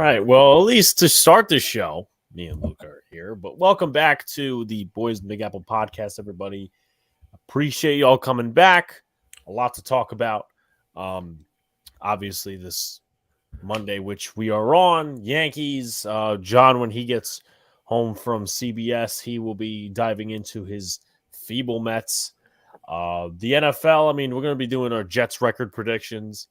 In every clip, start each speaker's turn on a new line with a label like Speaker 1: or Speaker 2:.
Speaker 1: right. Well, at least to start the show, me and Luke are here. But welcome back to the Boys in the Big Apple podcast, everybody. Appreciate you all coming back. A lot to talk about. Obviously, this Monday, which we are on, Yankees. John, when he gets home from CBS, he will be diving into his FEEBLE METS. The NFL, I mean, we're going to be doing our Jets record predictions.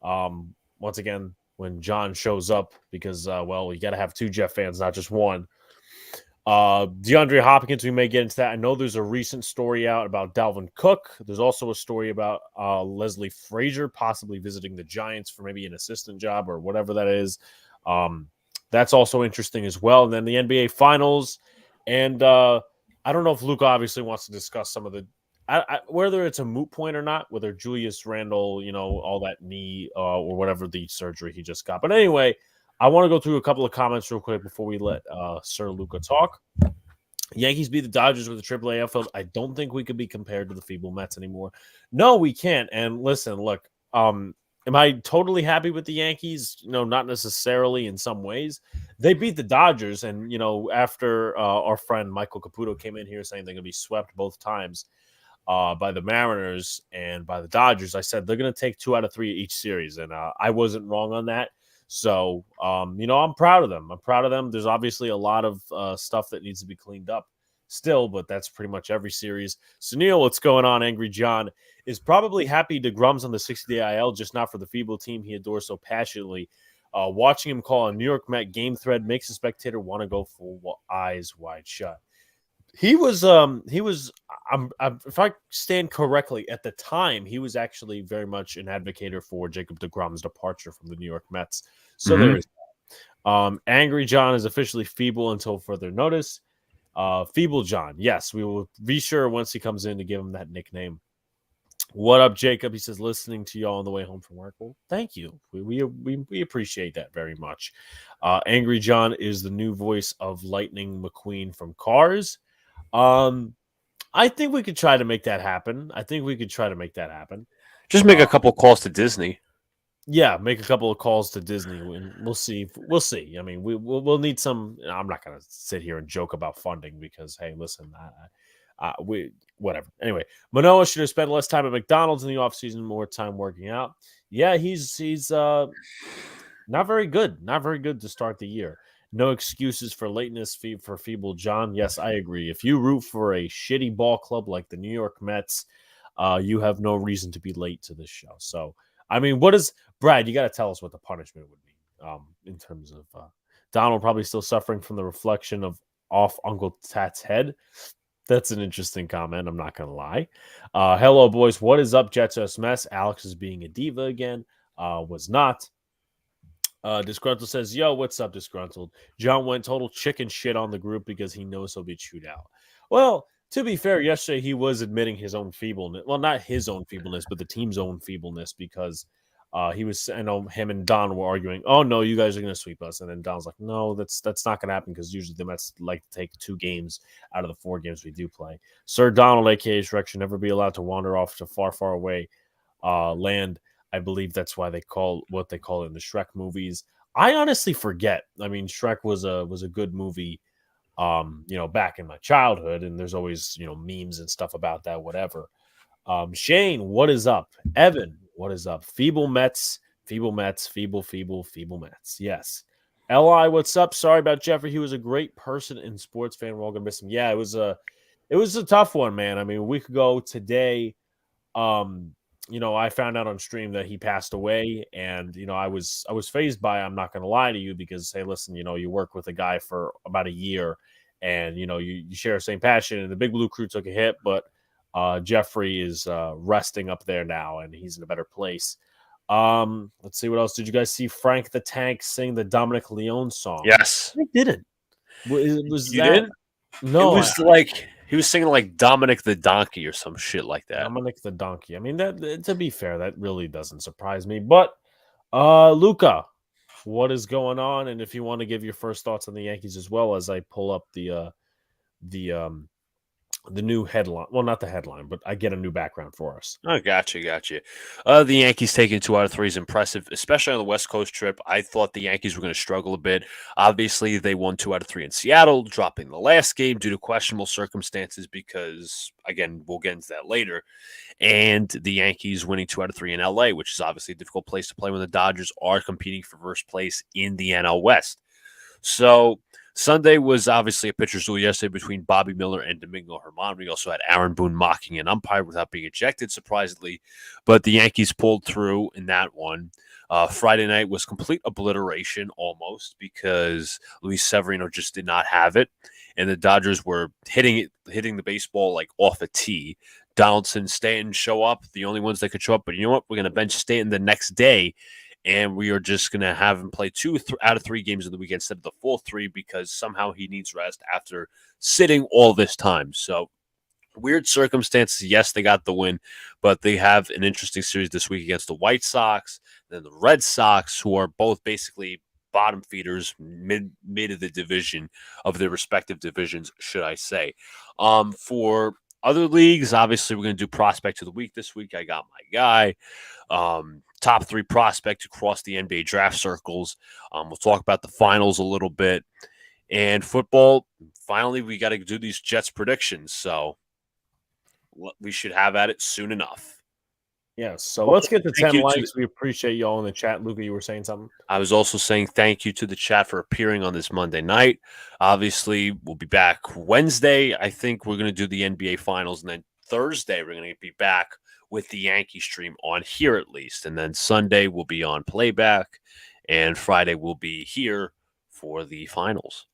Speaker 1: Once again, when John shows up, because, we got to have two Jet fans, not just one. DeAndre Hopkins, we may get into that. I know there's a recent story out about Dalvin Cook. There's also a story about Leslie Frazier possibly visiting the Giants for maybe an assistant job or whatever that is. That's also interesting as well. And then the NBA Finals. And I don't know if Luke obviously wants to discuss some of the whether it's a moot point or not, whether Julius Randle, all that knee or whatever the surgery he just got. But anyway, I want to go through a couple of comments real quick before we let Sir Luca talk. Yankees beat the Dodgers with a AAA outfield. I don't think we could be compared to the FEEBLE METS anymore. No, we can't. And listen, look, am I totally happy with the Yankees? Not necessarily in some ways. They beat the Dodgers, and, after our friend Michael Caputo came in here saying they're going to be swept both times by the Mariners and by the Dodgers, I said they're going to take 2 out of 3 each series, and I wasn't wrong on that. So, I'm proud of them. I'm proud of them. There's obviously a lot of stuff that needs to be cleaned up still, but that's pretty much every series. So, Neil, what's going on? Angry John is probably happy DeGrum's on the 60-day IL, just not for the FEEBLE team he adores so passionately. Watching him call a New York Met game thread makes a spectator want to go full eyes wide shut. He was, if I stand correctly, at the time, he was actually very much an advocate for Jacob deGrom's departure from the New York Mets. So there is that. Angry John is officially FEEBLE until further notice. FEEBLE John, yes, we will be sure once he comes in to give him that nickname. What up, Jacob? He says, listening to y'all on the way home from work. Well, thank you. We appreciate that very much. Angry John is the new voice of Lightning McQueen from Cars. I think we could try to make that happen.
Speaker 2: Just make a couple calls to Disney.
Speaker 1: Yeah, make a couple of calls to Disney, and we'll see. I mean, we'll need some. I'm not going to sit here and joke about funding because, hey, listen, whatever. Anyway, Manoa should have spent less time at McDonald's in the offseason, more time working out. Yeah, he's not very good. Not very good to start the year. No excuses for lateness for FEEBLE John. Yes, I agree. If you root for a shitty ball club like the New York Mets, you have no reason to be late to this show. So, I mean, Brad, you got to tell us what the punishment would be in terms of Donald probably still suffering from the reflection of off Uncle Tat's head. That's an interesting comment. I'm not going to lie. Hello, boys. What is up, Jets SMS? Alex is being a diva again. Was not. Disgruntled says, yo, what's up, Disgruntled? John went total chicken shit on the group because he knows he'll be chewed out. Well, to be fair, yesterday he was admitting his own feebleness. Well, not his own feebleness, but the team's own feebleness because I know him and Don were arguing, oh, no, you guys are going to sweep us. And then Don's like, no, that's not going to happen because usually the Mets like to take 2 games out of the 4 games we do play. Sir Donald, a.k.a. Shrek, should never be allowed to wander off to far, far away land. I believe that's why they call what they call it in the Shrek movies. I honestly forget. I mean, Shrek was a good movie, back in my childhood, and there's always, memes and stuff about that, whatever. Shane, what is up? Evan, what is up? FEEBLE METS, FEEBLE METS. Yes. Li, what's up? Sorry about Jeffrey. He was a great person and sports fan. We're all gonna miss him. Yeah, it was a tough one, man. I mean, a week ago today, I found out on stream that he passed away, and I was fazed by it. I'm not going to lie to you because, hey, listen, you work with a guy for about a year, and you share the same passion. And the Big Blue Crew took a hit, but Jeffrey is resting up there now, and he's in a better place. Let's see what else. Did you guys see Frank the Tank sing the Dominic Leone song?
Speaker 2: Yes,
Speaker 1: I didn't. Was
Speaker 2: you
Speaker 1: that?
Speaker 2: didn't?
Speaker 1: No,
Speaker 2: it was like he was singing like Dominic the Donkey or some shit like that.
Speaker 1: Dominic the Donkey. I mean, that to be fair, that really doesn't surprise me. But Luca, what is going on? And if you want to give your first thoughts on the Yankees as well as I pull up the the new headline. Well, not the headline, but I get a new background for us.
Speaker 2: Oh, gotcha. The Yankees taking 2 out of 3 is impressive, especially on the West Coast trip. I thought the Yankees were going to struggle a bit. Obviously, they won 2 out of 3 in Seattle, dropping the last game due to questionable circumstances because, again, we'll get into that later. And the Yankees winning 2 out of 3 in LA, which is obviously a difficult place to play when the Dodgers are competing for first place in the NL West. So Sunday was obviously a pitcher's duel yesterday between Bobby Miller and Domingo Germán. We also had Aaron Boone mocking an umpire without being ejected, surprisingly. But the Yankees pulled through in that one. Friday night was complete obliteration almost because Luis Severino just did not have it. And the Dodgers were hitting the baseball like off a tee. Donaldson, Stanton show up, the only ones that could show up. But you know what? We're going to bench Stanton the next day, and we are just going to have him play 2 out of 3 games of the week instead of the full 3 because somehow he needs rest after sitting all this time. So weird circumstances. Yes, they got the win, but they have an interesting series this week against the White Sox, then the Red Sox, who are both basically bottom feeders, mid of the division of their respective divisions, should I say. For other leagues, obviously, we're going to do prospect of the week this week. I got my guy. Top 3 prospect across the NBA draft circles. We'll talk about the finals a little bit. And football, finally, we got to do these Jets predictions. So we should have at it soon enough.
Speaker 1: Yeah, so let's get to 10 likes. We appreciate you all in the chat. Luca, you were saying something?
Speaker 2: I was also saying thank you to the chat for appearing on this Monday night. Obviously, we'll be back Wednesday. I think we're going to do the NBA Finals. And then Thursday, we're going to be back with the Yankee stream on here at least. And then Sunday, we'll be on playback. And Friday, we'll be here for the finals.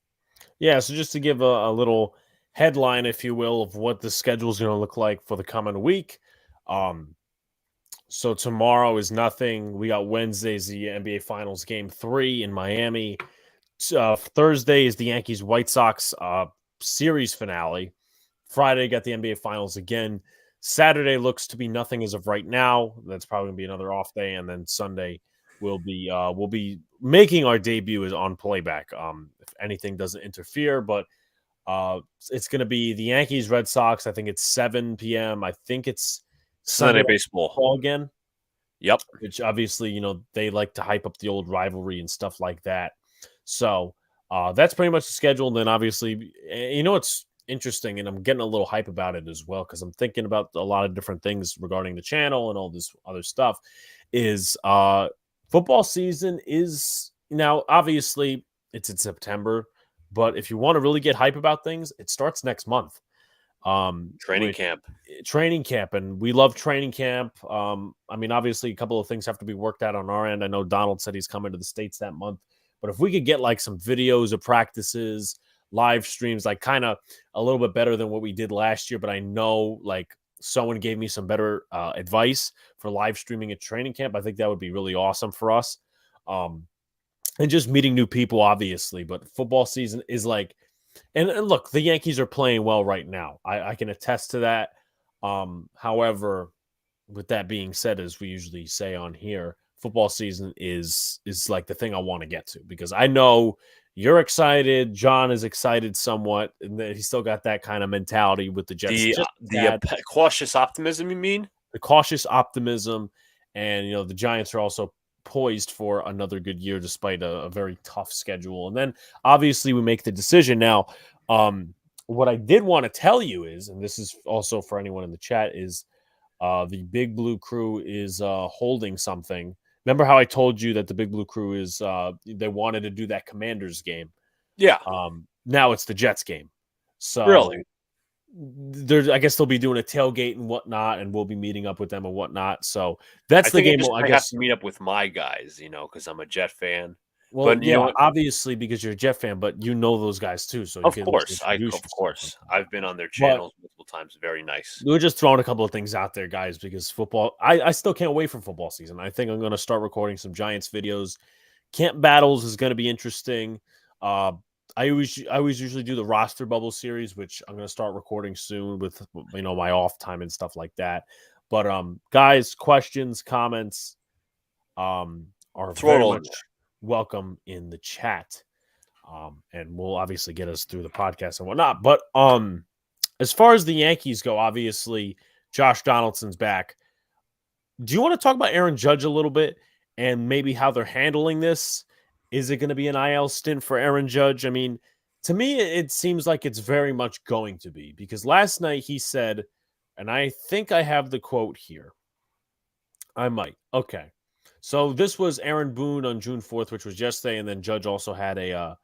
Speaker 1: Yeah, so just to give a little headline, if you will, of what the schedule is going to look like for the coming week. So tomorrow is nothing. We got Wednesday's the NBA Finals Game 3 in Miami. Thursday is the Yankees White Sox series finale. Friday got the NBA Finals again. Saturday looks to be nothing as of right now. That's probably gonna be another off day, and then Sunday we'll be making our debut is on playback. If anything doesn't interfere, but it's gonna be the Yankees Red Sox. I think it's 7 p.m. I think it's
Speaker 2: Sunday baseball
Speaker 1: again.
Speaker 2: Yep.
Speaker 1: Which obviously, they like to hype up the old rivalry and stuff like that. So that's pretty much the schedule. And then obviously, it's interesting, and I'm getting a little hype about it as well because I'm thinking about a lot of different things regarding the channel and all this other stuff. Is football season is now obviously it's in September, but if you want to really get hype about things, it starts next month.
Speaker 2: Training camp,
Speaker 1: and we love training camp. I mean, obviously a couple of things have to be worked out on our end. I know Donald said he's coming to the States that month, but if we could get like some videos of practices, live streams, like kind of a little bit better than what we did last year, but I know like someone gave me some better advice for live streaming at training camp. I think that would be really awesome for us. And just meeting new people, obviously, but football season is like, and look, the Yankees are playing well right now. I can attest to that. However, with that being said, as we usually say on here, football season is like the thing I want to get to because I know you're excited. John is excited somewhat, and he's still got that kind of mentality with the Jets.
Speaker 2: The cautious optimism, you mean?
Speaker 1: The cautious optimism, and the Giants are also poised for another good year despite a very tough schedule. And then obviously we make the decision now. What I did want to tell you is, and this is also for anyone in the chat, is the Big Blue Crew is holding something. Remember how I told you that the Big Blue Crew is they wanted to do that Commanders game?
Speaker 2: Yeah.
Speaker 1: Now it's the Jets game. So
Speaker 2: really,
Speaker 1: I guess they'll be doing a tailgate and whatnot, and we'll be meeting up with them and whatnot. So that's the game.
Speaker 2: I guess have to meet up with my guys, because I'm a Jet fan.
Speaker 1: Well, but you know, obviously because you're a Jet fan, but you know those guys too. So
Speaker 2: of course, I've been on their channels multiple times. Very nice.
Speaker 1: We're just throwing a couple of things out there, guys, because football. I still can't wait for football season. I think I'm going to start recording some Giants videos. Camp battles is going to be interesting. I always usually do the roster bubble series, which I'm going to start recording soon with my off time and stuff like that. But guys, questions, comments are very much welcome in the chat, and we'll obviously get us through the podcast and whatnot. But as far as the Yankees go, obviously Josh Donaldson's back. Do you want to talk about Aaron Judge a little bit and maybe how they're handling this? Is it going to be an IL stint for Aaron Judge? I mean, to me, it seems like it's very much going to be because last night he said, and I think I have the quote here. I might. Okay. So this was Aaron Boone on June 4th, which was yesterday, and then Judge also had a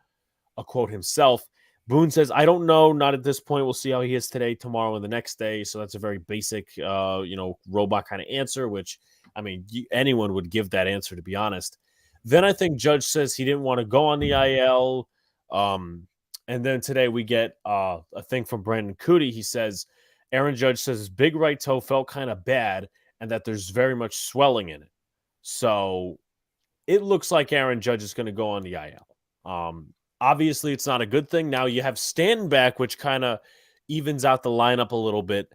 Speaker 1: quote himself. Boone says, "I don't know, not at this point. We'll see how he is today, tomorrow, and the next day." So that's a very basic, robot kind of answer, which, I mean, anyone would give that answer, to be honest. Then I think Judge says he didn't want to go on the IL. And then today we get a thing from Brandon Cootie. He says, Aaron Judge says his big right toe felt kind of bad and that there's very much swelling in it. So it looks like Aaron Judge is going to go on the IL. Obviously, it's not a good thing. Now you have Stanton back, which kind of evens out the lineup a little bit.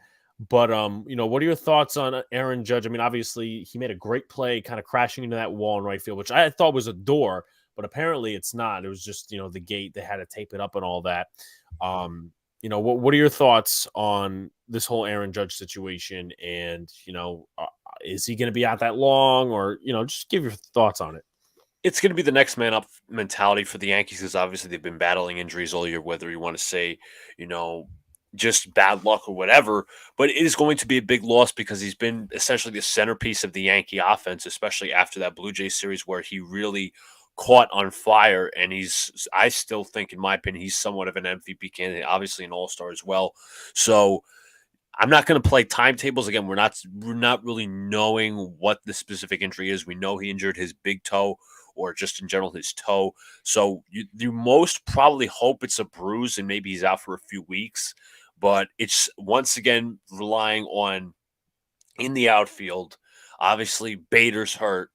Speaker 1: But what are your thoughts on Aaron Judge? I mean, obviously, he made a great play, kind of crashing into that wall in right field, which I thought was a door, but apparently it's not. It was just the gate. They had to tape it up and all that. What are your thoughts on this whole Aaron Judge situation? And is he going to be out that long, or just give your thoughts on it?
Speaker 2: It's going to be the next man up mentality for the Yankees because obviously they've been battling injuries all year, whether you want to say, just bad luck or whatever. But it is going to be a big loss because he's been essentially the centerpiece of the Yankee offense, especially after that Blue Jays series where he really caught on fire. And I still think, in my opinion, he's somewhat of an MVP candidate, obviously an all-star as well. So I'm not going to play timetables again. We're not really knowing what the specific injury is. We know he injured his big toe, or just in general his toe. So you most probably hope it's a bruise and maybe he's out for a few weeks. But it's once again relying on in the outfield. Obviously, Bader's hurt.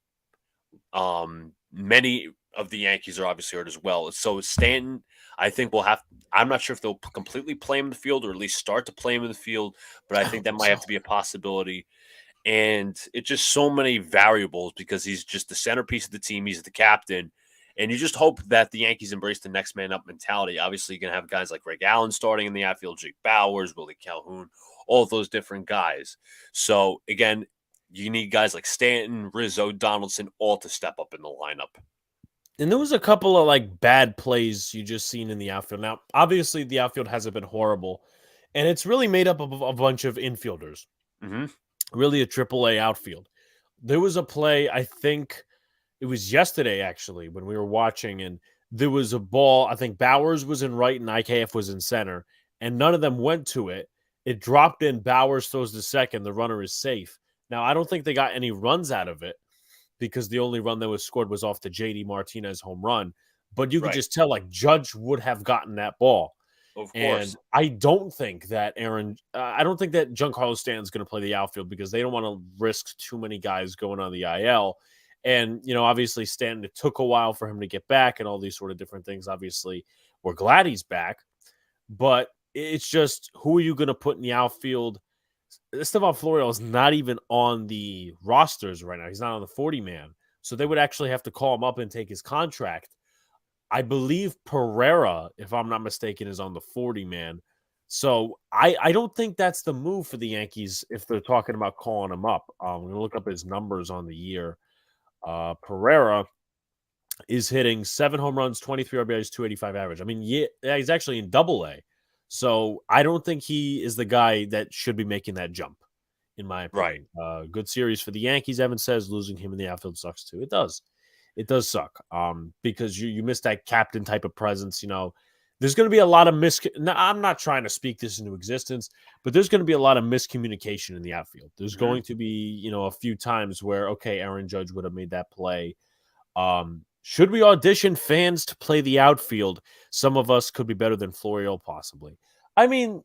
Speaker 2: Many of the Yankees are obviously hurt as well. So Stanton, I think we'll have. I'm not sure if they'll completely play him in the field or at least start to play him in the field, but I think that might have to be a possibility. And it's just so many variables because he's just the centerpiece of the team. He's the captain. And you just hope that the Yankees embrace the next man up mentality. Obviously, you're going to have guys like Greg Allen starting in the outfield, Jake Bowers, Willie Calhoun, all of those different guys. So, again, you need guys like Stanton, Rizzo, Donaldson, all to step up in the lineup.
Speaker 1: And there was a couple of bad plays you just seen in the outfield. Now, obviously, the outfield hasn't been horrible, and it's really made up of a bunch of infielders.
Speaker 2: Mm-hmm.
Speaker 1: Really a AAA outfield. There was a play, I think it was yesterday actually, when we were watching, and there was a ball. I think Bowers was in right and IKF was in center, and none of them went to it. It dropped in. Bowers throws to second. The runner is safe. Now, I don't think they got any runs out of it because the only run that was scored was off the JD Martinez home run. But you could just tell Judge would have gotten that ball.
Speaker 2: Of
Speaker 1: And
Speaker 2: course.
Speaker 1: I don't think that I don't think that Giancarlo Stanton's going to play the outfield because they don't want to risk too many guys going on the IL. And, obviously Stanton, it took a while for him to get back and all these sort of different things. Obviously, we're glad he's back, but it's just, who are you going to put in the outfield? Estevan Florial is not even on the rosters right now. He's not on the 40-man. So they would actually have to call him up and take his contract. I believe Pereira, if I'm not mistaken, is on the 40-man. So I don't think that's the move for the Yankees if they're talking about calling him up. I'm going to look up his numbers on the year. Pereira is hitting 7 home runs, 23 RBIs, 285 average. I mean, yeah, he's actually in Double-A. So I don't think he is the guy that should be making that jump, in my opinion.
Speaker 2: Right.
Speaker 1: Good series for the Yankees. Evan says losing him in the outfield sucks too. It does. It does suck because you miss that captain type of presence. There's going to be a lot of now, I'm not trying to speak this into existence, but there's going to be a lot of miscommunication in the outfield. There's going to be, a few times where, okay, Aaron Judge would have made that play. Should we audition fans to play the outfield? Some of us could be better than Florial, possibly. I mean,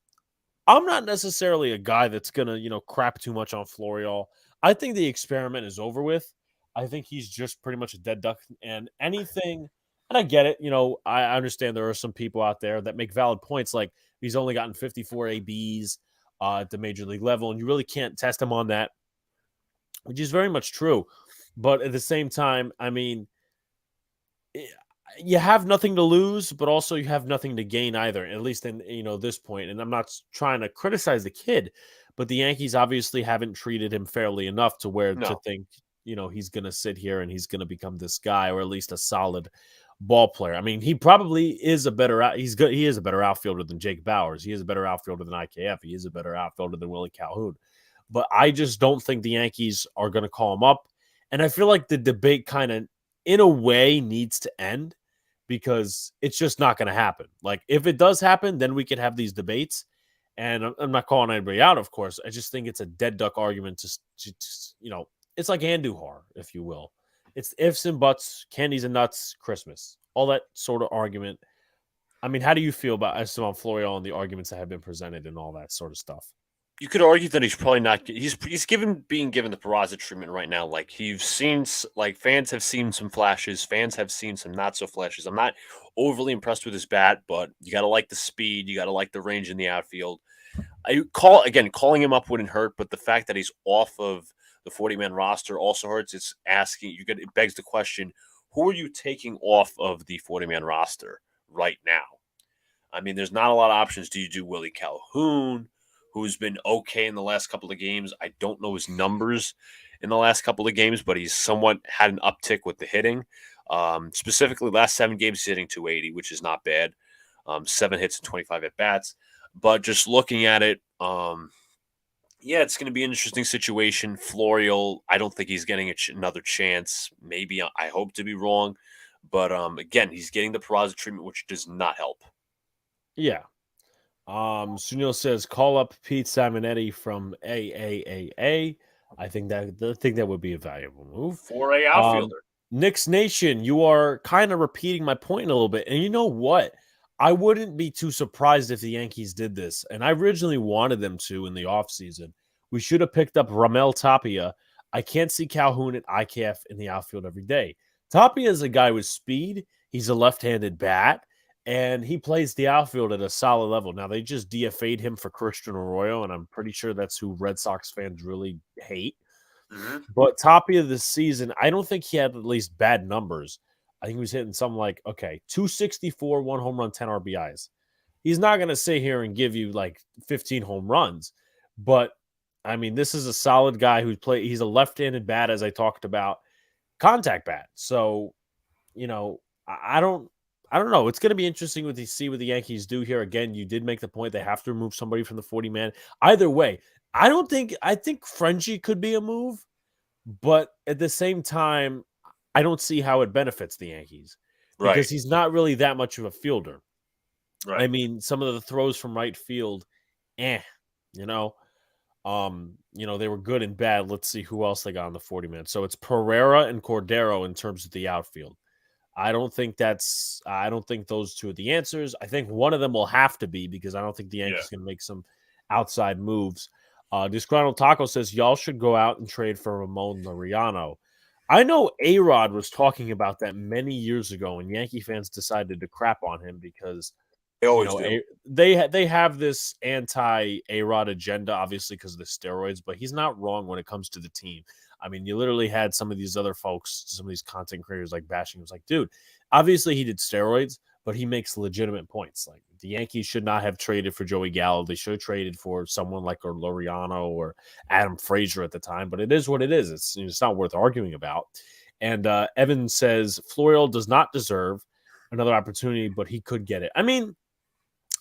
Speaker 1: I'm not necessarily a guy that's going to, crap too much on Florial. I think the experiment is over with. I think he's just pretty much a dead duck, and anything, and I get it. I understand there are some people out there that make valid points, like he's only gotten 54 ABs at the major league level, and you really can't test him on that, which is very much true. But at the same time, I mean, you have nothing to lose, but also you have nothing to gain either, at least in this point. And I'm not trying to criticize the kid, but the Yankees obviously haven't treated him fairly enough to where to
Speaker 2: No.
Speaker 1: think he's going to sit here and he's going to become this guy, or at least a solid ball player. I mean, he probably is a better he's good. He is a better outfielder than Jake Bowers. He is a better outfielder than IKF. He is a better outfielder than Willie Calhoun. But I just don't think the Yankees are going to call him up. And I feel like the debate kind of, in a way, needs to end, because it's just not going to happen. Like, if it does happen, then we could have these debates. And I'm not calling anybody out, of course. I just think it's a dead duck argument. It's like Andujar, if you will. It's ifs and buts, candies and nuts, Christmas, all that sort of argument. I mean, how do you feel about Esteban Florial and the arguments that have been presented and all that sort of stuff?
Speaker 2: You could argue that he's probably not. He's being given the Peraza treatment right now. Like, you've seen, like, fans have seen some flashes, fans have seen some not so flashes. I'm not overly impressed with his bat, but you got to like the speed, you got to like the range in the outfield. Calling him up wouldn't hurt, but the fact that he's off of the 40-man roster also hurts. It begs the question: who are you taking off of the 40-man roster right now? I mean, there's not a lot of options. Do you do Willie Calhoun, who's been okay in the last couple of games? I don't know his numbers in the last couple of games, but he's somewhat had an uptick with the hitting. Specifically, last 7 games, he's hitting 280, which is not bad. 7 hits and 25 at bats. But just looking at it, it's going to be an interesting situation. Florial, I don't think he's getting another chance. Maybe, I hope to be wrong. But again, he's getting the Peraza treatment, which does not help.
Speaker 1: Yeah. Sunil says, call up Pete Simonetti from AAAA. I think that would be a valuable move.
Speaker 2: For a outfielder.
Speaker 1: Knicks Nation, you are kind of repeating my point a little bit. And you know what? I wouldn't be too surprised if the Yankees did this. And I originally wanted them to in the offseason. We should have picked up Ramel Tapia. I can't see Calhoun at IKF in the outfield every day. Tapia is a guy with speed. He's a left-handed bat, and he plays the outfield at a solid level. Now, they just DFA'd him for Christian Arroyo, and I'm pretty sure that's who Red Sox fans really hate.
Speaker 2: Mm-hmm.
Speaker 1: But Tapia this season, I don't think he had at least bad numbers. I think he was hitting something like, 264, 1 home run, 10 RBIs. He's not going to sit here and give you like 15 home runs. But, I mean, this is a solid guy he's a left-handed bat, as I talked about, contact bat. So, I don't know. It's going to be interesting to see what the Yankees do here. Again, you did make the point they have to remove somebody from the 40-man. Either way, I think Frenchie could be a move, but at the same time, I don't see how it benefits the Yankees because he's not really that much of a fielder.
Speaker 2: Right.
Speaker 1: I mean, some of the throws from right field, they were good and bad. Let's see who else they got on the 40-man. So it's Pereira and Cordero in terms of the outfield. I don't think those two are the answers. I think one of them will have to be, because I don't think the Yankees can make some outside moves. Disgruntled Taco says, y'all should go out and trade for Ramon Laureano. I know A-Rod was talking about that many years ago, and Yankee fans decided to crap on him because
Speaker 2: they always do.
Speaker 1: They have this anti-A-Rod agenda, obviously because of the steroids, but he's not wrong when it comes to the team. I mean, you literally had some of these other folks, some of these content creators like bashing. It was like, dude, obviously he did steroids, but he makes legitimate points. Like, the Yankees should not have traded for Joey Gallo. They should have traded for someone like Laureano or Adam Frazier at the time, but it is what it is. It's not worth arguing about. And Evan says, Florial does not deserve another opportunity, but he could get it. I mean,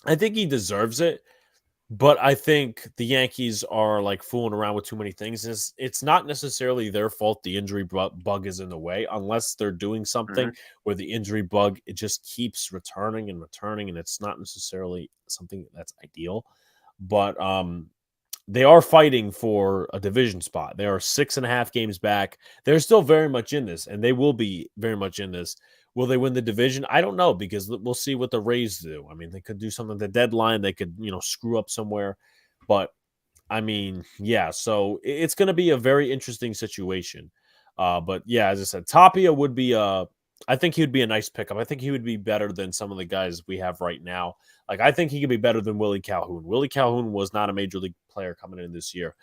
Speaker 1: I think he deserves it, but I think the Yankees are like fooling around with too many things. It's not necessarily their fault the injury bug is in the way, unless they're doing something where the injury bug, it just keeps returning, and it's not necessarily something that's ideal. But they are fighting for a division spot. They are 6.5 games back. They're still very much in this, and they will be very much in this. Will they win the division? I don't know, because we'll see what the Rays do. I mean, they could do something at the deadline. They could, screw up somewhere. But, I mean, yeah, so it's going to be a very interesting situation. But, yeah, as I said, Tapia would be I think he would be a nice pickup. I think he would be better than some of the guys we have right now. Like, I think he could be better than Willie Calhoun. Willie Calhoun was not a major league player coming in this year.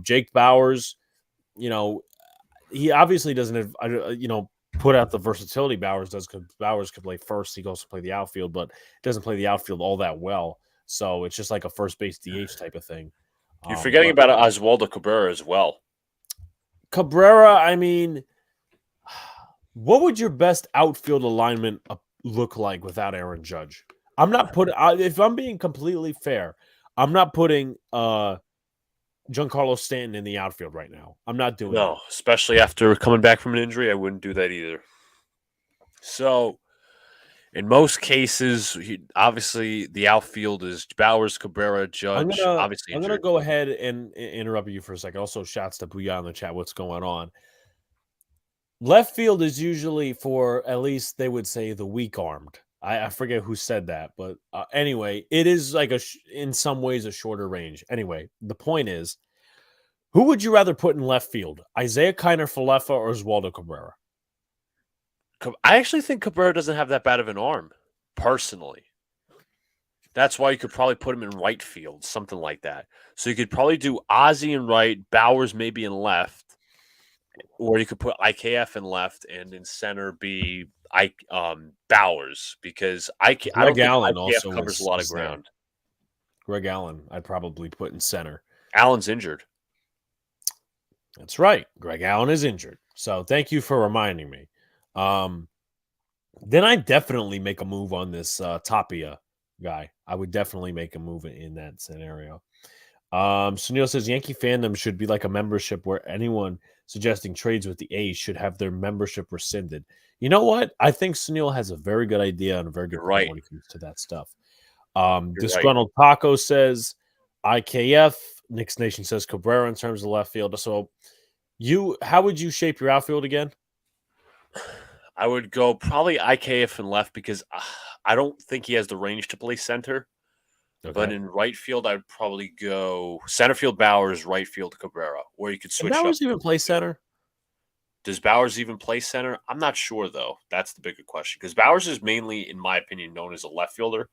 Speaker 1: Jake Bowers, he obviously doesn't have, put out the versatility Bowers does, because Bowers could play first. He can also play the outfield, but doesn't play the outfield all that well. So it's just like a first base DH type of thing.
Speaker 2: You're forgetting
Speaker 1: But
Speaker 2: about Oswaldo Cabrera as well.
Speaker 1: Cabrera, I mean, what would your best outfield alignment look like without Aaron Judge? I'm not putting. If I'm being completely fair, I'm not putting Giancarlo Stanton in the outfield right now. I'm not doing
Speaker 2: No,
Speaker 1: that.
Speaker 2: especially after coming back from an injury, I wouldn't do that either. So, in most cases, obviously the outfield is Bowers, Cabrera,
Speaker 1: I'm
Speaker 2: Judge,
Speaker 1: gonna
Speaker 2: obviously
Speaker 1: I'm gonna
Speaker 2: injured.
Speaker 1: go ahead and interrupt you for a second. Also, shouts to Booyah in the chat. What's going on? Left field is usually for, at least they would say, the weak armed. I forget who said that, but anyway, it is like in some ways a shorter range. Anyway, the point is, who would you rather put in left field? Isaiah Kiner-Falefa or Oswaldo Cabrera?
Speaker 2: I actually think Cabrera doesn't have that bad of an arm, personally. That's why you could probably put him in right field, something like that. So you could probably do Ozzy in right, Bowers maybe in left, or you could put IKF in left and in center be Bowers, because I
Speaker 1: Greg
Speaker 2: don't think
Speaker 1: Allen
Speaker 2: IKF
Speaker 1: also
Speaker 2: covers a lot of
Speaker 1: is there.
Speaker 2: ground.
Speaker 1: Greg Allen, I'd probably put in center.
Speaker 2: Allen's injured.
Speaker 1: That's right. Greg Allen is injured. So thank you for reminding me. Then I definitely make a move on this Tapia guy. I would definitely make a move in that scenario. Sunil says Yankee fandom should be like a membership where anyone suggesting trades with the A's should have their membership rescinded. You know what? I think Sunil has a very good idea and a very good point
Speaker 2: Right.
Speaker 1: when it comes to that stuff.
Speaker 2: You're
Speaker 1: Disgruntled Taco says IKF. Knicks Nation says Cabrera in terms of left field. So how would you shape your outfield again?
Speaker 2: I would go probably IKF in left because I don't think he has the range to play center.
Speaker 1: Okay.
Speaker 2: But in right field, I'd probably go center field Bowers, right field Cabrera, or you could switch
Speaker 1: Does
Speaker 2: up.
Speaker 1: Bowers even play center?
Speaker 2: Does Bowers even play center? I'm not sure, though. That's the bigger question, because Bowers is mainly, in my opinion, known as a left fielder.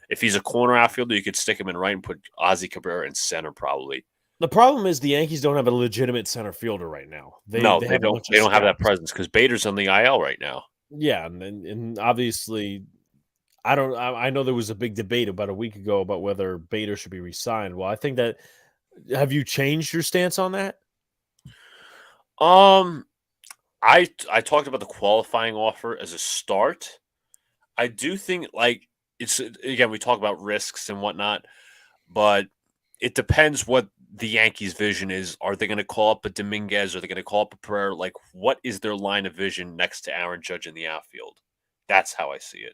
Speaker 2: If he's a corner outfielder, you could stick him in right and put Ozzy Cabrera in center, probably.
Speaker 1: The problem is the Yankees don't have a legitimate center fielder right now. They have a bunch
Speaker 2: They
Speaker 1: of
Speaker 2: don't have that
Speaker 1: scouts.
Speaker 2: presence because Bader's on the IL right now.
Speaker 1: Yeah, and obviously, I know there was a big debate about a week ago about whether Bader should be re-signed. Well, I think that. Have you changed your stance on that?
Speaker 2: I talked about the qualifying offer as a start. I do think it's, again, we talk about risks and whatnot, but it depends what the Yankees' vision is. Are they going to call up a Dominguez? Are they going to call up a Pereira? Like, what is their line of vision next to Aaron Judge in the outfield? That's how I see it.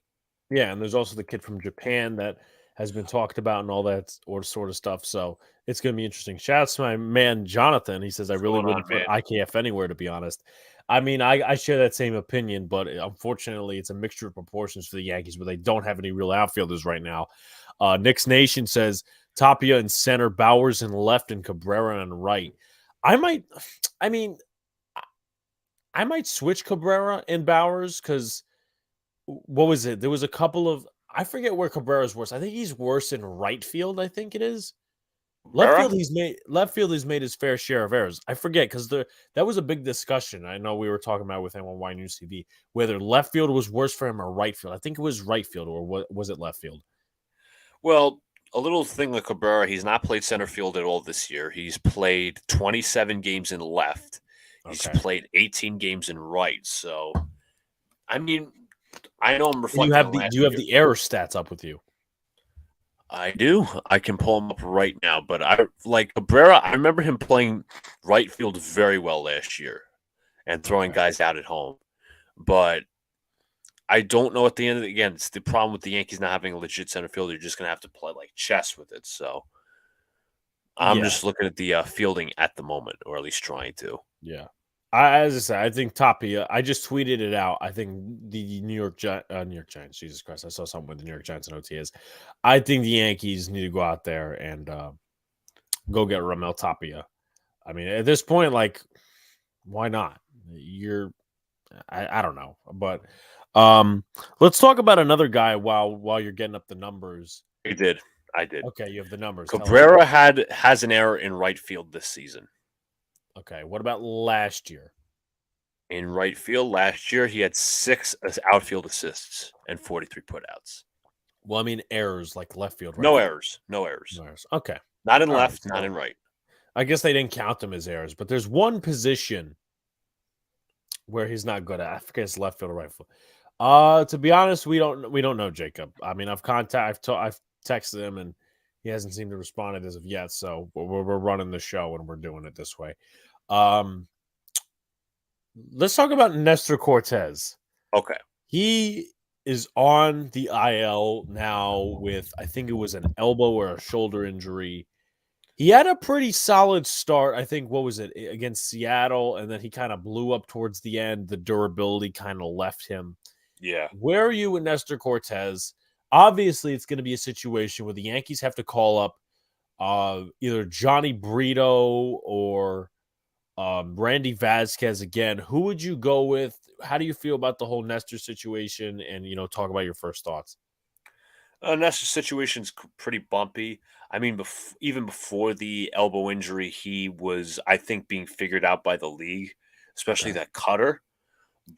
Speaker 1: Yeah, and there's also the kid from Japan that has been talked about and all that sort of stuff. So it's going to be interesting. Shout out to my man Jonathan. He says I really wouldn't put IKF anywhere, to be honest. I mean, I share that same opinion, but unfortunately, it's a mixture of proportions for the Yankees where they don't have any real outfielders right now. Knicks Nation says Tapia in center, Bowers in left, and Cabrera in right. I might switch Cabrera and Bowers because what was it? There was a couple of, I forget where Cabrera's worse. I think he's worse in right field. I think it is. Left field, he's made his fair share of errors. I forget because that was a big discussion. I know we were talking about with him on Y News TV whether left field was worse for him or right field. I think it was right field, or was it left field?
Speaker 2: Well, a little thing with Cabrera, he's not played center field at all this year. He's played 27 games in left. He's played 18 games in right. So, I mean, I know I'm reflecting.
Speaker 1: Do you have the error stats up with you?
Speaker 2: I do. I can pull him up right now. But I like Cabrera. I remember him playing right field very well last year and throwing guys out at home. But I don't know at the end of again, it's the problem with the Yankees not having a legit center fielder. You're just going to have to play like chess with it. So I'm just looking at the fielding at the moment, or at least trying to.
Speaker 1: Yeah. As I said, I think Tapia, I just tweeted it out. I think the New York Giants, Jesus Christ, I saw something with the New York Giants and OTAs. I think the Yankees need to go out there and go get Ramel Tapia. I mean, at this point, like, why not? I don't know. But let's talk about another guy while you're getting up the numbers.
Speaker 2: I did.
Speaker 1: Okay, you have the numbers.
Speaker 2: Cabrera has an error in right field this season.
Speaker 1: Okay, what about last year?
Speaker 2: In right field last year, he had 6 outfield assists and 43 putouts.
Speaker 1: Well, I mean errors like left field, right
Speaker 2: No
Speaker 1: field.
Speaker 2: errors. No errors.
Speaker 1: No errors. Okay.
Speaker 2: Not in
Speaker 1: All right.
Speaker 2: left, not
Speaker 1: So
Speaker 2: in right.
Speaker 1: I guess they didn't count them as errors, but there's one position where he's not good at. I forget his left field or right field. To be honest, we don't know Jacob. I mean, I've texted him and he hasn't seemed to respond as of yet. So we're running the show and we're doing it this way. Um, let's talk about Nestor Cortez.
Speaker 2: Okay.
Speaker 1: He is on the IL now with, I think it was an elbow or a shoulder injury. He had a pretty solid start. I think, what was it, against Seattle? And then he kind of blew up towards the end. The durability kind of left him.
Speaker 2: Yeah.
Speaker 1: Where are you with Nestor Cortez? Obviously, it's going to be a situation where the Yankees have to call up either Johnny Brito or Randy Vasquez again. Who would you go with? How do you feel about the whole Nestor situation? And, talk about your first thoughts.
Speaker 2: Nestor's situation's pretty bumpy. I mean, even before the elbow injury, he was, I think, being figured out by the league, especially
Speaker 1: Okay.
Speaker 2: that cutter.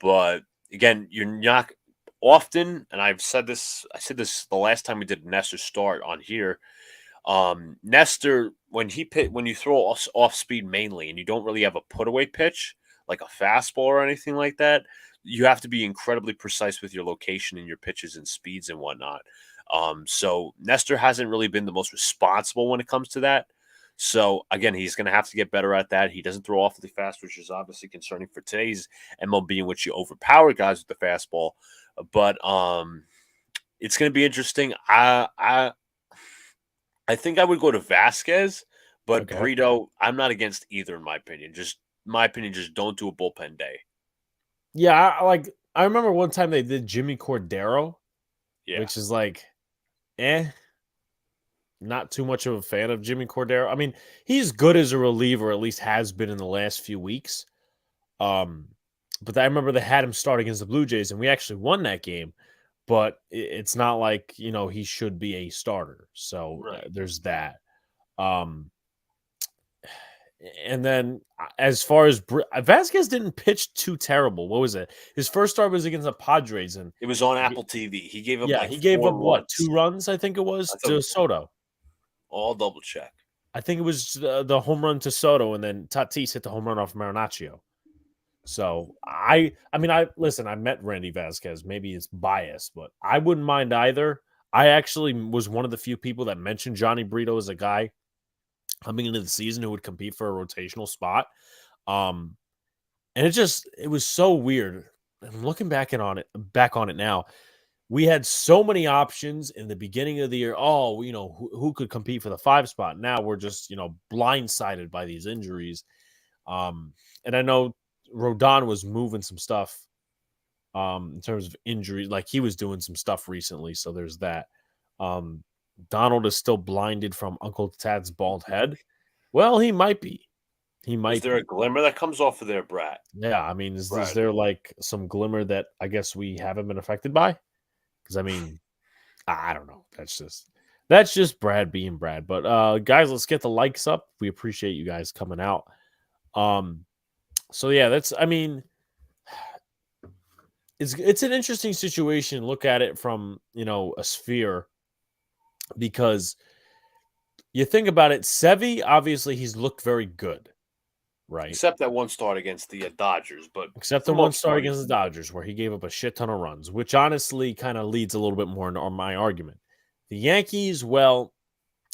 Speaker 2: But again, you're not often, and I said this the last time we did Nestor start on here. Nestor, when you throw off speed mainly, and you don't really have a put away pitch like a fastball or anything like that, you have to be incredibly precise with your location and your pitches and speeds and whatnot. So Nestor hasn't really been the most responsible when it comes to that. So again, he's going to have to get better at that. He doesn't throw awfully fast, which is obviously concerning for today's MLB, in which you overpower guys with the fastball. But it's going to be interesting. I think I would go to Vasquez, but
Speaker 1: Okay.
Speaker 2: Brito, I'm not against either in my opinion, just don't do a bullpen day.
Speaker 1: Yeah, I remember one time they did Jimmy Cordero,
Speaker 2: Yeah.
Speaker 1: which is like, not too much of a fan of Jimmy Cordero. I mean, he's good as a reliever, at least has been in the last few weeks. But I remember they had him start against the Blue Jays, and we actually won that game. But it's not like he should be a starter. So
Speaker 2: Right.
Speaker 1: there's that. Um, and then as far as Vasquez didn't pitch too terrible. What was it? His first start was against the Padres, and
Speaker 2: It was on Apple TV. He gave up
Speaker 1: yeah,
Speaker 2: like
Speaker 1: he gave
Speaker 2: 4
Speaker 1: up what,
Speaker 2: runs.
Speaker 1: 2 runs? I think it was
Speaker 2: I thought
Speaker 1: to Soto.
Speaker 2: all double check.
Speaker 1: I think it was the home run to Soto, and then Tatis hit the home run off Marinaccio. So I listen. I met Randy Vasquez. Maybe it's biased, but I wouldn't mind either. I actually was one of the few people that mentioned Johnny Brito as a guy coming into the season who would compete for a rotational spot. Um, and it was so weird. I'm looking back on it now. We had so many options in the beginning of the year. Oh, who could compete for the 5 spot? Now we're just, blindsided by these injuries. And I know Rodon was moving some stuff in terms of injury. Like, he was doing some stuff recently. So there's that. Donald is still blinded from Uncle Tad's bald head. Well, he might be. He
Speaker 2: Is
Speaker 1: might
Speaker 2: there a
Speaker 1: be.
Speaker 2: glimmer that comes off of there, Brad?
Speaker 1: Yeah. I mean, is
Speaker 2: Brad.
Speaker 1: there like some glimmer that I guess we haven't been affected by? Because I mean, I don't know. That's just Brad being Brad. But guys, let's get the likes up. We appreciate you guys coming out. So yeah, it's an interesting situation. Look at it from a sphere, because you think about it. Sevy, obviously, he's looked very good, right?
Speaker 2: Except that one start against the Dodgers, but
Speaker 1: Except
Speaker 2: for
Speaker 1: the
Speaker 2: the
Speaker 1: one
Speaker 2: most
Speaker 1: start
Speaker 2: part,
Speaker 1: against the Dodgers, where he gave up a shit ton of runs, which honestly kind of leads a little bit more into my argument. The Yankees, well,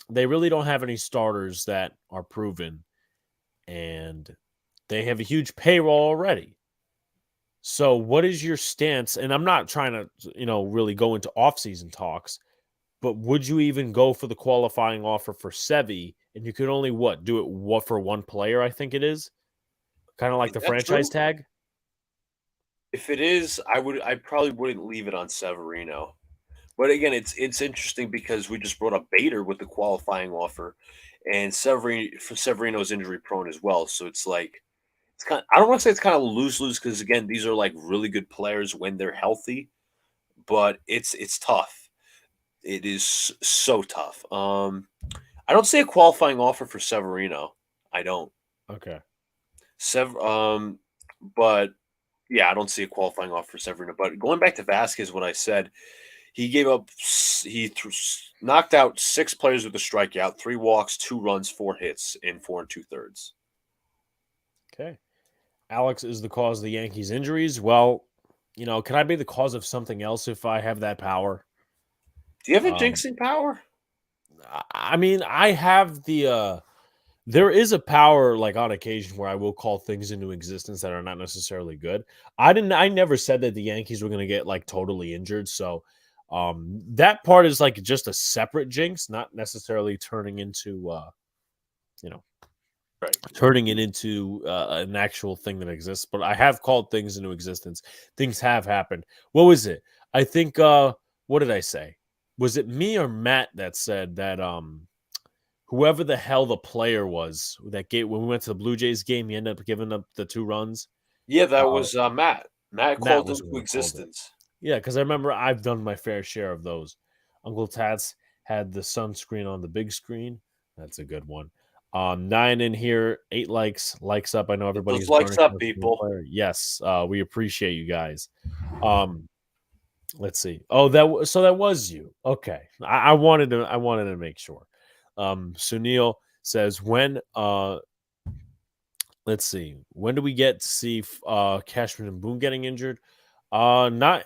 Speaker 1: they really don't have any starters that are proven, and they have a huge payroll already. So what is your stance? And I'm not trying to, really go into offseason talks, but would you even go for the qualifying offer for Sevy? And you could only do it for one player, I think it is. Kind of like
Speaker 2: is
Speaker 1: the
Speaker 2: that
Speaker 1: franchise
Speaker 2: true?
Speaker 1: tag.
Speaker 2: If it is, I probably wouldn't leave it on Severino. But again, it's interesting because we just brought up Bader with the qualifying offer, and Severino's injury prone as well. So it's like I don't want to say it's kind of lose lose because again, these are like really good players when they're healthy, but it's tough. It is so tough. I don't see a qualifying offer for Severino. I don't.
Speaker 1: Okay.
Speaker 2: Sever, um, but Yeah, I don't see a qualifying offer for Severino. But going back to Vasquez, what I said, he gave up, knocked out 6 players with a strikeout, 3 walks, 2 runs, 4 hits in 4 2/3.
Speaker 1: Okay. Alex is the cause of the Yankees' injuries. Well, can I be the cause of something else if I have that power?
Speaker 2: Do you have a
Speaker 1: Um,
Speaker 2: jinxing power?
Speaker 1: I mean, I have there is a power like on occasion where I will call things into existence that are not necessarily good. I never said that the Yankees were going to get like totally injured, so that part is like just a separate jinx, not necessarily turning into you know,
Speaker 2: Right.
Speaker 1: turning it into an actual thing that exists, but I have called things into existence. Things have happened. What was it? I think what did I say? Was it me or Matt that said that whoever the hell the player was that gave when we went to the Blue Jays game, he ended up giving up the 2 runs.
Speaker 2: Yeah, that
Speaker 1: Uh,
Speaker 2: was Matt. Matt
Speaker 1: Matt
Speaker 2: called
Speaker 1: was the
Speaker 2: into
Speaker 1: one that called it.
Speaker 2: existence.
Speaker 1: Yeah, because I remember I've done my fair share of those. Uncle Tats had the sunscreen on the big screen. That's a good one. 9 in here, 8 likes up. I know
Speaker 2: Get those
Speaker 1: everybody's
Speaker 2: likes
Speaker 1: burning
Speaker 2: up,
Speaker 1: for the new
Speaker 2: people.
Speaker 1: player. Yes, we appreciate you guys. Um, let's see. Oh, that was you. Okay, I wanted to make sure. Sunil says when let's see. When do we get to see Cashman and Boone getting injured? Not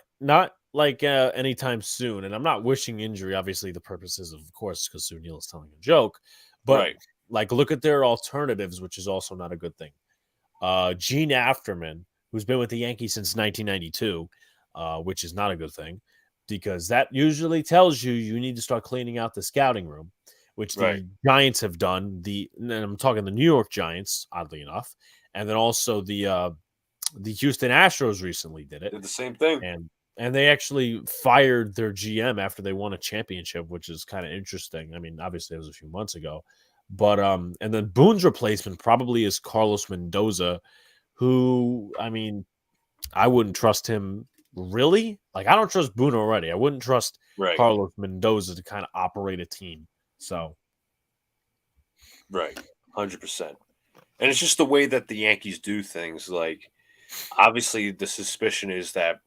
Speaker 1: like anytime soon. And I'm not wishing injury. Obviously, the purpose is, of course, because Sunil is telling a joke. But
Speaker 2: Right.
Speaker 1: like, look at their alternatives, which is also not a good thing. Gene Afterman, who's been with the Yankees since 1992, which is not a good thing because that usually tells you need to start cleaning out the scouting room, which
Speaker 2: Right.
Speaker 1: the Giants have done. And I'm talking the New York Giants, oddly enough, and then also the Houston Astros recently did it,
Speaker 2: Did the same thing.
Speaker 1: and they actually fired their GM after they won a championship, which is kind of interesting. I mean, obviously it was a few months ago, but and then Boone's replacement probably is Carlos Mendoza, who I mean, I wouldn't trust him really. Like I don't trust Boone already. I wouldn't trust
Speaker 2: Right.
Speaker 1: Carlos Mendoza to kind of operate a team. So
Speaker 2: Right. 100%. And it's just the way that the Yankees do things. Like, obviously, the suspicion is that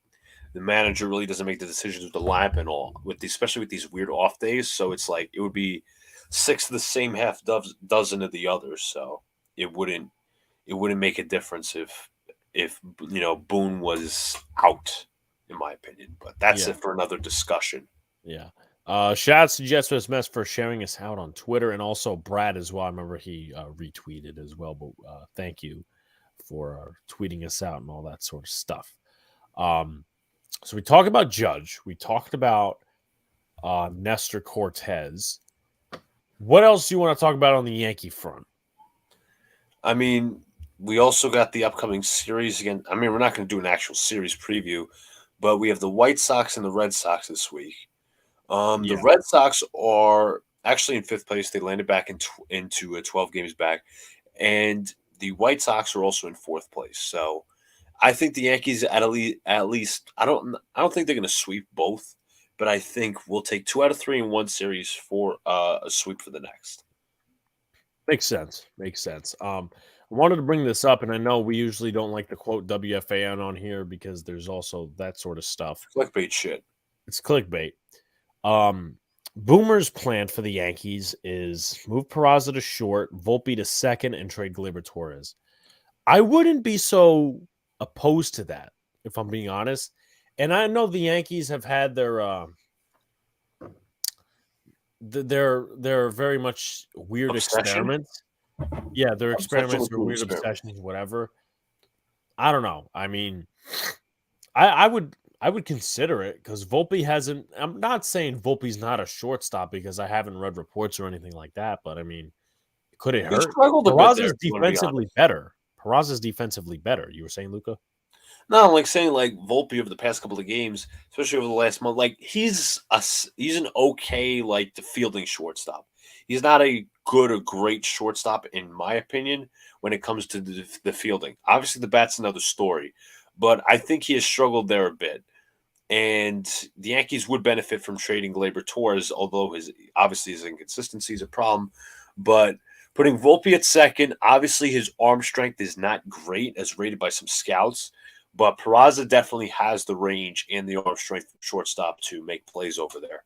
Speaker 2: the manager really doesn't make the decisions with the lineup and all, especially with these weird off days. So it's like it would be 6 of the same half dozen of the others. So it wouldn't make a difference if Boone was out, in my opinion. But that's
Speaker 1: yeah,
Speaker 2: it for another discussion.
Speaker 1: yeah. Shout out to Jets West Mess for sharing us out on Twitter, and also Brad as well. I remember he retweeted as well, but thank you for tweeting us out and all that sort of stuff. Um, so we talked about Judge. We talked about Nestor Cortez. What else do you want to talk about on the Yankee front?
Speaker 2: I mean, we also got the upcoming series again. I mean, we're not going to do an actual series preview, but we have the White Sox and the Red Sox this week. The
Speaker 1: Yeah,
Speaker 2: Red Sox are actually in 5th place. They landed back into 12 games back, and the White Sox are also in 4th place. So I think the Yankees at least I don't think they're going to sweep both, but I think we'll take 2 out of 3 in one series for a sweep for the next.
Speaker 1: makes sense. Makes sense. I wanted to bring this up, and I know we usually don't like to quote WFAN on here because there's also that sort of stuff.
Speaker 2: Clickbait shit.
Speaker 1: It's clickbait. Um, Boomer's plan for the Yankees is move Peraza to short, Volpe to second, and trade Gleyber Torres. I wouldn't be so opposed to that, if I'm being honest. And I know the Yankees have had their very much weird
Speaker 2: Obsession.
Speaker 1: experiments. Yeah, their
Speaker 2: Obsession
Speaker 1: experiments,
Speaker 2: with
Speaker 1: their
Speaker 2: food
Speaker 1: weird
Speaker 2: experiments.
Speaker 1: obsessions, whatever. I don't know. I mean, I would consider it because Volpe hasn't. I'm not saying Volpe's not a shortstop because I haven't read reports or anything like that. But I mean, could it
Speaker 2: He
Speaker 1: hurt?
Speaker 2: struggled a bit there,
Speaker 1: Peraza's
Speaker 2: if you want to be
Speaker 1: defensively
Speaker 2: honest.
Speaker 1: better. Peraza's defensively better. You were saying, Luca?
Speaker 2: No, I'm like saying like Volpe over the past couple of games, especially over the last month, like he's an okay like the fielding shortstop. He's not a good or great shortstop in my opinion when it comes to the fielding. Obviously, the bat's another story, but I think he has struggled there a bit. And the Yankees would benefit from trading Gleyber Torres, although his inconsistency is a problem. But putting Volpe at second, obviously his arm strength is not great as rated by some scouts. But Peraza definitely has the range and the arm strength shortstop to make plays over there.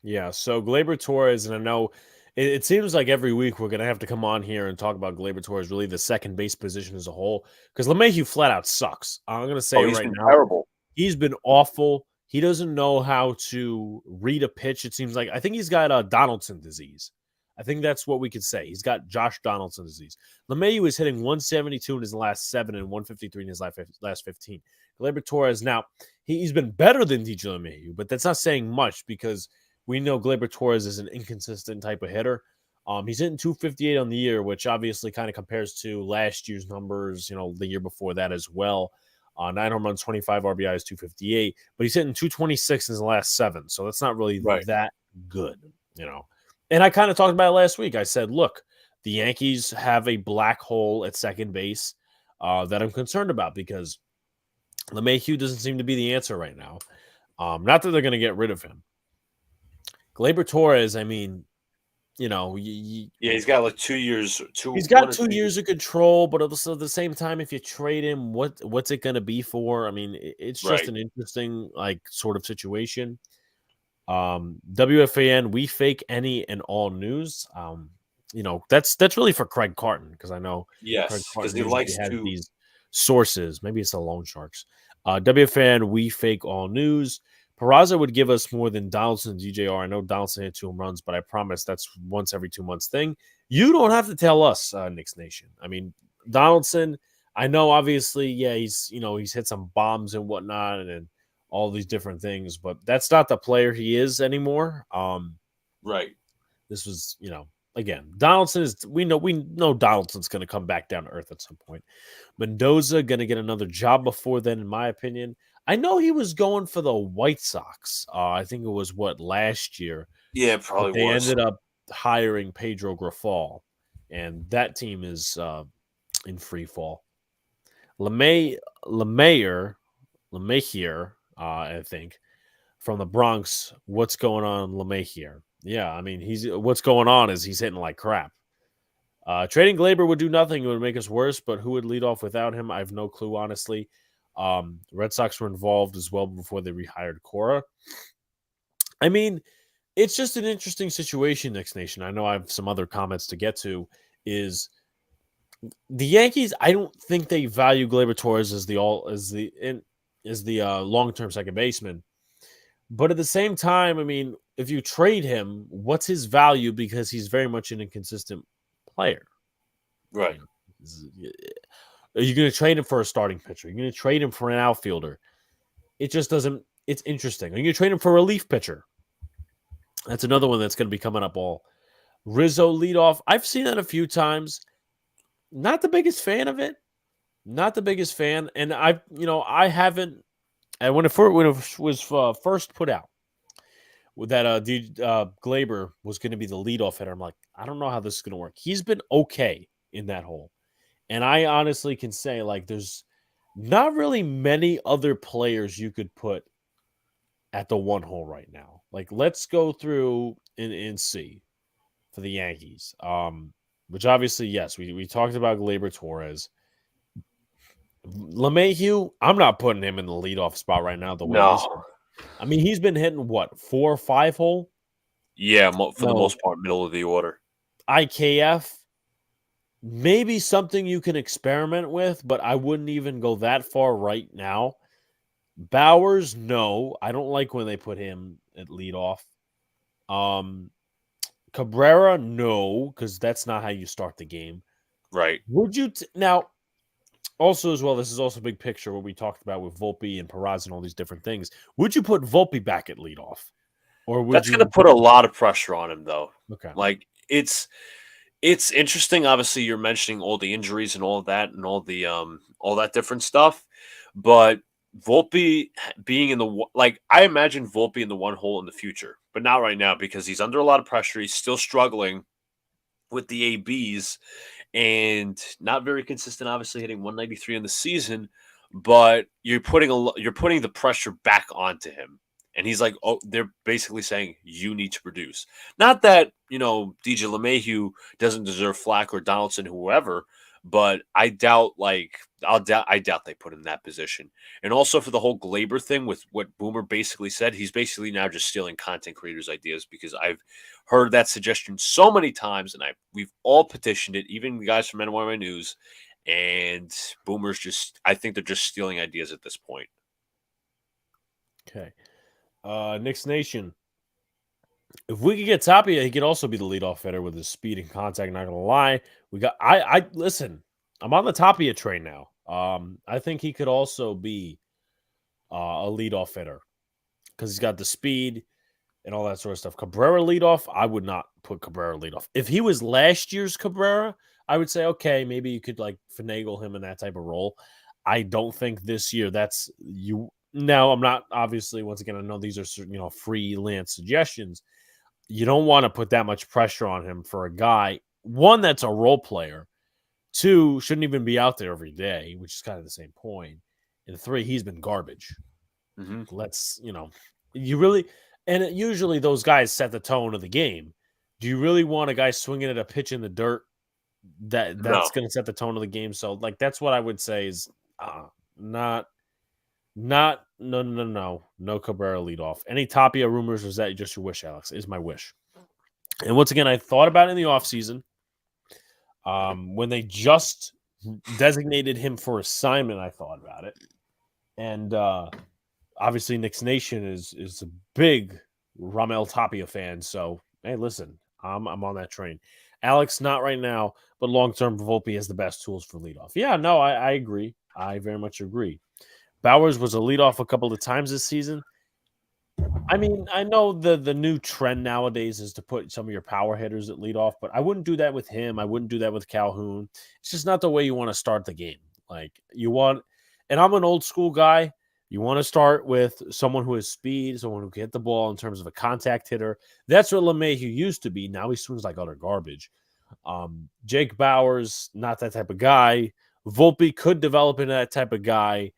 Speaker 1: Yeah, so Gleyber Torres, and I know it seems like every week we're going to have to come on here and talk about Gleyber Torres, really the second base position as a whole, because LeMahieu flat out sucks. I'm going to say
Speaker 2: Oh,
Speaker 1: it
Speaker 2: he's
Speaker 1: right
Speaker 2: been
Speaker 1: now.
Speaker 2: terrible.
Speaker 1: He's been awful. He doesn't know how to read a pitch, it seems like. I think he's got Donaldson disease. I think that's what we could say. He's got Josh Donaldson disease. LeMahieu is hitting 172 in his last 7 and 153 in his last 15. Gleyber Torres, now, he's been better than DJ LeMahieu, but that's not saying much because we know Gleyber Torres is an inconsistent type of hitter. He's hitting 258 on the year, which obviously kind of compares to last year's numbers, the year before that as well. 9 home runs, 25 RBIs, 258, but he's hitting 226 in his last 7. So that's not really that good. And I kind of talked about it last week. I said, look, the Yankees have a black hole at second base that I'm concerned about because LeMahieu doesn't seem to be the answer right now. Not that they're going to get rid of him. Gleyber Torres, I mean,
Speaker 2: yeah, he's got like 2 years.
Speaker 1: He's got 2 years of control, but also at the same time, if you trade him, what's it going to be for? I mean, it's just an interesting sort of situation. WFAN, we fake any and all news. That's really for Craig Carton because I know Craig
Speaker 2: because
Speaker 1: Carton
Speaker 2: he likes
Speaker 1: has
Speaker 2: to
Speaker 1: these sources. Maybe it's the Loan Sharks. WFAN, we fake all news. Peraza would give us more than Donaldson and DJR. I know Donaldson hit 2 home runs, but I promise that's once every 2 months thing. You don't have to tell us, Knicks Nation. I mean, Donaldson, I know obviously, yeah, he's hit some bombs and whatnot and all these different things, but that's not the player he is anymore.
Speaker 2: Right.
Speaker 1: This was, again, Donaldson is we know Donaldson's going to come back down to earth at some point. Mendoza going to get another job before then, in my opinion. I know he was going for the White Sox. I think it was last year.
Speaker 2: Yeah, probably
Speaker 1: they
Speaker 2: was.
Speaker 1: ended up hiring Pedro Grafal, and that team is in free fall. LeMahieu, I think, from the Bronx. What's going on, LeMahieu? Yeah, I mean, what's going on is he's hitting like crap. Trading Gleyber would do nothing. It would make us worse, but who would lead off without him? I have no clue, honestly. Red Sox were involved as well before they rehired Cora. I mean, it's just an interesting situation, Knicks Nation. I know I have some other comments to get to. Is the Yankees? I don't think they value Gleyber Torres as the long-term second baseman. But at the same time, I mean, if you trade him, what's his value? Because he's very much an inconsistent player.
Speaker 2: Right.
Speaker 1: Are you going to trade him for a starting pitcher? Are you going to trade him for an outfielder? It just doesn't. It's interesting. Are you going to trade him for a relief pitcher? That's another one that's going to be coming up all. Rizzo leadoff. I've seen that a few times. Not the biggest fan of it. Not the biggest fan. And I haven't. And when it was first put out, that Gleyber was going to be the leadoff hitter, I'm like, I don't know how this is going to work. He's been okay in that hole. And I honestly can say, there's not really many other players you could put at the 1 hole right now. Let's go through and see for the Yankees. Which obviously, yes, we talked about Gleyber Torres. LeMahieu, I'm not putting him in the leadoff spot right now. I mean, he's been hitting 4 or 5 hole?
Speaker 2: Yeah, for the most part, middle of the order.
Speaker 1: IKF, maybe something you can experiment with, but I wouldn't even go that far right now. Bowers, no. I don't like when they put him at leadoff. Cabrera, no, because that's not how you start the game.
Speaker 2: Right.
Speaker 1: Would you now? Also, as well, this is also a big picture what we talked about with Volpe and Peraza and all these different things. Would you put Volpe back at leadoff, or would
Speaker 2: that's
Speaker 1: you?
Speaker 2: Going to put a lot of pressure on him, though.
Speaker 1: Okay.
Speaker 2: It's interesting. Obviously, you're mentioning all the injuries and all of that and all that different stuff, but Volpe being in the I imagine Volpe in the 1 hole in the future, but not right now because he's under a lot of pressure. He's still struggling with the ABs and not very consistent. Obviously, hitting 193 in the season, but you're putting the pressure back onto him, and he's like, oh, they're basically saying you need to produce. Not that DJ LeMahieu doesn't deserve flack or Donaldson, whoever. but I doubt I doubt they put him in that position. And also for the whole Glaber thing with what Boomer basically said, he's basically now just stealing content creators' ideas because I've heard that suggestion so many times, and we've all petitioned it, even the guys from NY News. And Boomer's I think they're just stealing ideas at this point.
Speaker 1: Okay. Knicks Nation. If we could get Tapia, he could also be the leadoff hitter with his speed and contact. Not gonna lie, I listen. I'm on the Tapia train now. I think he could also be a leadoff hitter because he's got the speed and all that sort of stuff. Cabrera leadoff, I would not put Cabrera leadoff. If he was last year's Cabrera, I would say okay, maybe you could like finagle him in that type of role. I don't think this year that's you. Now, I'm not obviously once again. I know these are freelance suggestions. You don't want to put that much pressure on him for a guy, one, that's a role player, two, shouldn't even be out there every day, which is kind of the same point, and three, he's been garbage.
Speaker 2: Mm-hmm.
Speaker 1: You really, and usually those guys set the tone of the game. Do you really want a guy swinging at a pitch in the dirt that's going to set the tone of the game? So, like, that's what I would say is no Cabrera leadoff. Any Tapia rumors, or is that just your wish, Alex? Is my wish. And once again, I thought about it in the offseason. When they just designated him for assignment, I thought about it. And obviously Knicks Nation is a big Ramel Tapia fan. So, hey, listen, I'm on that train. Alex, not right now, but long-term, Volpe has the best tools for leadoff. Yeah, no, I agree. I very much agree. Bowers was a leadoff a couple of times this season. I mean, I know the new trend nowadays is to put some of your power hitters at leadoff, but I wouldn't do that with him. I wouldn't do that with Calhoun. It's just not the way you want to start the game. Like and I'm an old school guy. You want to start with someone who has speed, someone who can hit the ball in terms of a contact hitter. That's what LeMahieu used to be. Now he swings like utter garbage. Jake Bowers, not that type of guy. Volpe could develop into that type of guy.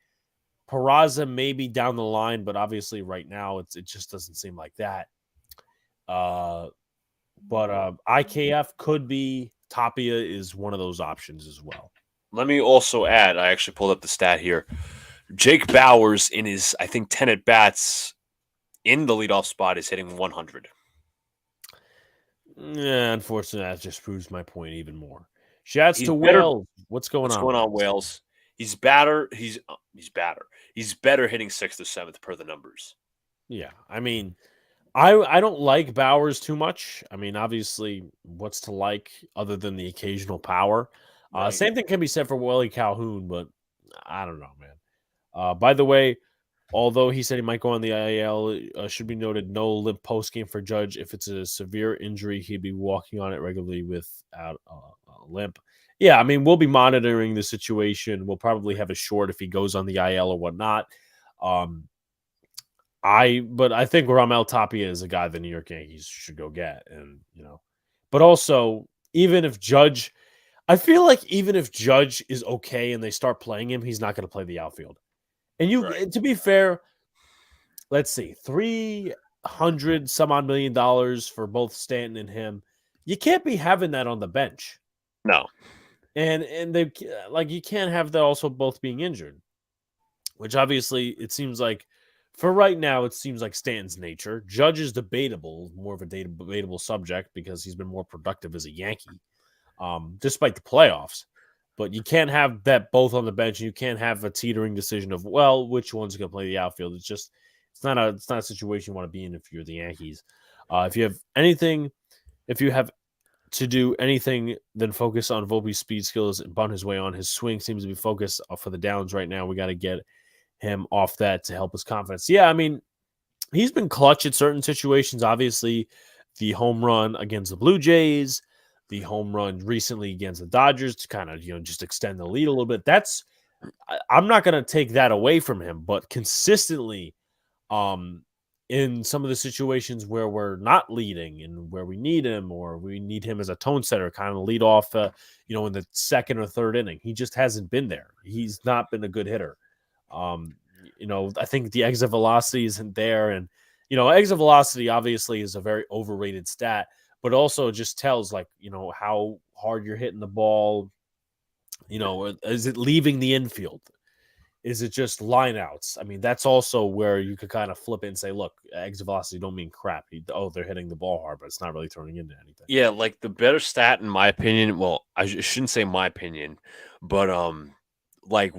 Speaker 1: Peraza maybe down the line, but obviously right now it just doesn't seem like that. But IKF could be. Tapia is one of those options as well.
Speaker 2: Let me also add, I actually pulled up the stat here. Jake Bowers in his, I think, 10 at bats in the leadoff spot is hitting 100.
Speaker 1: Yeah, unfortunately, that just proves my point even more. Shouts to Wales. What's going on?
Speaker 2: What's going on, Wales? He's better. He's better hitting 6th or 7th per the numbers.
Speaker 1: Yeah, I mean, I don't like Bowers too much. I mean, obviously, what's to like other than the occasional power? Right. Same thing can be said for Willie Calhoun, but I don't know, man. By the way, although he said he might go on the IL, should be noted no limp post game for Judge. If it's a severe injury, he'd be walking on it regularly without a limp. Yeah, I mean, we'll be monitoring the situation. We'll probably have a short if he goes on the IL or whatnot. But I think Ramel Tapia is a guy the New York Yankees should go get, and but also even if Judge, I feel like even if Judge is okay and they start playing him, he's not going to play the outfield. And to be fair, let's see, $300 some odd million for both Stanton and him. You can't be having that on the bench.
Speaker 2: No.
Speaker 1: And they you can't have that also both being injured, which obviously it seems like for right now, it seems like Stanton's nature. Judge is debatable, more of a debatable subject because he's been more productive as a Yankee, despite the playoffs. But you can't have that both on the bench. And you can't have a teetering decision of, well, which one's going to play the outfield. It's not a situation you want to be in if you're the Yankees. If you have to do anything, then focus on Volpe's speed skills and bunt his way on. His swing seems to be focused for the downs right now. We got to get him off that to help his confidence. Yeah, I mean, he's been clutch at certain situations. Obviously, the home run against the Blue Jays, the home run recently against the Dodgers to kind of, just extend the lead a little bit. I'm not going to take that away from him, but consistently, in some of the situations where we're not leading and where we need him or we need him as a tone setter, kind of lead off, in the second or third inning, he just hasn't been there. He's not been a good hitter. I think the exit velocity isn't there. And, exit velocity obviously is a very overrated stat, but also just tells how hard you're hitting the ball, Is it leaving the infield? Is it just lineouts? I mean, that's also where you could kind of flip it and say, look, exit velocity don't mean crap. They're hitting the ball hard, but it's not really turning into anything.
Speaker 2: Yeah, like the better stat in my opinion. Well, shouldn't say my opinion, but like,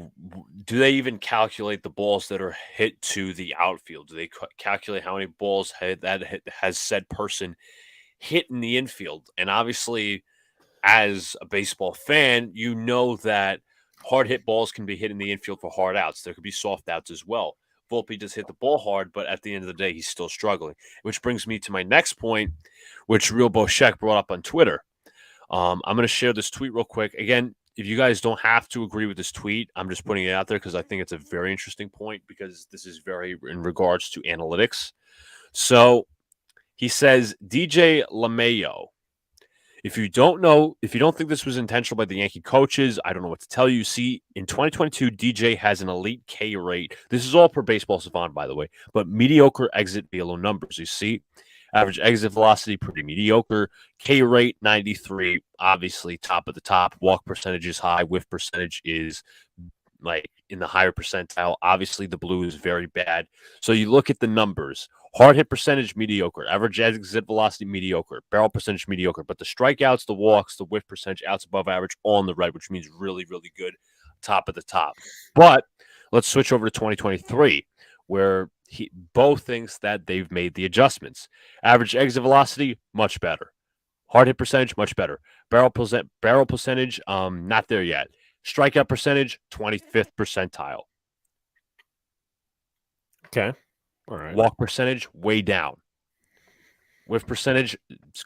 Speaker 2: do they even calculate the balls that are hit to the outfield? Do they calculate how many balls has said person hit in the infield? And obviously, as a baseball fan, you know that hard hit balls can be hit in the infield for hard outs. There could be soft outs as well. Volpe just hit the ball hard, but at the end of the day, he's still struggling. Which brings me to my next point, which Real Boshek brought up on Twitter. I'm going to share this tweet real quick. Again, if you guys don't have to agree with this tweet, I'm just putting it out there because I think it's a very interesting point because this is very in regards to analytics. So he says, DJ LeMayo, if you don't think this was intentional by the Yankee coaches, I don't know what to tell you. See, in 2022, DJ has an elite K rate. This is all per Baseball Savant, by the way, but mediocre exit velo numbers. You see, average exit velocity, pretty mediocre. K rate, 93, obviously top of the top. Walk percentage is high. Whiff percentage is like in the higher percentile. Obviously, the blue is very bad. So you look at the numbers. Hard hit percentage, mediocre. Average exit velocity, mediocre. Barrel percentage, mediocre. But the strikeouts, the walks, the whiff percentage, outs above average, all in the red, which means really, really good. Top of the top. But let's switch over to 2023, where Bo thinks that they've made the adjustments. Average exit velocity, much better. Hard hit percentage, much better. Barrel percentage, not there yet. Strikeout percentage, 25th percentile.
Speaker 1: Okay. All right.
Speaker 2: Walk percentage, way down. Whiff percentage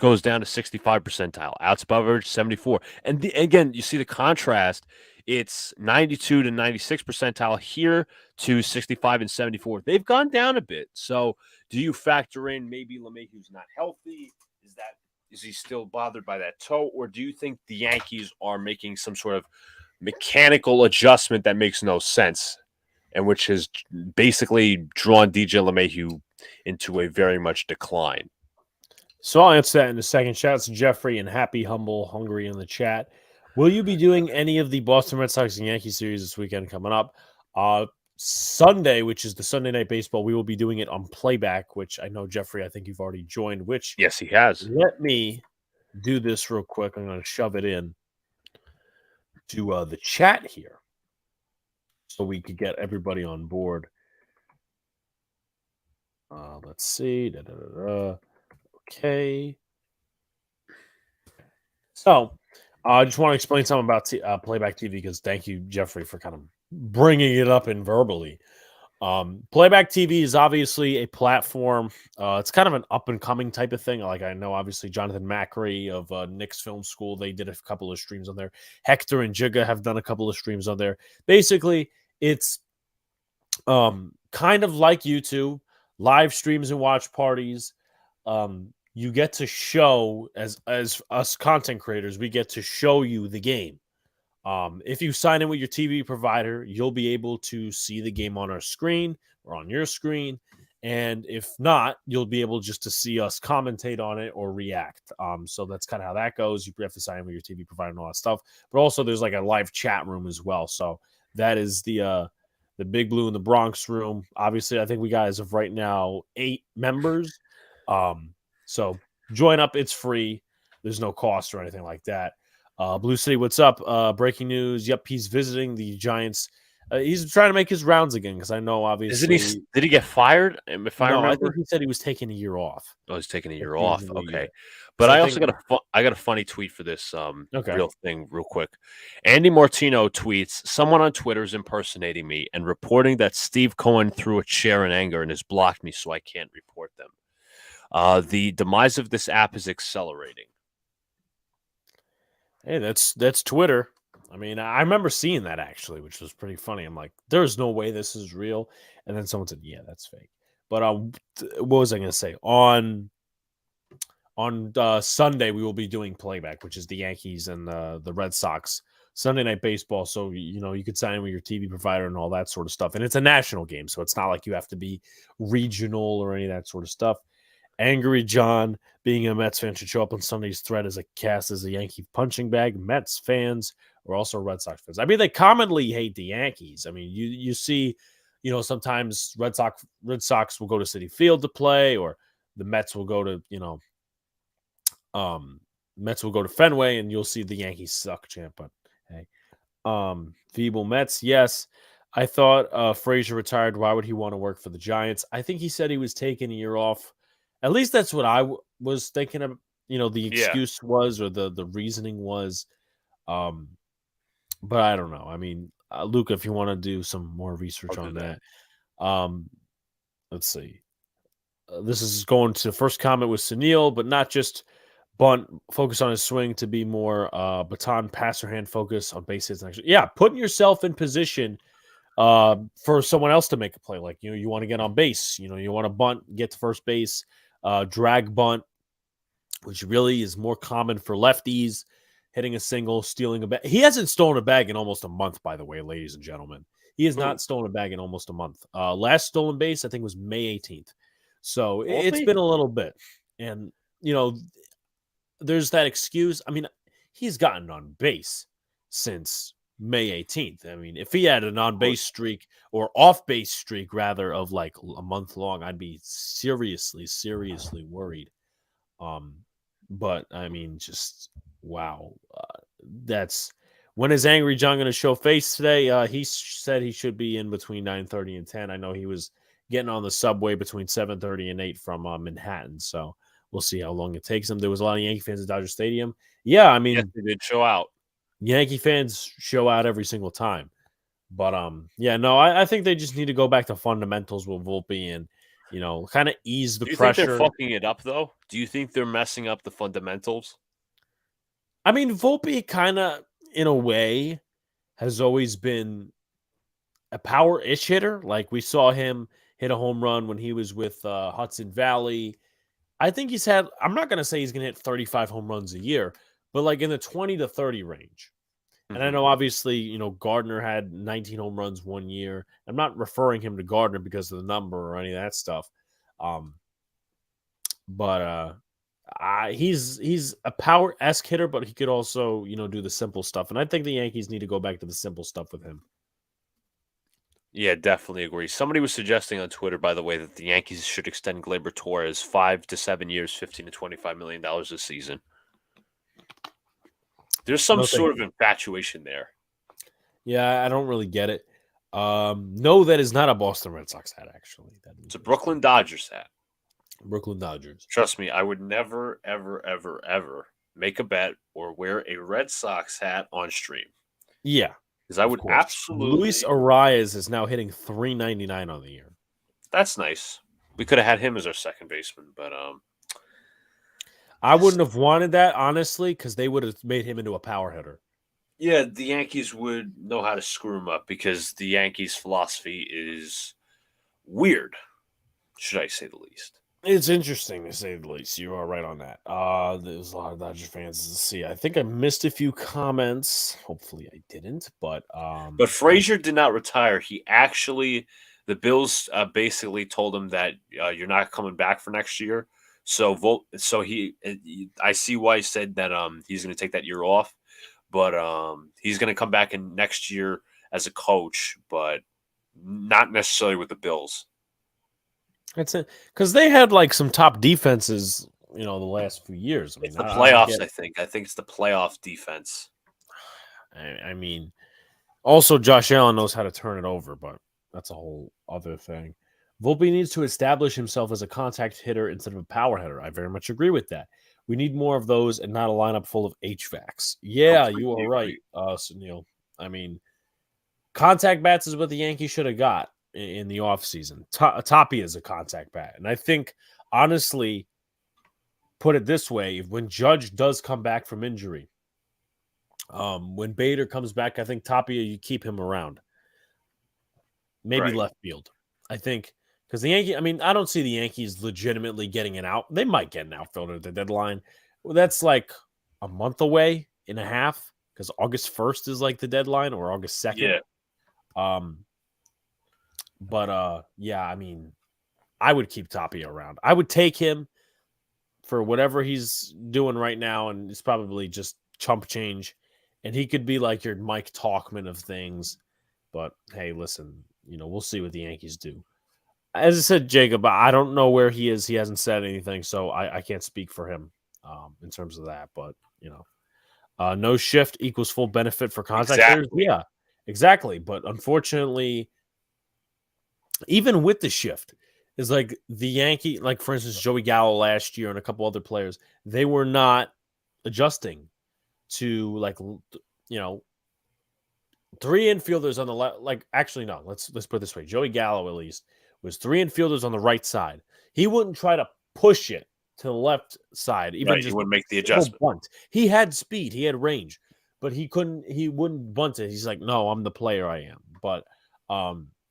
Speaker 2: goes down to 65 percentile. Outs above average, 74. And again, you see the contrast. It's 92 to 96 percentile here to 65 and 74. They've gone down a bit. So do you factor in maybe LeMahieu's not healthy? Is he still bothered by that toe? Or do you think the Yankees are making some sort of mechanical adjustment that makes no sense and which has basically drawn DJ LeMahieu into a very much decline?
Speaker 1: So I'll answer that in a second. Shout out to Jeffrey and Happy, Humble, Hungry in the chat. Will you be doing any of the Boston Red Sox and Yankee series this weekend coming up? Sunday, which is the Sunday Night Baseball, we will be doing it on playback, which I know, Jeffrey, I think you've already joined, which...
Speaker 2: Yes, he has.
Speaker 1: Let me do this real quick. I'm going to shove it in to the chat here so we could get everybody on board. Let's see. Okay. So I just want to explain something about Playback TV because thank you, Jeffrey, for kind of bringing it up in verbally. Playback TV is obviously a platform. It's kind of an up-and-coming type of thing. Like I know, obviously, Jonathan Macri of Nick's Film School, they did a couple of streams on there. Hector and Jigga have done a couple of streams on there. Basically, it's kind of like YouTube, live streams and watch parties. You get to show, as us content creators, we get to show you the game. If you sign in with your TV provider, you'll be able to see the game on our screen or on your screen. And if not, you'll be able just to see us commentate on it or react. So that's kind of how that goes. You have to sign in with your TV provider and all that stuff. But also there's like a live chat room as well. So that is the Big Blue in the Bronx room. Obviously, I think we got as of right now 8 members. So join up. It's free. There's no cost or anything like that. Blue City, what's up? Breaking news. Yep, he's visiting the Giants. He's trying to make his rounds again because I know, obviously.
Speaker 2: Did he get fired? If I remember,
Speaker 1: I think he said he was taking a year off.
Speaker 2: Oh, he's taking a year off. Okay, but so I also got a funny tweet for this real thing, real quick. Andy Martino tweets: "Someone on Twitter is impersonating me and reporting that Steve Cohen threw a chair in anger and has blocked me, so I can't report them. The demise of this app is accelerating."
Speaker 1: Hey, that's Twitter. I mean, I remember seeing that actually, which was pretty funny. I'm like, there's no way this is real. And then someone said, yeah, that's fake. But what was I going to say? On Sunday, we will be doing playback, which is the Yankees and the Red Sox Sunday Night Baseball. So, you could sign in with your TV provider and all that sort of stuff. And it's a national game, so it's not like you have to be regional or any of that sort of stuff. Angry John, being a Mets fan, should show up on Sunday's thread as a cast as a Yankee punching bag. Mets fans or also Red Sox fans. I mean, they commonly hate the Yankees. I mean, you see, sometimes Red Sox will go to Citi Field to play, or the Mets will go to Mets will go to Fenway, and you'll see the Yankees suck, champ. But hey, Feeble Mets, yes. I thought Frazier retired. Why would he want to work for the Giants? I think he said he was taking a year off. At least that's what I was thinking of. The
Speaker 2: Yeah,
Speaker 1: excuse was, or the reasoning was. But I don't know. I mean, Luca, if you want to do some more
Speaker 2: I'll
Speaker 1: research
Speaker 2: do
Speaker 1: on
Speaker 2: that.
Speaker 1: that, let's see. This is going to the first comment with Sunil, but not just bunt, focus on his swing to be more baton passer hand focus on base hits. Yeah, putting yourself in position for someone else to make a play. Like, you want to get on base, you want to bunt, get to first base, drag bunt, which really is more common for lefties, hitting a single, stealing a bag. He hasn't stolen a bag in almost a month, by the way, ladies and gentlemen. He has
Speaker 2: Who?
Speaker 1: not stolen a bag in almost a month. Last stolen base, I think, was May 18th. So it's
Speaker 2: Volpe?
Speaker 1: been a little bit. And, there's that excuse. I mean, he's gotten on base since May 18th. I mean, if he had an on base streak or off base streak, rather, of like a month long, I'd be seriously worried. But I mean, just wow. That's when is Angry John going to show face today? He said he should be in between 9:30 and 10. I know he was getting on the subway between 7:30 and 8 from Manhattan. So we'll see how long it takes him. There was a lot of Yankee fans at Dodger Stadium. Yeah, I
Speaker 2: Yes,
Speaker 1: mean,
Speaker 2: they did show out.
Speaker 1: Yankee fans show out every single time. But yeah, no, I think they just need to go back to fundamentals with Volpe and kind of ease the
Speaker 2: Do you think they're
Speaker 1: pressure.
Speaker 2: fucking it up though? Do you think they're messing up the fundamentals?
Speaker 1: I mean, Volpe kind of, in a way, has always been a power-ish hitter. Like, we saw him hit a home run when he was with Hudson Valley. I think he's had, I'm not going to say he's going to hit 35 home runs a year, but like in the 20 to 30 range. And I know, obviously, Gardner had 19 home runs one year. I'm not referring him to Gardner because of the number or any of that stuff. But he's a power-esque hitter, but he could also, do the simple stuff. And I think the Yankees need to go back to the simple stuff with him.
Speaker 2: Yeah, definitely agree. Somebody was suggesting on Twitter, by the way, that the Yankees should extend Gleyber Torres 5 to 7 years, $15 to $25 million this season. There's some
Speaker 1: No, thank
Speaker 2: sort of
Speaker 1: you.
Speaker 2: infatuation there.
Speaker 1: Yeah, I don't really get it. No, that is not a Boston Red Sox hat, actually.
Speaker 2: It's a Brooklyn Dodgers hat.
Speaker 1: Brooklyn Dodgers.
Speaker 2: Trust me, I would never, ever, ever, ever make a bet or wear a Red Sox hat on stream.
Speaker 1: Yeah,
Speaker 2: Because I
Speaker 1: of
Speaker 2: would
Speaker 1: course.
Speaker 2: absolutely.
Speaker 1: Luis Arias is now hitting .399 on the year.
Speaker 2: That's nice. We could have had him as our second baseman, but
Speaker 1: I wouldn't have wanted that, honestly, because they would have made him into a power hitter.
Speaker 2: yeah, the Yankees would know how to screw him up because the Yankees' philosophy is weird, should I say the least.
Speaker 1: It's interesting, to say the least. You are right on that. There's a lot of Dodger fans to see. I think I missed a few comments. Hopefully I didn't, but
Speaker 2: Frazier did not retire. He actually, the Bills basically told him that you're not coming back for next year. So I see why he said that he's going to take that year off, but he's going to come back in next year as a coach, but not necessarily with the Bills.
Speaker 1: that's it, because they had like some top defenses, the last few years. I mean,
Speaker 2: It's the
Speaker 1: I don't
Speaker 2: playoffs.
Speaker 1: get.
Speaker 2: I think. I think it's the playoff defense.
Speaker 1: I mean, also Josh Allen knows how to turn it over, but that's a whole other thing. Volpe needs to establish himself as a contact hitter instead of a power hitter. I very much agree with that. We need more of those and not a lineup full of HVACs. Yeah, you
Speaker 2: Completely
Speaker 1: are
Speaker 2: agree.
Speaker 1: right, Sunil. I mean, contact bats is what the Yankees should have got in the offseason. Tapia is a contact bat. And I think, honestly, put it this way, when Judge does come back from injury, when Bader comes back, I think Tapia, you keep him around. Maybe
Speaker 2: Right.
Speaker 1: left field. I think because the Yankees, I mean, I don't see the Yankees legitimately getting an out. They might get an outfielder at the deadline. Well, that's like a month away and a half because August 1st is like the deadline, or August 2nd.
Speaker 2: Yeah.
Speaker 1: But yeah, I mean, I would keep Tapia around. I would take him. for whatever he's doing right now, and it's probably just chump change. And he could be like your Mike Talkman of things. But hey, listen, we'll see what the Yankees do. As I said, Jacob, I don't know where he is. He hasn't said anything, so I can't speak for him in terms of that. But no shift equals full benefit for contact hitters.
Speaker 2: Exactly.
Speaker 1: Yeah, exactly. But unfortunately, even with the shift, is like the Yankee, like for instance, Joey Gallo last year and a couple other players, they were not adjusting to three infielders on the left. Like actually, no, let's put it this way: Joey Gallo at least was three infielders on the right side. He wouldn't try to push it to the left side, even
Speaker 2: Right,
Speaker 1: just
Speaker 2: he wouldn't make the adjustment.
Speaker 1: bunt. He had speed, he had range, but he couldn't. He wouldn't bunt it. He's like, no, I'm the player I am. But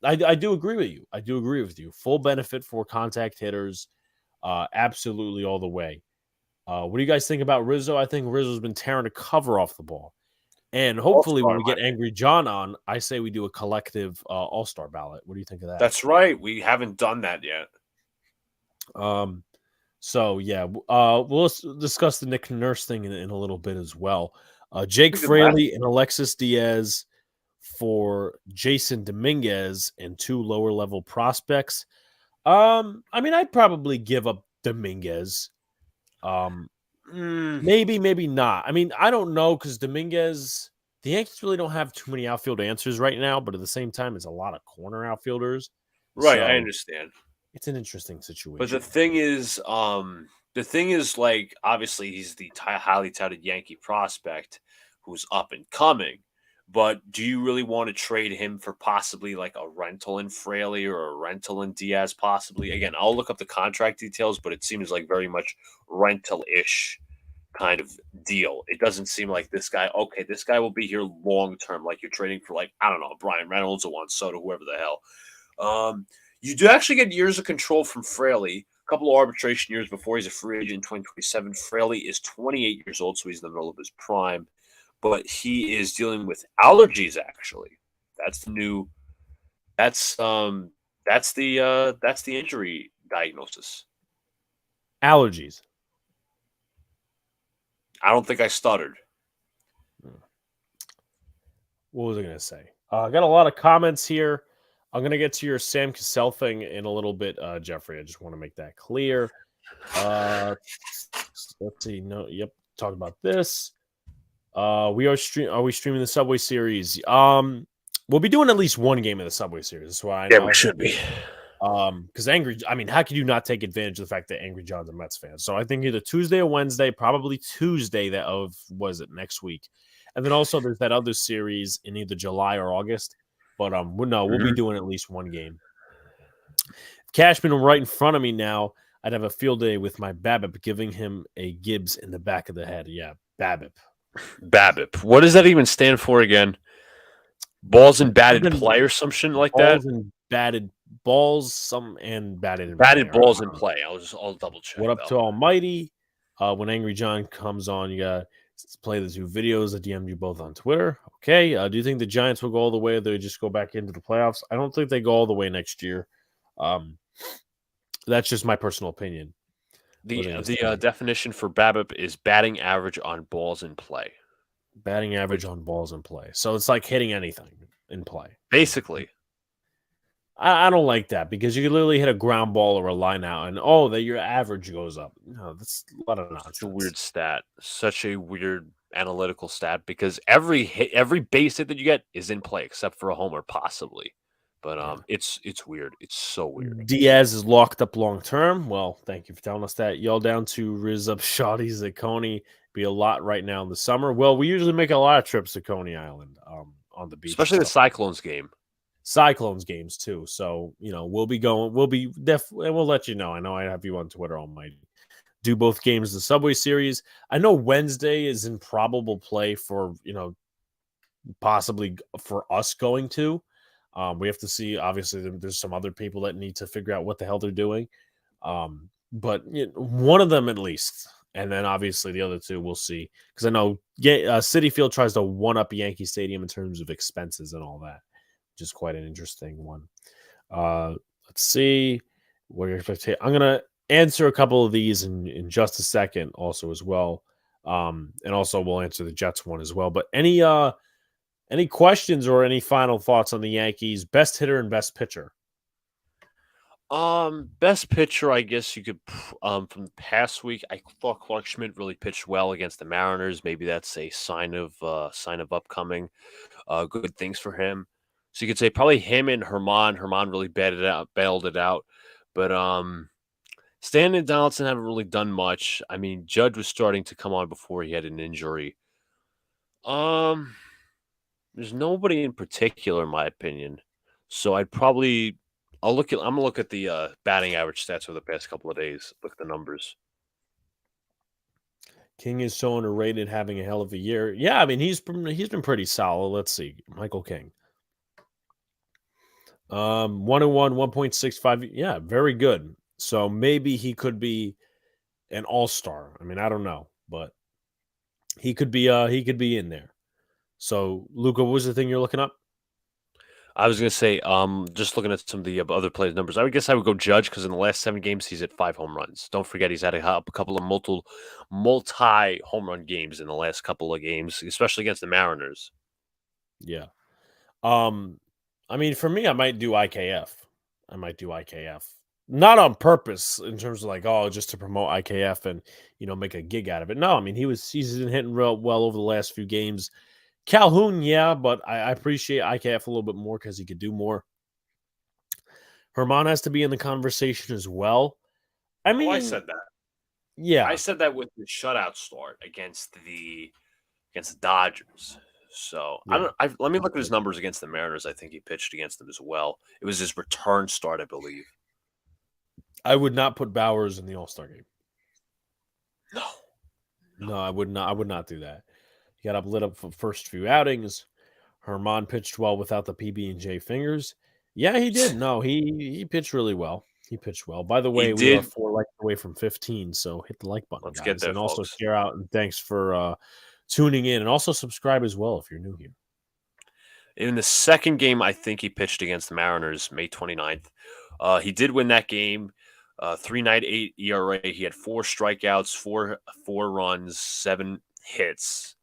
Speaker 1: I do agree with you. I do agree with you. Full benefit for contact hitters, absolutely all the way. What do you guys think about Rizzo? I think Rizzo's been tearing the cover off the ball. And hopefully when we get Angry John on, I say we do a collective all-star ballot. What do you think of that?
Speaker 2: That's right. We haven't done that yet.
Speaker 1: So, yeah, we'll discuss the Nick Nurse thing in a little bit as well. Jake Fraley and Alexis Diaz for Jason Dominguez and two lower-level prospects. I mean, I'd probably give up Dominguez. Maybe, maybe not. I mean, I don't know because Dominguez, the Yankees really don't have too many outfield answers right now, but at the same time, it's a lot of corner outfielders.
Speaker 2: Right,
Speaker 1: So
Speaker 2: I understand.
Speaker 1: it's an interesting situation.
Speaker 2: But the thing is, like, obviously he's the highly touted Yankee prospect who's up and coming. But do you really want to trade him for possibly like a rental in Fraley or a rental in Diaz possibly? Again, I'll look up the contract details, but it seems like very much rental-ish kind of deal. It doesn't seem like this guy will be here long term, like you're trading for like, I don't know, Brian Reynolds or Juan Soto, whoever the hell. You do actually get years of control from Fraley, a couple of arbitration years before he's a free agent in 2027. Fraley is 28 years old, so he's in the middle of his prime. But he is dealing with allergies. Actually, that's the injury diagnosis.
Speaker 1: Allergies.
Speaker 2: I don't think I stuttered.
Speaker 1: What was I going to say? I got a lot of comments here. I'm going to get to your Sam Cassell thing in a little bit, Jeffrey. I just want to make that clear. Let's see. No, yep. Talk about this. Are we streaming the Subway Series? We'll be doing at least one game of the Subway Series. That's why I know.
Speaker 2: Yeah, we should be.
Speaker 1: Because how could you not take advantage of the fact that Angry John's a Mets fan? So I think either Tuesday or Wednesday, probably Tuesday next week. And then also there's that other series in either July or August. But we'll be doing at least one game. If Cashman were right in front of me now, I'd have a field day with my BABIP giving him a Gibbs in the back of the head. Yeah, BABIP.
Speaker 2: BABIP. What does that even stand for again? Balls and batted play or some shit like that?
Speaker 1: Batted balls in
Speaker 2: batted
Speaker 1: play.
Speaker 2: Balls in play. I'll double check.
Speaker 1: What up to Almighty? When Angry John comes on, you got to play the two videos. I DM'd you both on Twitter. Okay. Do you think the Giants will go all the way or they just go back into the playoffs? I don't think they go all the way next year. That's just my personal opinion.
Speaker 2: The definition for BABIP is batting average on balls in play.
Speaker 1: Batting average on balls in play. So it's like hitting anything in play.
Speaker 2: Basically.
Speaker 1: I don't like that because you can literally hit a ground ball or a line out and your average goes up. No, that's a lot of nonsense.
Speaker 2: Such a weird stat. Such a weird analytical stat because every base hit that you get is in play except for a homer possibly. But it's weird. It's so weird.
Speaker 1: Diaz is locked up long term. Well, thank you for telling us that. Y'all down to Riz up Shotties at Coney. Be a lot right now in the summer. Well, we usually make a lot of trips to Coney Island on the beach.
Speaker 2: Especially the Cyclones game.
Speaker 1: Cyclones games too. So, we'll be going. We'll be definitely, and we'll let you know. I know I have you on Twitter Almighty. Do both games the Subway Series. I know Wednesday is in probable play for, possibly for us going to. We have to see. Obviously, there's some other people that need to figure out what the hell they're doing. But one of them at least. And then obviously the other two we'll see. Because I know Citi Field tries to one-up Yankee Stadium in terms of expenses and all that, which is quite an interesting one. Let's see. What are your expectations? I'm going to answer a couple of these in just a second, also as well. And also we'll answer the Jets one as well. But any questions or any final thoughts on the Yankees best hitter and best pitcher?
Speaker 2: Best pitcher, I guess you could. From the past week, I thought Clark Schmidt really pitched well against the Mariners. Maybe that's a sign of upcoming good things for him. So you could say probably him and Herman. Herman really bailed it out. But Stanton and Donaldson haven't really done much. I mean, Judge was starting to come on before he had an injury. Um, there's nobody in particular, in my opinion. So I'm gonna look at the batting average stats over the past couple of days. Look at the numbers.
Speaker 1: King is so underrated, having a hell of a year. Yeah, I mean he's been pretty solid. Let's see, Michael King. 101, 1.65. Yeah, very good. So maybe he could be an all-star. I mean, I don't know, but he could be in there. So, Luca, what was the thing you're looking up?
Speaker 2: I was gonna say, just looking at some of the other players' numbers, I would go Judge because in the last 7 games he's at 5 home runs. Don't forget he's had a couple of multi home run games in the last couple of games, especially against the Mariners.
Speaker 1: Yeah. Um, I mean, for me, I might do IKF. Not on purpose in terms of like, oh, just to promote IKF and make a gig out of it. No, I mean he's been hitting real well over the last few games. Calhoun, yeah, but I appreciate IKF a little bit more because he could do more. Herman has to be in the conversation as well. I
Speaker 2: Oh, I
Speaker 1: mean,
Speaker 2: said that. I
Speaker 1: yeah,
Speaker 2: said that with the shutout start against the Dodgers. So I
Speaker 1: yeah.
Speaker 2: don't. Let me look at his numbers against the Mariners. I think he pitched against them as well. It was his return start, I believe.
Speaker 1: I would not put Bowers in the All-Star game.
Speaker 2: No, no.
Speaker 1: No, I would not. I would not do that. He got up lit up for the first few outings. Herman pitched well without the PB and J fingers. Yeah, he did. No, he pitched really well. He pitched well. By the
Speaker 2: He
Speaker 1: way, we are
Speaker 2: did.
Speaker 1: 4 likes away from 15, so hit the like button,
Speaker 2: Let's get
Speaker 1: guys,
Speaker 2: there,
Speaker 1: and also
Speaker 2: folks.
Speaker 1: share out. And thanks for tuning in, and also subscribe as well if you're new here.
Speaker 2: In the second game, I think he pitched against the Mariners, May 29th. He did win that game. 3.98 ERA. He had 4 strikeouts, four runs, 7 hits,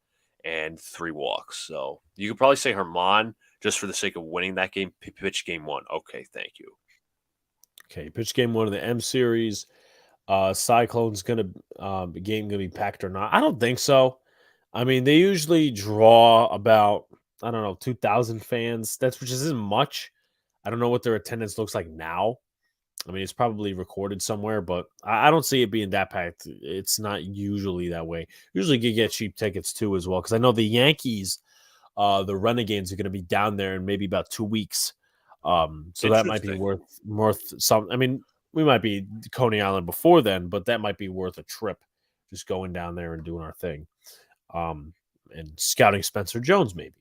Speaker 2: and 3 walks. So you could probably say Herman, just for the sake of winning that game, pitched game one. Okay, thank you.
Speaker 1: Okay, pitch game one of the M series. Cyclone's game gonna be packed or not? I don't think so. I mean, they usually draw about, I don't know, 2,000 fans. Which isn't much. I don't know what their attendance looks like now. I mean, it's probably recorded somewhere, but I don't see it being that packed. It's not usually that way. Usually, you get cheap tickets too, as well, because I know the Yankees, the Renegades, are going to be down there in maybe about 2 weeks. So that might be
Speaker 2: Interesting.
Speaker 1: worth some. I mean, we might be Coney Island before then, but that might be worth a trip, just going down there and doing our thing, and scouting Spencer Jones maybe.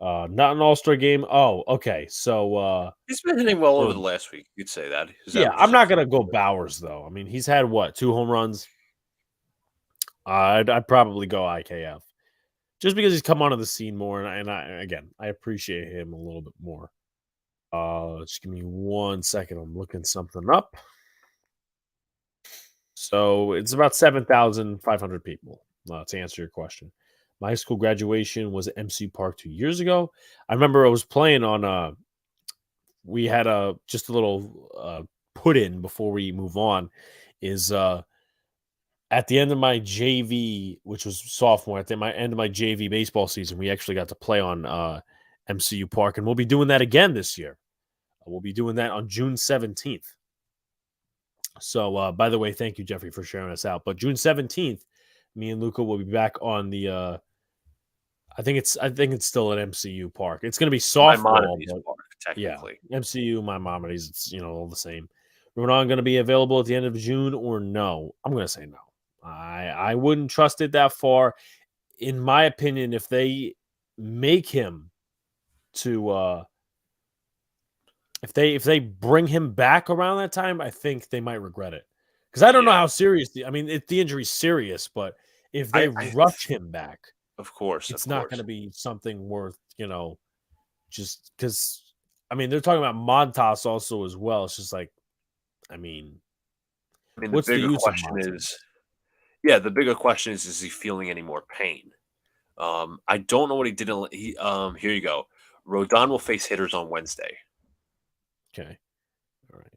Speaker 1: Not an All-Star game. Oh, okay. So,
Speaker 2: He's been hitting well over the
Speaker 1: boom.
Speaker 2: last week. You'd say that. His
Speaker 1: Yeah,
Speaker 2: average
Speaker 1: I'm
Speaker 2: is up
Speaker 1: not
Speaker 2: to
Speaker 1: gonna go Bowers though. I mean, he's had what, 2 home runs? I'd probably go IKF just because he's come onto the scene more, and I appreciate him a little bit more. Just give me 1 second. I'm looking something up. So it's about 7,500 people. To answer your question, my high school graduation was at MC Park 2 years ago. I remember I was playing on. We had a just a little put in before we move on. Is at the end of my JV, which was sophomore, at the end of my JV baseball season, we actually got to play on MCU Park, and we'll be doing that again this year. We'll be doing that on June 17th. So, by the way, thank you, Jeffrey, for sharing us out. But June 17th, me and Luca will be back on the. I think it's still at MCU Park. It's going to be softball,
Speaker 2: Maimonides
Speaker 1: but
Speaker 2: Park,
Speaker 1: yeah,
Speaker 2: technically.
Speaker 1: MCU, my Maimonides, it's all the same. We're not going to be available at the end of June, or no? I'm going to say no. I wouldn't trust it that far. In my opinion, if they make him to if they bring him back around that time, I think they might regret it. Because I don't know
Speaker 2: Yeah.
Speaker 1: how serious the injury's serious, but if they
Speaker 2: I
Speaker 1: rush him back,
Speaker 2: Of course, of
Speaker 1: it's not going
Speaker 2: course.
Speaker 1: to be something worth, just because. I mean, they're talking about Montas also as well. It's just like, I mean,
Speaker 2: I mean, the
Speaker 1: What's the
Speaker 2: bigger
Speaker 1: use of
Speaker 2: question
Speaker 1: Monty?
Speaker 2: is, yeah, the bigger question is he feeling any more pain? I don't know what he did. Here you go. Rodon will face hitters on Wednesday.
Speaker 1: Okay. All right.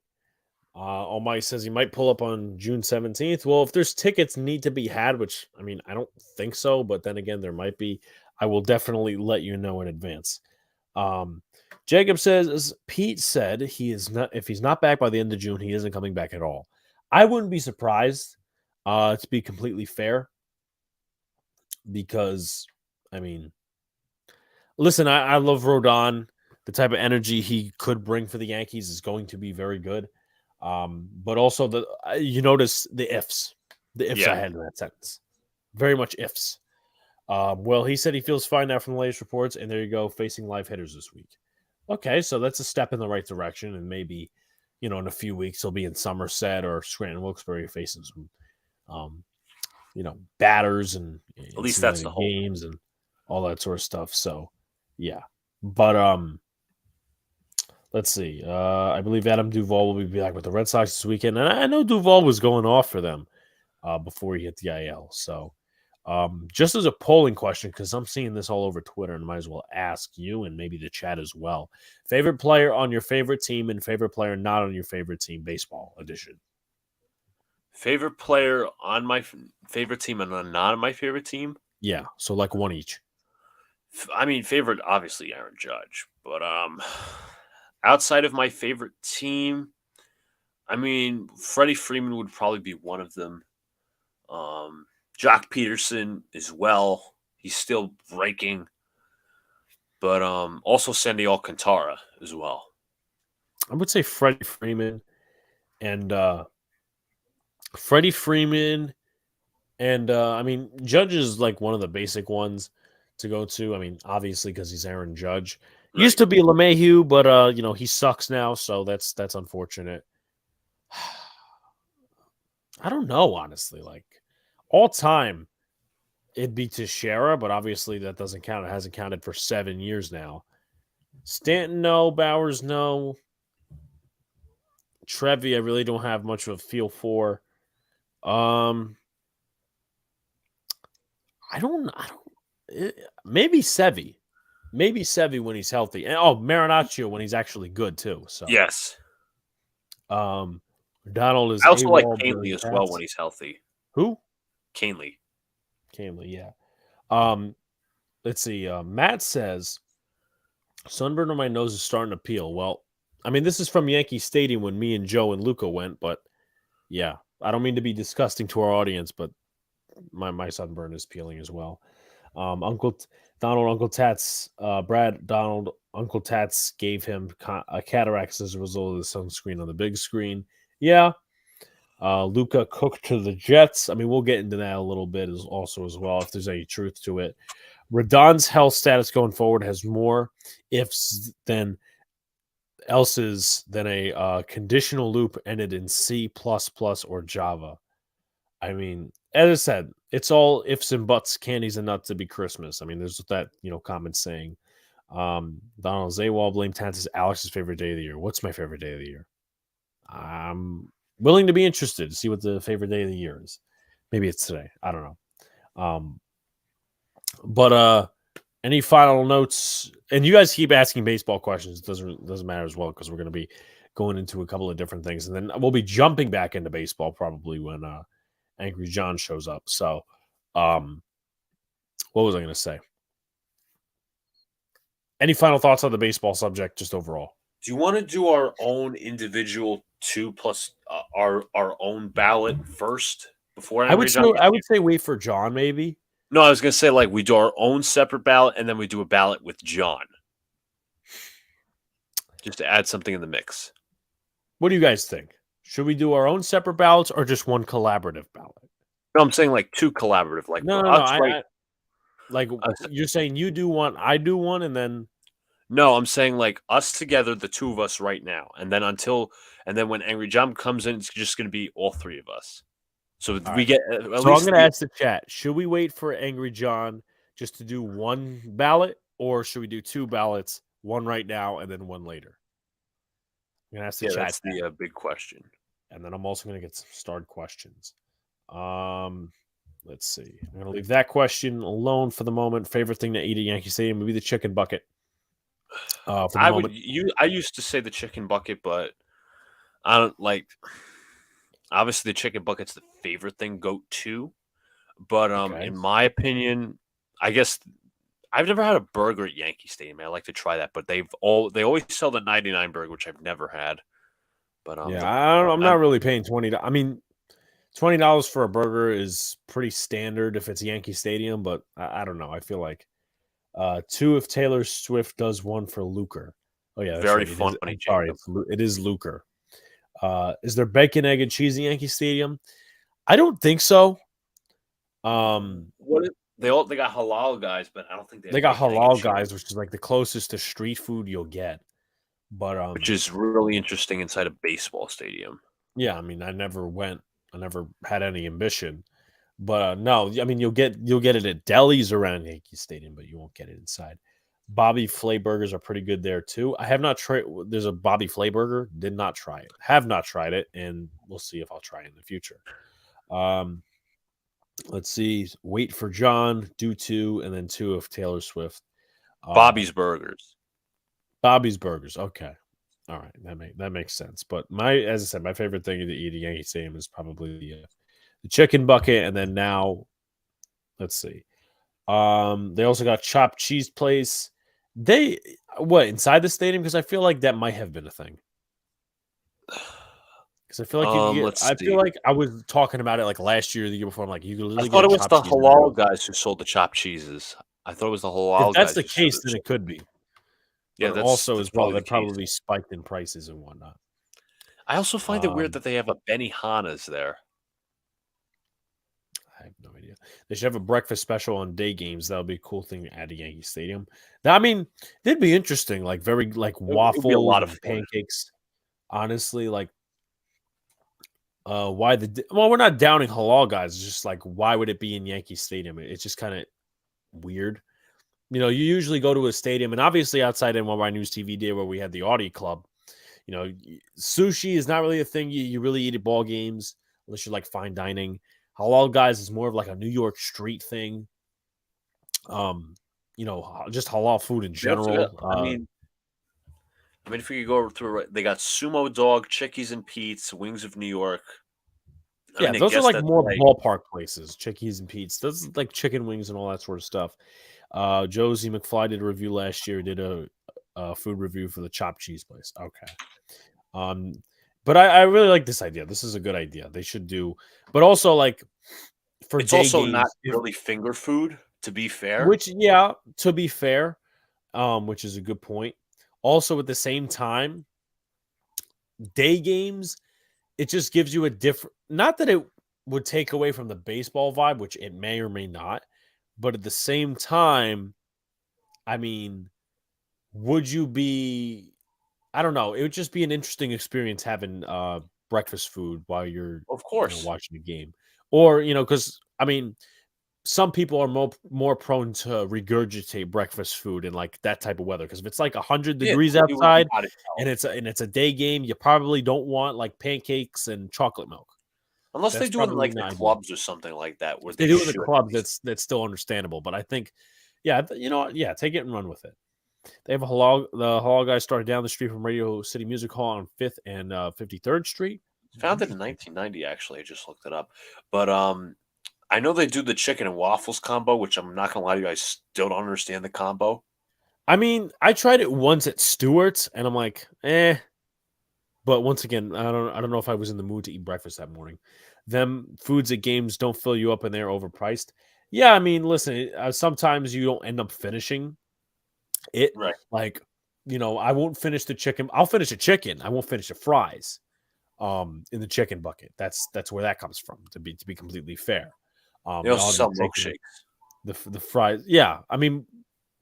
Speaker 1: Almighty says he might pull up on June 17th. Well, if there's tickets need to be had, which I mean, I don't think so, but then again, there might be. I will definitely let you know in advance. Um, Jacob says, as Pete said, he is not. If he's not back by the end of June, he isn't coming back at all. I wouldn't be surprised. To be completely fair, because I mean, listen, I love Rodon. The type of energy he could bring for the Yankees is going to be very good. But also you notice the ifs I
Speaker 2: Yeah,
Speaker 1: had in that sentence, very much ifs. Well, he said he feels fine now from the latest reports, and there you go, facing live hitters this week. Okay, so that's a step in the right direction, and maybe, in a few weeks he'll be in Somerset or Scranton Wilkes-Barre facing some, um, batters and
Speaker 2: at
Speaker 1: in
Speaker 2: least that's the
Speaker 1: simulated
Speaker 2: hope.
Speaker 1: games and all that sort of stuff. So, yeah, but let's see. I believe Adam Duvall will be back with the Red Sox this weekend, and I know Duvall was going off for them before he hit the IL. So, just as a polling question, because I'm seeing this all over Twitter, and might as well ask you and maybe the chat as well. Favorite player on your favorite team and favorite player not on your favorite team, baseball edition.
Speaker 2: Favorite player on my favorite team and not on my favorite team.
Speaker 1: Yeah, so like one each.
Speaker 2: I mean, favorite obviously Aaron Judge, but outside of my favorite team, I mean, Freddie Freeman would probably be one of them. Jock Peterson as well. He's still breaking, but also Sandy Alcantara as well.
Speaker 1: I would say Freddie Freeman and Freddie Freeman and I mean Judge is like one of the basic ones to go to. I mean, obviously because he's Aaron Judge. Used
Speaker 2: Right.
Speaker 1: to be LeMahieu, but he sucks now, so that's unfortunate. I don't know, honestly. Like all time, it'd be Teixeira, but obviously that doesn't count. It hasn't counted for 7 years now. Stanton, no. Bowers, no. Trevi, I really don't have much of a feel for. Um, I don't. Maybe Sevy. Maybe Sevy when he's healthy, and Marinaccio when he's actually good too. So,
Speaker 2: Yes.
Speaker 1: um, Donald is
Speaker 2: I also like
Speaker 1: AWOL, Billy
Speaker 2: Canely as well when
Speaker 1: Bats.
Speaker 2: he's healthy.
Speaker 1: Who?
Speaker 2: Canely.
Speaker 1: Camley, yeah. Um, let's see. Matt says sunburn on my nose is starting to peel. Well, I mean, this is from Yankee Stadium when me and Joe and Luca went, but yeah, I don't mean to be disgusting to our audience, but my sunburn is peeling as well. Donald, Uncle Tats, Brad Donald, Uncle Tats gave him cataracts as a result of the sunscreen on the big screen. Yeah. Luca cooked to the Jets. I mean, we'll get into that a little bit as well if there's any truth to it. Radon's health status going forward has more ifs than else's than a conditional loop ended in C++ or Java. I mean, as I said, it's all ifs and buts, candies and nuts to be Christmas. I mean, there's that common saying. Donald Zaywall blame Tats is Alex's favorite day of the year. What's my favorite day of the year? I'm willing to be interested to see what the favorite day of the year is. Maybe it's today. I don't know. But any final notes? And you guys keep asking baseball questions. It doesn't matter as well because we're going to be going into a couple of different things, and then we'll be jumping back into baseball probably when Angry John shows up. So, what was I going to say? Any final thoughts on the baseball subject, just overall?
Speaker 2: Do you want to do our own individual 2 plus our own ballot first before
Speaker 1: I would
Speaker 2: Angry
Speaker 1: say
Speaker 2: John
Speaker 1: I
Speaker 2: gets here?
Speaker 1: would say wait for John maybe.
Speaker 2: No, I was gonna say like we do our own separate ballot and then we do a ballot with John, just to add something in the mix.
Speaker 1: What do you guys think? Should we do our own separate ballots or just one collaborative ballot?
Speaker 2: No, I'm saying like two collaborative, like
Speaker 1: No,
Speaker 2: for
Speaker 1: no, no.
Speaker 2: us, right?
Speaker 1: Like you're saying you do one, I do one, and then
Speaker 2: No, I'm saying like us together, the two of us right now, and then when Angry John comes in, it's just gonna be all three of us. So
Speaker 1: all
Speaker 2: we
Speaker 1: right.
Speaker 2: get at
Speaker 1: So I'm
Speaker 2: least
Speaker 1: going to ask the chat: should we wait for Angry John just to do one ballot, or should we do two ballots, one right now and then one later? I'm going to ask the
Speaker 2: yeah,
Speaker 1: chat
Speaker 2: that's
Speaker 1: that.
Speaker 2: the big question.
Speaker 1: and then I'm also going to get some starred questions. Let's see. I'm going to leave that question alone for the moment. Favorite thing to eat at Yankee Stadium would be the chicken bucket. For the moment,
Speaker 2: I used to say the chicken bucket, but I don't like. Obviously, the chicken bucket's the favorite thing go to, but
Speaker 1: okay.
Speaker 2: in my opinion, I guess I've never had a burger at Yankee Stadium. I like to try that, but they always sell the 99 burger, which I've never had. But
Speaker 1: Yeah,
Speaker 2: the
Speaker 1: I'm not really paying $20. I mean, $20 for a burger is pretty standard if it's Yankee Stadium, but I don't know. I feel like two if Taylor Swift does one for Lucre. Oh yeah, that's
Speaker 2: very
Speaker 1: right. It is.
Speaker 2: funny,
Speaker 1: I'm sorry.
Speaker 2: Jacob.
Speaker 1: It is Lucre. Is there bacon, egg, and cheese in Yankee Stadium? I don't think so.
Speaker 2: What is, they got halal guys, but I don't think they
Speaker 1: They
Speaker 2: have
Speaker 1: got
Speaker 2: bacon, egg, and
Speaker 1: halal
Speaker 2: cheese,
Speaker 1: guys, which is like the closest to street food you'll get. But
Speaker 2: which is really interesting inside a baseball stadium.
Speaker 1: yeah, I mean, I never went. I never had any ambition. But no, I mean, you'll get it at delis around Yankee Stadium, but you won't get it inside. Bobby Flay burgers are pretty good there too. I have not tried. There's a Bobby Flay burger. Did not try it. Have not tried it, and we'll see if I'll try it in the future. Um, let's see. Wait for John. Do two, and then two of Taylor Swift.
Speaker 2: Bobby's Burgers.
Speaker 1: Bobby's burgers. Okay. All right, that makes sense. But as I said, my favorite thing to eat at Yankee Stadium is probably the chicken bucket, and then now, let's see. They also got chopped cheese place. They what inside the stadium? Because I feel like that might have been a thing. Because I feel like you could get.
Speaker 2: Let's
Speaker 1: I feel
Speaker 2: see.
Speaker 1: like I was talking about it like last year, or the year before. I'm like, you could
Speaker 2: I
Speaker 1: literally
Speaker 2: thought
Speaker 1: get
Speaker 2: it
Speaker 1: a
Speaker 2: was the
Speaker 1: chopped cheese.
Speaker 2: halal guys who sold the chopped cheeses. I thought it was the
Speaker 1: If
Speaker 2: halal
Speaker 1: that's
Speaker 2: guys
Speaker 1: the
Speaker 2: who sold
Speaker 1: case,
Speaker 2: it.
Speaker 1: then it could be.
Speaker 2: Yeah,
Speaker 1: But also
Speaker 2: that's
Speaker 1: as well,
Speaker 2: probably
Speaker 1: they
Speaker 2: the case.
Speaker 1: probably spiked in prices and whatnot.
Speaker 2: I also find it weird
Speaker 1: Um,
Speaker 2: that they have a Benihana's there.
Speaker 1: I have no idea. They should have a breakfast special on day games. That would be a cool thing at a Yankee Stadium. I mean, it'd be interesting. Like very like
Speaker 2: It would be a
Speaker 1: waffles
Speaker 2: lot of
Speaker 1: and
Speaker 2: fun.
Speaker 1: pancakes. Honestly, like why well, we're not downing halal guys. It's just like why would it be in Yankee Stadium? It's just kind of weird. You know, you usually go to a stadium, and obviously outside NYY News TV Day where we had the Audi Club, you know, sushi is not really a thing you really eat at ball games unless you like fine dining. Halal guys is more of like a New York street thing. Um, you know, just halal food in
Speaker 2: They also got,
Speaker 1: general.
Speaker 2: if we could go through, they got Sumo Dog, Chickies and Pete's, Wings of New York.
Speaker 1: Yeah,
Speaker 2: I
Speaker 1: those are
Speaker 2: guess
Speaker 1: like
Speaker 2: that's
Speaker 1: more
Speaker 2: like
Speaker 1: ballpark places, Chickies and Pete's. Those are like chicken wings and all that sort of stuff. Josie McFly did a review last year. Did a food review for the chopped cheese place. Okay. Um, but I really like this idea. This is a good idea. They should do, but also like for
Speaker 2: it's
Speaker 1: day
Speaker 2: also not
Speaker 1: games,
Speaker 2: really finger food, to be fair.
Speaker 1: which yeah, to be fair, which is a good point. Also, at the same time, day games, it just gives you a different. Not that it would take away from the baseball vibe, which it may or may not, but at the same time, I mean, would you be? I don't know. It would just be an interesting experience having breakfast food while you're,
Speaker 2: Of course.
Speaker 1: watching a game, or because I mean, some people are more prone to regurgitate breakfast food in like that type of weather because if it's like 100
Speaker 2: Yeah,
Speaker 1: degrees
Speaker 2: it would be
Speaker 1: outside
Speaker 2: hot as hell.
Speaker 1: and it's a day game, you probably don't want like pancakes and chocolate milk.
Speaker 2: Unless they
Speaker 1: That's
Speaker 2: do it in
Speaker 1: probably
Speaker 2: like the
Speaker 1: not ideal.
Speaker 2: clubs or something like that, where
Speaker 1: If they
Speaker 2: they
Speaker 1: do it in the
Speaker 2: should.
Speaker 1: clubs, that's still understandable. But I think, yeah, you know what? Yeah, take it and run with it. They have the halal guys started down the street from Radio City Music Hall on 5th and 53rd Street.
Speaker 2: Founded in 1990, actually. I just looked it up. But I know they do the chicken and waffles combo, which I'm not gonna lie to you, I still don't understand the combo.
Speaker 1: I mean, I tried it once at Stewart's, and I'm like, eh. But once again, I don't know if I was in the mood to eat breakfast that morning. Them foods at games don't fill you up, and they're overpriced. Yeah, I mean, listen, sometimes you don't end up finishing it.
Speaker 2: Right.
Speaker 1: Like, I won't finish the chicken. I'll finish a chicken. I won't finish the fries. In the chicken bucket. That's where that comes from. To be completely fair.
Speaker 2: They
Speaker 1: And
Speaker 2: also
Speaker 1: I'll
Speaker 2: sell
Speaker 1: just take
Speaker 2: milkshakes.
Speaker 1: the fries. Yeah, I mean,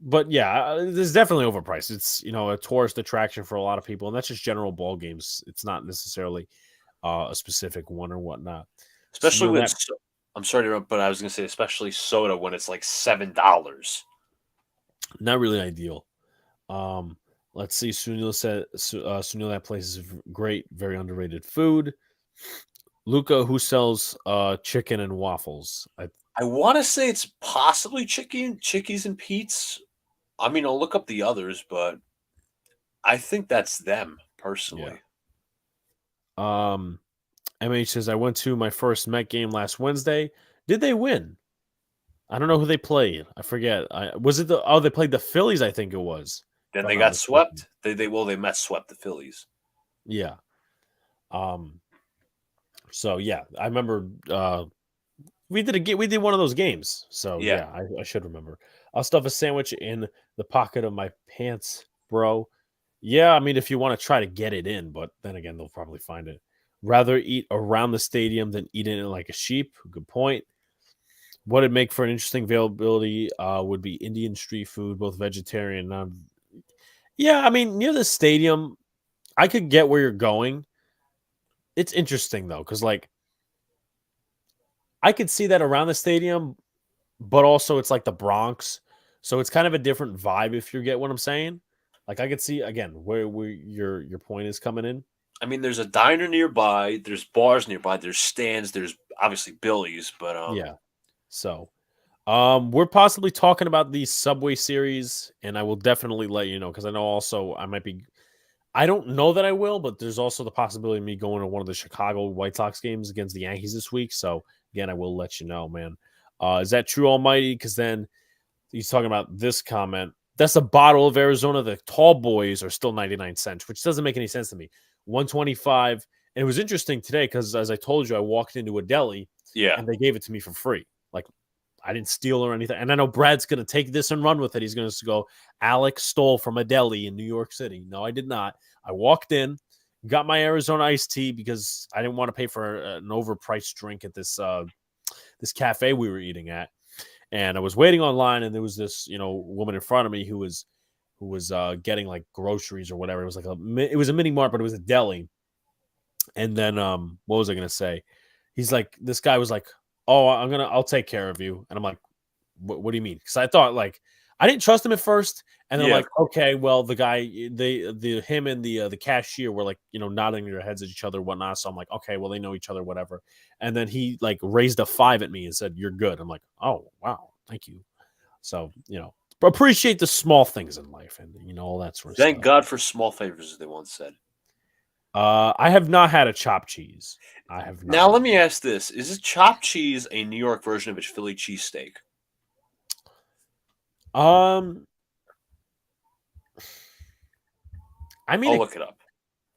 Speaker 1: but yeah, this is definitely overpriced. It's a tourist attraction for a lot of people, and that's just general ball games. It's not necessarily a specific one or whatnot.
Speaker 2: Especially
Speaker 1: Sunil,
Speaker 2: when
Speaker 1: that
Speaker 2: I'm sorry to interrupt, but I was gonna say especially soda when it's like $7.
Speaker 1: not really ideal. Um, let's see. Sunil said Sunil, that place is great, very underrated food. Luca, who sells chicken and waffles.
Speaker 2: I want to say it's possibly Chickies and Pete's. I mean, I'll look up the others, but I think that's them
Speaker 1: Yeah.
Speaker 2: personally.
Speaker 1: MH says, I went to my first Met game last Wednesday. Did they win? I don't know who they played. I forget. Was it they played the Phillies, I think it was.
Speaker 2: Then
Speaker 1: If I'm
Speaker 2: they
Speaker 1: not
Speaker 2: got
Speaker 1: mistaken.
Speaker 2: swept. They Mets swept the Phillies.
Speaker 1: Yeah. So yeah, I remember we did one of those games. So
Speaker 2: Yeah.
Speaker 1: yeah, I should remember. I'll stuff a sandwich in the pocket of my pants, bro. Yeah, I mean if you want to try to get it in, but then again they'll probably find it. Rather eat around the stadium than eat in it like a sheep. Good point. What it'd make for an interesting availability would be Indian street food, both vegetarian and non. Yeah, I mean near the stadium, I could get where you're going. It's interesting though, because like I could see that around the stadium, but also it's like the Bronx, so it's kind of a different vibe. If you get what I'm saying, like I could see again where your point is coming in.
Speaker 2: I mean, there's a diner nearby. There's bars nearby. There's stands. There's obviously Billy's, but
Speaker 1: Yeah. So, we're possibly talking about the Subway series, and I will definitely let you know because I know also I might be. I don't know that I will, but there's also the possibility of me going to one of the Chicago White Sox games against the Yankees this week. So again, I will let you know, man. Is that true, Almighty? Because then he's talking about this comment. That's a bottle of Arizona. The tall boys are still 99 cents, which doesn't make any sense to me. 125. And it was interesting today because, as I told you, I walked into a deli
Speaker 2: yeah.
Speaker 1: and they gave it to me for free. Like, I didn't steal or anything. And I know Brad's going to take this and run with it. He's going to go, Alex stole from a deli in New York City. No, I did not. I walked in, got my Arizona iced tea because I didn't want to pay for an overpriced drink at this cafe we were eating at. And I was waiting online, and there was this, woman in front of me who was getting like groceries or whatever. It was it was a mini mart, but it was a deli. And then what was I gonna say? He's like, this guy was like, "Oh, I'll take care of you." And I'm like, "What do you mean?" Because I thought like I didn't trust him at first, and then I'm
Speaker 2: Yeah.
Speaker 1: like, okay, well the guy, him and the cashier were like, nodding their heads at each other, whatnot. So I'm like, okay, well they know each other, whatever. And then he like raised a 5 at me and said, "You're good." I'm like, oh wow, thank you. So appreciate the small things in life and all that sort of
Speaker 2: Thank
Speaker 1: stuff.
Speaker 2: God for small favors, as they once said.
Speaker 1: I have not had a chopped cheese. I have
Speaker 2: Now,
Speaker 1: not.
Speaker 2: let me ask this: is chopped cheese a New York version of a Philly cheesesteak?
Speaker 1: I mean,
Speaker 2: I'll look it up.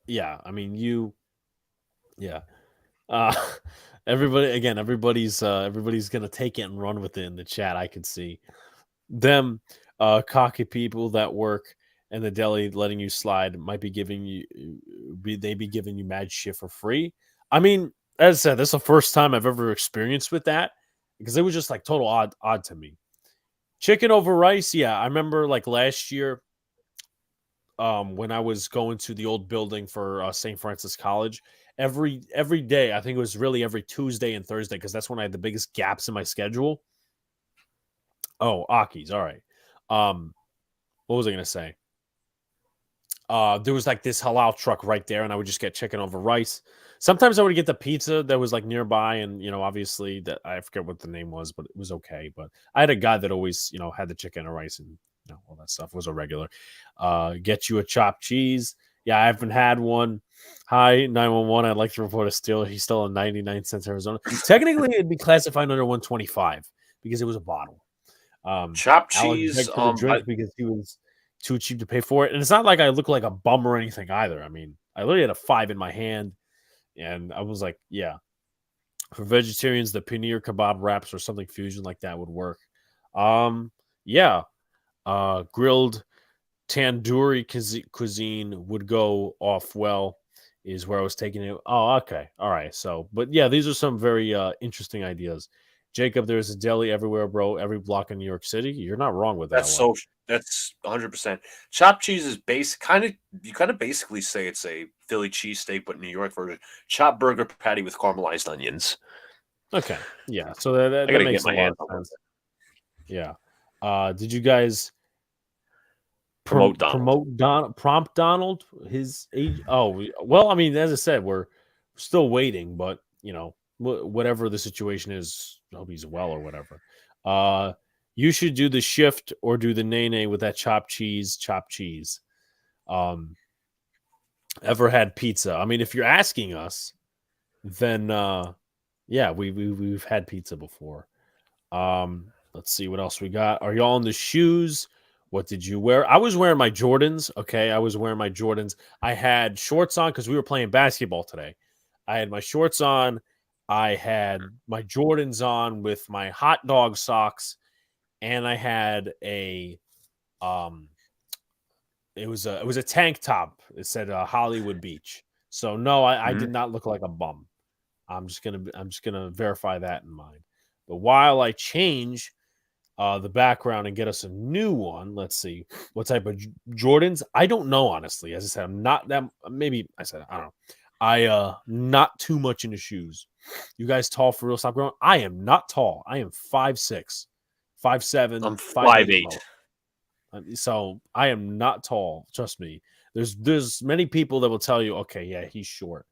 Speaker 1: yeah. I mean, yeah. Uh, everybody's gonna take it and run with it in the chat. I could see them, cocky people that work in the deli letting you slide might be giving you, they be giving you mad shit for free. I mean, as I said, this is the first time I've ever experienced with that because it was just like total odd to me. Chicken over rice, yeah. I remember like last year, when I was going to the old building for St. Francis College, every day, I think it was really every Tuesday and Thursday because that's when I had the biggest gaps in my schedule. Oh, Aki's, all right. What was I gonna say? There was like this halal truck right there, and I would just get chicken over rice. Sometimes I would get the pizza that was like nearby, and obviously that I forget what the name was, but it was okay. But I had a guy that always had the chicken and rice and all that stuff. It was a regular. Get you a chopped cheese. Yeah, I haven't had one. Hi, 911. I'd like to report a steal. He's still on 99 cents Arizona. Technically, it'd be classified under 125 because it was a bottle.
Speaker 2: Chopped
Speaker 1: Alex
Speaker 2: cheese.
Speaker 1: begged for the drink because he was too cheap to pay for it. And it's not like I look like a bum or anything either. I mean, I literally had a 5 in my hand, and I was like, yeah. For vegetarians, the paneer kebab wraps or something fusion like that would work. Yeah. Grilled tandoori cuisine would go off well, is where I was taking it. Oh, okay. All right. So, but yeah, these are some very interesting ideas. Jacob, there's a deli everywhere, bro. Every block in New York City. You're not wrong with that one.
Speaker 2: That's 100%. Chopped cheese is you kind of basically say it's a Philly cheesesteak, but New York version. Chopped burger patty with caramelized onions.
Speaker 1: Okay. Yeah. So that makes a lot of sense. Yeah. Did you guys
Speaker 2: Promote Donald?
Speaker 1: Prompt Donald his age? Oh, well, I mean, as I said, we're Still waiting, but whatever the situation is, I hope he's well or whatever. You should do the shift or do the nay with that chopped cheese. Ever had pizza? I mean, if you're asking us, then yeah, we've had pizza before. Let's see what else we got. Are y'all in the shoes? What did you wear? I was wearing my Jordans. Okay, I was wearing my Jordans. I had shorts on because we were playing basketball today. I had my shorts on. I had my Jordans on with my hot dog socks, and I had a it was a tank top. It said Hollywood Beach. So no, I did not look like a bum. I'm just gonna verify that in mind. But while I change the background and get us a new one, let's see what type of Jordans. I don't know, honestly. As I said, I'm not that. Maybe I said I don't know. I not too much into shoes. You guys tall for real? Stop growing. I am not tall. I am 5'6", 5'7",
Speaker 2: I'm
Speaker 1: 5'8".
Speaker 2: 5'8".
Speaker 1: So I am not tall. Trust me. There's many people that will tell you, okay, yeah, he's short.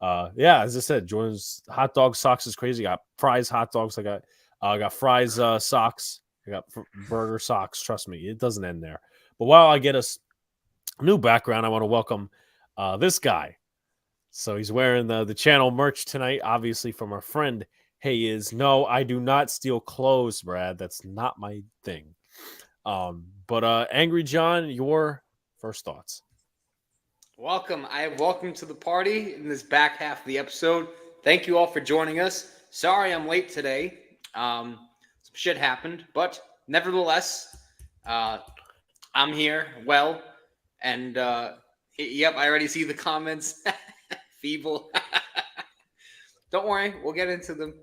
Speaker 1: Yeah, as I said, Jordan's hot dog socks is crazy. I got fries, hot dogs. I got fries, socks. I got burger socks. Trust me, it doesn't end there. But while I get us a new background, I want to welcome this guy. So he's wearing the channel merch tonight, obviously from our friend. Hey, no, I do not steal clothes, Brad. That's not my thing. But Angry John, your first thoughts.
Speaker 3: Welcome. Welcome to the party in this back half of the episode. Thank you all for joining us. Sorry I'm late today. Some shit happened, but nevertheless, I'm here. Well, and yep, I already see the comments. Feeble. Don't worry, we'll get into them.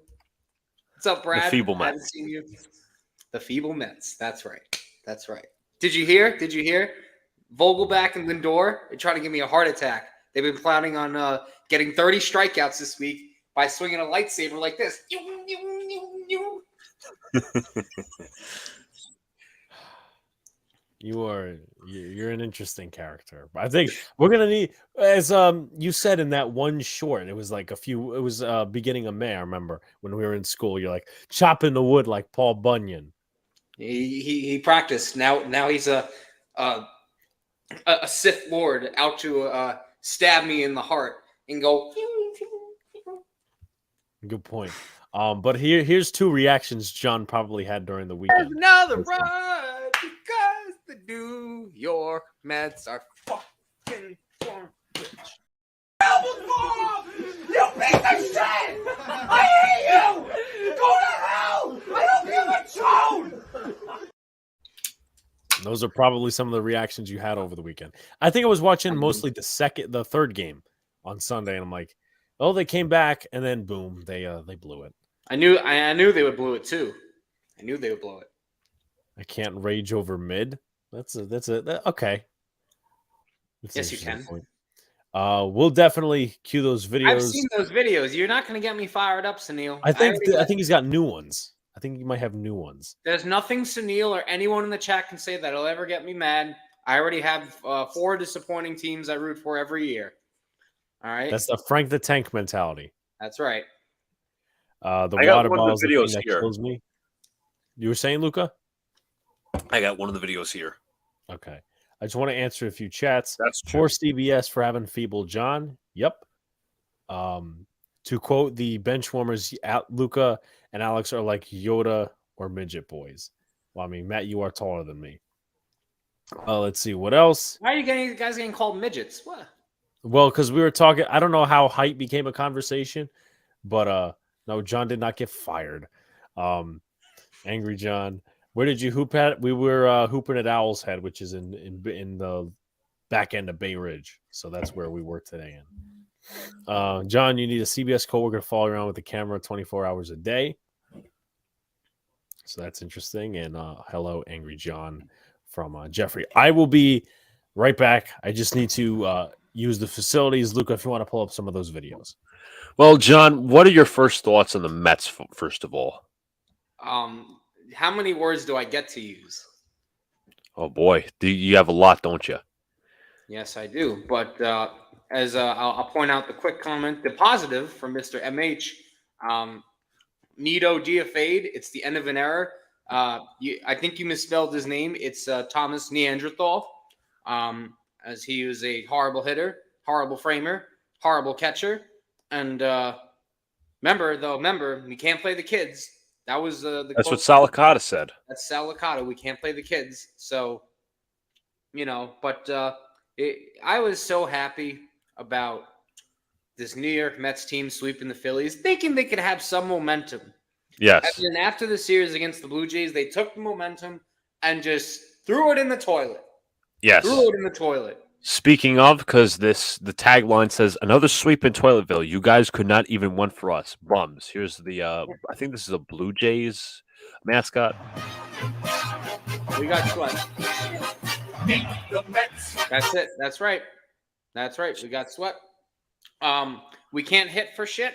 Speaker 3: What's up, Brad?
Speaker 2: The Feeble
Speaker 3: I
Speaker 2: Mets.
Speaker 3: haven't seen you. The Feeble Mets. That's right. That's right. Did you hear? Vogelback and Lindor, they tried to give me a heart attack. They've been planning on getting 30 strikeouts this week by swinging a lightsaber like this.
Speaker 1: You're an interesting character. I think we're gonna need, as you said in that one short, it was like it was beginning of May. I remember when we were in school. You're like chopping the wood like Paul Bunyan.
Speaker 3: He practiced. Now he's a Sith Lord out to stab me in the heart and go.
Speaker 1: Good point. But here's two reactions John probably had during the weekend.
Speaker 3: Another run because the New York Mets are fucking garbage.
Speaker 4: You piece of shit! I hate you! Go to hell! I don't give a tune!
Speaker 1: Those are probably some of the reactions you had over the weekend. I think I was watching mostly the third game on Sunday, and I'm like, oh, they came back, and then boom, they blew it.
Speaker 3: I knew they would blow it too. I knew they would blow it.
Speaker 1: I can't rage over mid. Okay.
Speaker 3: Yes, you can.
Speaker 1: Point. We'll definitely cue those videos.
Speaker 3: I've seen those videos. You're not going to get me fired up, Sunil.
Speaker 1: I think he's got new ones. I think he might have new ones.
Speaker 3: There's nothing Sunil or anyone in the chat can say that'll ever get me mad. I already have 4 disappointing teams I root for every year. All right.
Speaker 1: That's the Frank the Tank mentality.
Speaker 3: That's right.
Speaker 1: The water bottle is the thing that kills me. You were saying, Luca?
Speaker 2: I got one of the videos here.
Speaker 1: Okay. I just want to answer a few chats.
Speaker 2: That's true.
Speaker 1: For CBS for having Feeble John. Yep. To quote the benchwarmers, Luca and Alex are like Yoda or midget boys. Well, I mean, Matt, you are taller than me. Let's see. What else?
Speaker 3: Why are you guys getting called midgets? What?
Speaker 1: Well, because we were talking. I don't know how height became a conversation, but no, John did not get fired. Angry John. Where did you hoop at? We were hooping at Owl's Head, which is in the back end of Bay Ridge. So that's where we were today. John, you need a CBS coworker to follow around with the camera 24 hours a day. So that's interesting. And hello, Angry John from Jeffrey. I will be right back. I just need to use the facilities. Luca, if you want to pull up some of those videos.
Speaker 2: Well, John, what are your first thoughts on the Mets, first of all?
Speaker 3: How many words do I get to use?
Speaker 2: Oh, boy. You have a lot, don't you?
Speaker 3: Yes, I do. But as I'll point out the quick comment, the positive from Mr. MH, Nito Diafade. It's the end of an era. I think you misspelled his name. It's Thomas Neanderthal, as he was a horrible hitter, horrible framer, horrible catcher. And remember, we can't play the kids. That was the
Speaker 2: That's what
Speaker 3: quote.
Speaker 2: Salicata said.
Speaker 3: That's Sal Licata. We can't play the kids. So, but I was so happy about this New York Mets team sweeping the Phillies, thinking they could have some momentum.
Speaker 2: Yes.
Speaker 3: And then after the series against the Blue Jays, they took the momentum and just threw it in the toilet.
Speaker 2: Yes.
Speaker 3: Threw it in the toilet.
Speaker 2: Speaking of, because the tagline says another sweep in Toiletville. You guys could not even win for us. Bums. Here's the I think this is a Blue Jays mascot.
Speaker 3: We got swept. That's it. That's right. That's right. We got swept. We can't hit for shit.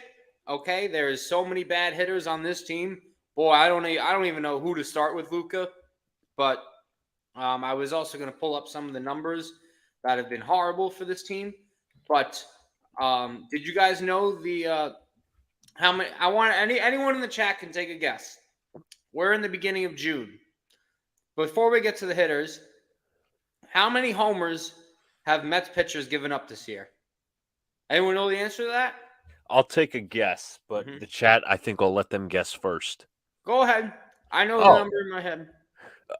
Speaker 3: Okay, there's so many bad hitters on this team. Boy, I don't even know who to start with, Luca. But I was also going to pull up some of the numbers that have been horrible for this team. But did you guys know the how many? I want anyone in the chat can take a guess. We're in the beginning of June. Before we get to the hitters, how many homers have Mets pitchers given up this year? Anyone know the answer to that?
Speaker 2: I'll take a guess, but the chat, I think I'll let them guess first.
Speaker 3: Go ahead. I know the number in my head.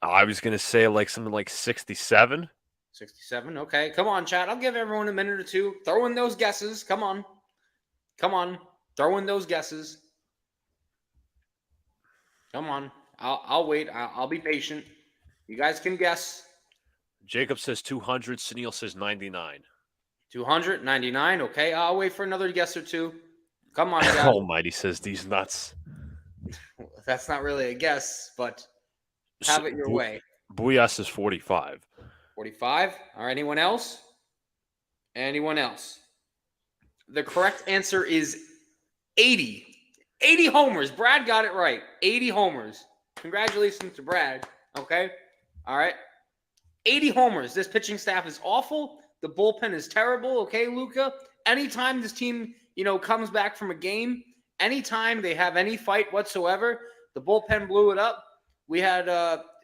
Speaker 2: I was going to say something like 67.
Speaker 3: 67. Okay. Come on, chat. I'll give everyone a minute or two. Throw in those guesses. Come on. Throw in those guesses. Come on. I'll wait. I'll be patient. You guys can guess.
Speaker 2: Jacob says 200. Sunil says 99.
Speaker 3: 299. Okay. I'll wait for another guess or two. Come on, guys.
Speaker 2: Almighty says these nuts.
Speaker 3: That's not really a guess, but have it your way.
Speaker 2: Booyah says 45.
Speaker 3: 45. All right. Anyone else? Anyone else? The correct answer is 80. 80 homers. Brad got it right. 80 homers. Congratulations to Brad. Okay. All right. 80 homers. This pitching staff is awful. The bullpen is terrible. Okay, Luca. Anytime this team, comes back from a game, anytime they have any fight whatsoever, the bullpen blew it up. We had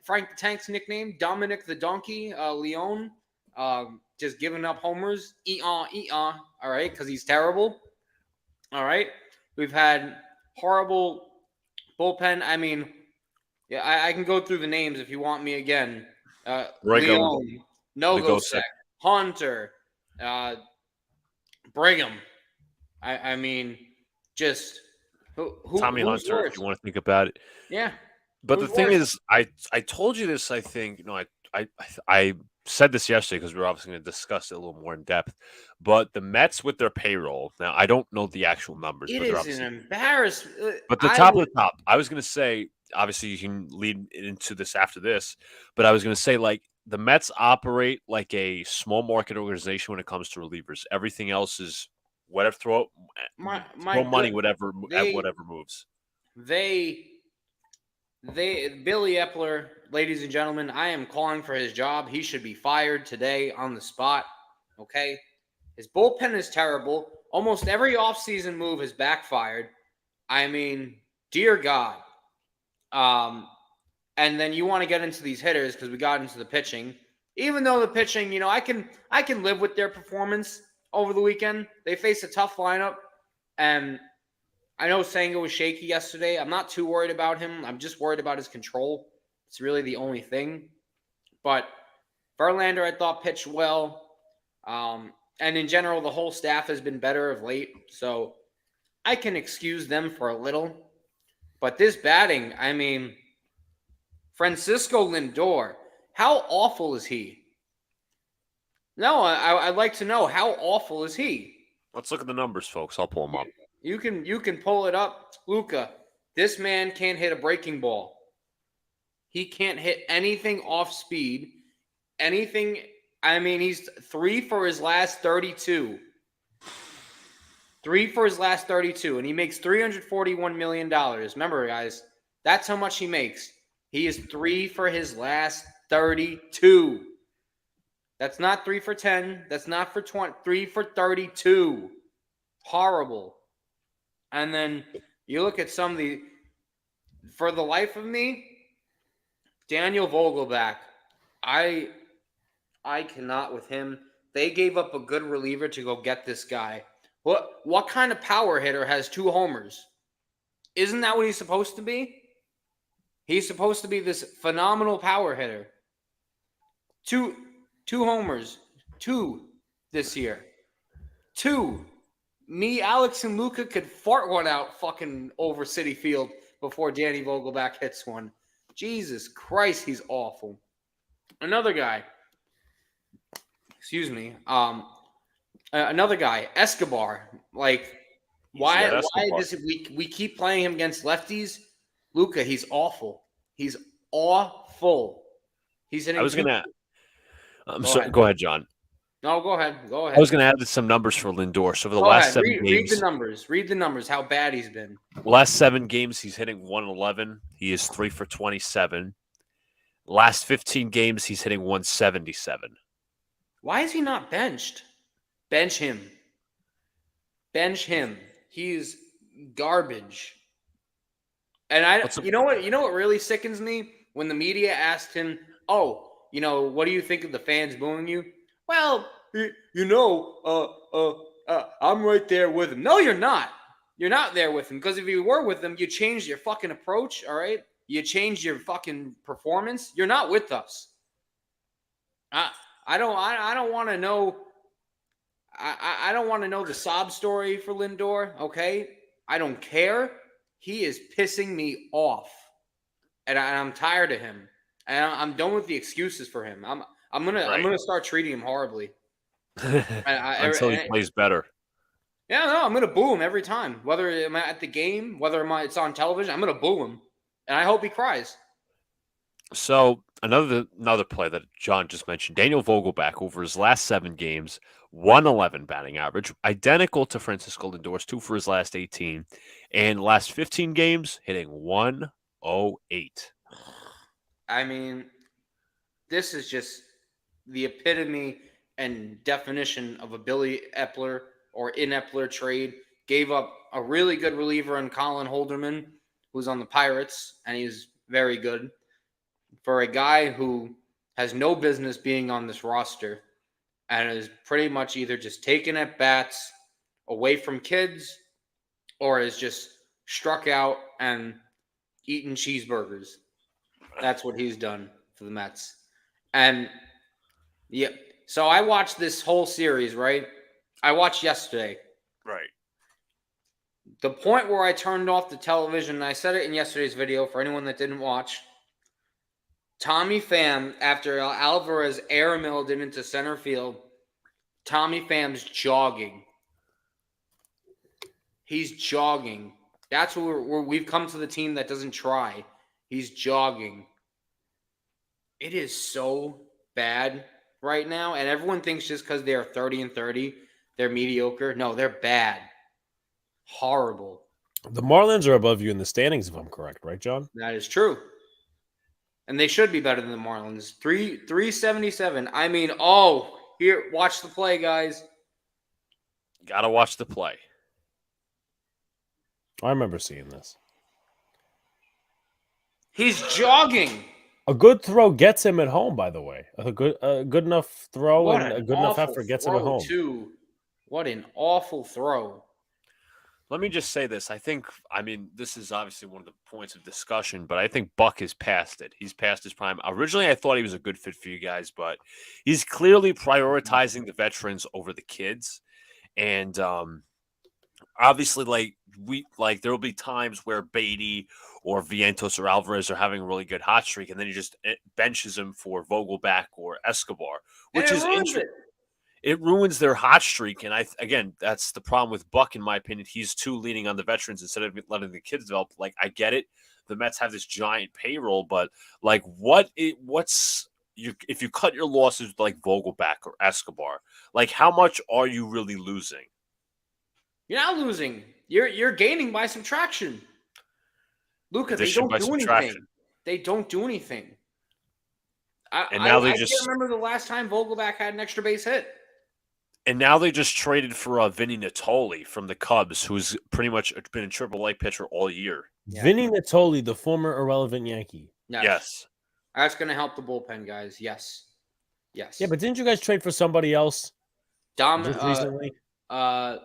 Speaker 3: Frank the Tank's nickname, Dominic the Donkey, Leone, just giving up homers. All right, because he's terrible. All right. We've had horrible bullpen. I mean, yeah, I can go through the names if you want me again. Leone, Nogosek, Hunter, Brigham. I mean, just who
Speaker 2: Tommy Hunter,
Speaker 3: worse?
Speaker 2: if you want to think about it.
Speaker 3: Yeah.
Speaker 2: But the thing is, I told you this, I think, I said this yesterday because we were obviously going to discuss it a little more in depth. But the Mets with their payroll, now I don't know the actual numbers.
Speaker 3: It is an embarrassment.
Speaker 2: But the top of the top, I was going to say, obviously you can lead into this after this, but I was going to say, the Mets operate like a small market organization when it comes to relievers. Everything else is whatever, throw money, whatever moves.
Speaker 3: Billy Epler, ladies and gentlemen, I am calling for his job. He should be fired today on the spot. Okay? His bullpen is terrible. Almost every offseason move has backfired. I mean, dear God. And then you want to get into these hitters because we got into the pitching. Even though the pitching, I can live with their performance over the weekend. They faced a tough lineup, and I know Senga was shaky yesterday. I'm not too worried about him. I'm just worried about his control. It's really the only thing. But Verlander, I thought, pitched well. And in general, the whole staff has been better of late. So I can excuse them for a little. But this batting, I mean, Francisco Lindor, how awful is he? No, I'd like to know, how awful is he?
Speaker 2: Let's look at the numbers, folks. I'll pull them up.
Speaker 3: You can pull it up. Luca, this man can't hit a breaking ball. He can't hit anything off speed. Anything. I mean, he's 3 for his last 32. 3 for his last 32, and he makes $341 million. Remember, guys, that's how much he makes. He is 3 for his last 32. That's not 3 for 10. That's not for 20. 3 for 32. Horrible. And then you look at some of the, for the life of me, Daniel Vogelback, I cannot with him. They gave up a good reliever to go get this guy. What kind of power hitter has 2 homers? Isn't that what he's supposed to be? He's supposed to be this phenomenal power hitter. Two homers. 2 this year. 2. Me, Alex, and Luca could fart one out fucking over Citi Field before Danny Vogelback hits one. Jesus Christ, he's awful. Another guy. Excuse me. Another guy, Escobar. Like, why does we keep playing him against lefties? Luca, he's awful. He's awful. He's hitting.
Speaker 2: I was gonna. Go ahead, John.
Speaker 3: No, go ahead. Go ahead.
Speaker 2: I was going to add some numbers for Lindor. So for the last 7 games,
Speaker 3: read the numbers. Read the numbers. How bad he's been.
Speaker 2: Last 7 games, he's hitting 111. He is 3 for 27. Last 15 games, he's hitting 177.
Speaker 3: Why is he not benched? Bench him. Bench him. He's garbage. And you know what really sickens me? When the media asked him, "Oh, what do you think of the fans booing you?" Well, I'm right there with him. No, you're not. You're not there with him, because if you were with him, you changed your fucking approach, all right? You changed your fucking performance. You're not with us. I don't want to know. I don't want to know the sob story for Lindor, okay? I don't care. He is pissing me off, and I'm tired of him. And I'm done with the excuses for him. I'm gonna start treating him horribly
Speaker 2: until he plays better.
Speaker 3: Yeah, no, I'm gonna boo him every time. Whether I'm at the game, whether it's on television, I'm gonna boo him, and I hope he cries.
Speaker 2: So another play that John just mentioned, Daniel Vogelback over his last 7 games, 111 batting average, identical to Francisco Lindor's 2 for his last 18, and last 15 games hitting 108.
Speaker 3: I mean, this is just the epitome and definition of a Billy Epler or in Epler trade. Gave up a really good reliever in Colin Holderman, who's on the Pirates, and he's very good, for a guy who has no business being on this roster and is pretty much either just taking at bats away from kids or is just struck out and eating cheeseburgers. That's what he's done for the Mets. And yeah, so I watched this whole series, right? I watched yesterday.
Speaker 2: Right.
Speaker 3: The point where I turned off the television, and I said it in yesterday's video for anyone that didn't watch, Tommy Pham, after Alvarez air-milled it into center field, Tommy Pham's jogging. He's jogging. That's where we've come to the team that doesn't try. He's jogging. It is so bad right now, and everyone thinks just because they're 30-30, they're mediocre. No, they're bad. Horrible.
Speaker 1: The Marlins are above you in the standings, if I'm correct, right, John?
Speaker 3: That is true. And they should be better than the Marlins. 377. I mean, here, watch the play, guys.
Speaker 2: Gotta watch the play.
Speaker 1: I remember seeing this.
Speaker 3: He's jogging.
Speaker 1: A good throw gets him at home, by the way. A good enough throw and a good enough effort gets him at home.
Speaker 3: Too. What an awful throw.
Speaker 2: Let me just say this. This is obviously one of the points of discussion, but I think Buck is past it. He's past his prime. Originally, I thought he was a good fit for you guys, but he's clearly prioritizing the veterans over the kids. And obviously, there will be times where Beatty or Vientos or Alvarez are having a really good hot streak, and then he just benches him for Vogelback or Escobar, which is interesting. It ruins their hot streak, and again, that's the problem with Buck, in my opinion. He's too leaning on the veterans instead of letting the kids develop. Like, I get it, the Mets have this giant payroll, but like, if you cut your losses like Vogelback or Escobar, like, how much are you really losing?
Speaker 3: You're not losing. You're gaining by subtraction. Luca, they don't do anything. They don't do anything.
Speaker 2: And now they
Speaker 3: I
Speaker 2: just-
Speaker 3: can't remember the last time Vogelback had an extra base hit.
Speaker 2: And now they just traded for Vinny Natoli from the Cubs, who's pretty much been a AAA pitcher all year.
Speaker 3: Yeah.
Speaker 1: Vinny Natoli, the former irrelevant Yankee.
Speaker 2: Yes.
Speaker 3: That's going to help the bullpen, guys. Yes.
Speaker 1: Yeah, but didn't you guys trade for somebody else just recently?
Speaker 2: I'll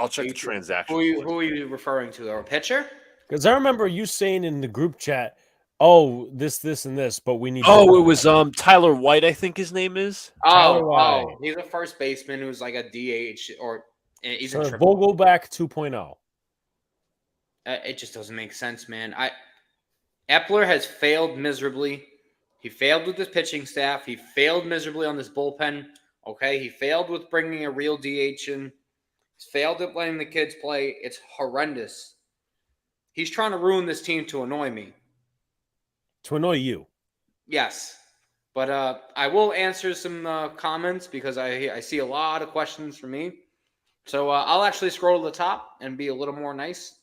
Speaker 2: check the transaction.
Speaker 3: Who are you referring to? Or a pitcher?
Speaker 1: Because I remember you saying in the group chat, "Oh, this, and this," but we need.
Speaker 2: Oh, it was Tyler White, I think his name is.
Speaker 1: Tyler White.
Speaker 3: He's a first baseman who's like a DH or he's a
Speaker 1: Vogelback 2.0.
Speaker 3: It just doesn't make sense, man. Epler has failed miserably. He failed with his pitching staff. He failed miserably on this bullpen. Okay, he failed with bringing a real DH in. He's failed at letting the kids play. It's horrendous. He's trying to ruin this team to annoy me.
Speaker 1: To annoy you.
Speaker 3: Yes. But I will answer some comments because I see a lot of questions from me. So I'll actually scroll to the top and be a little more nice.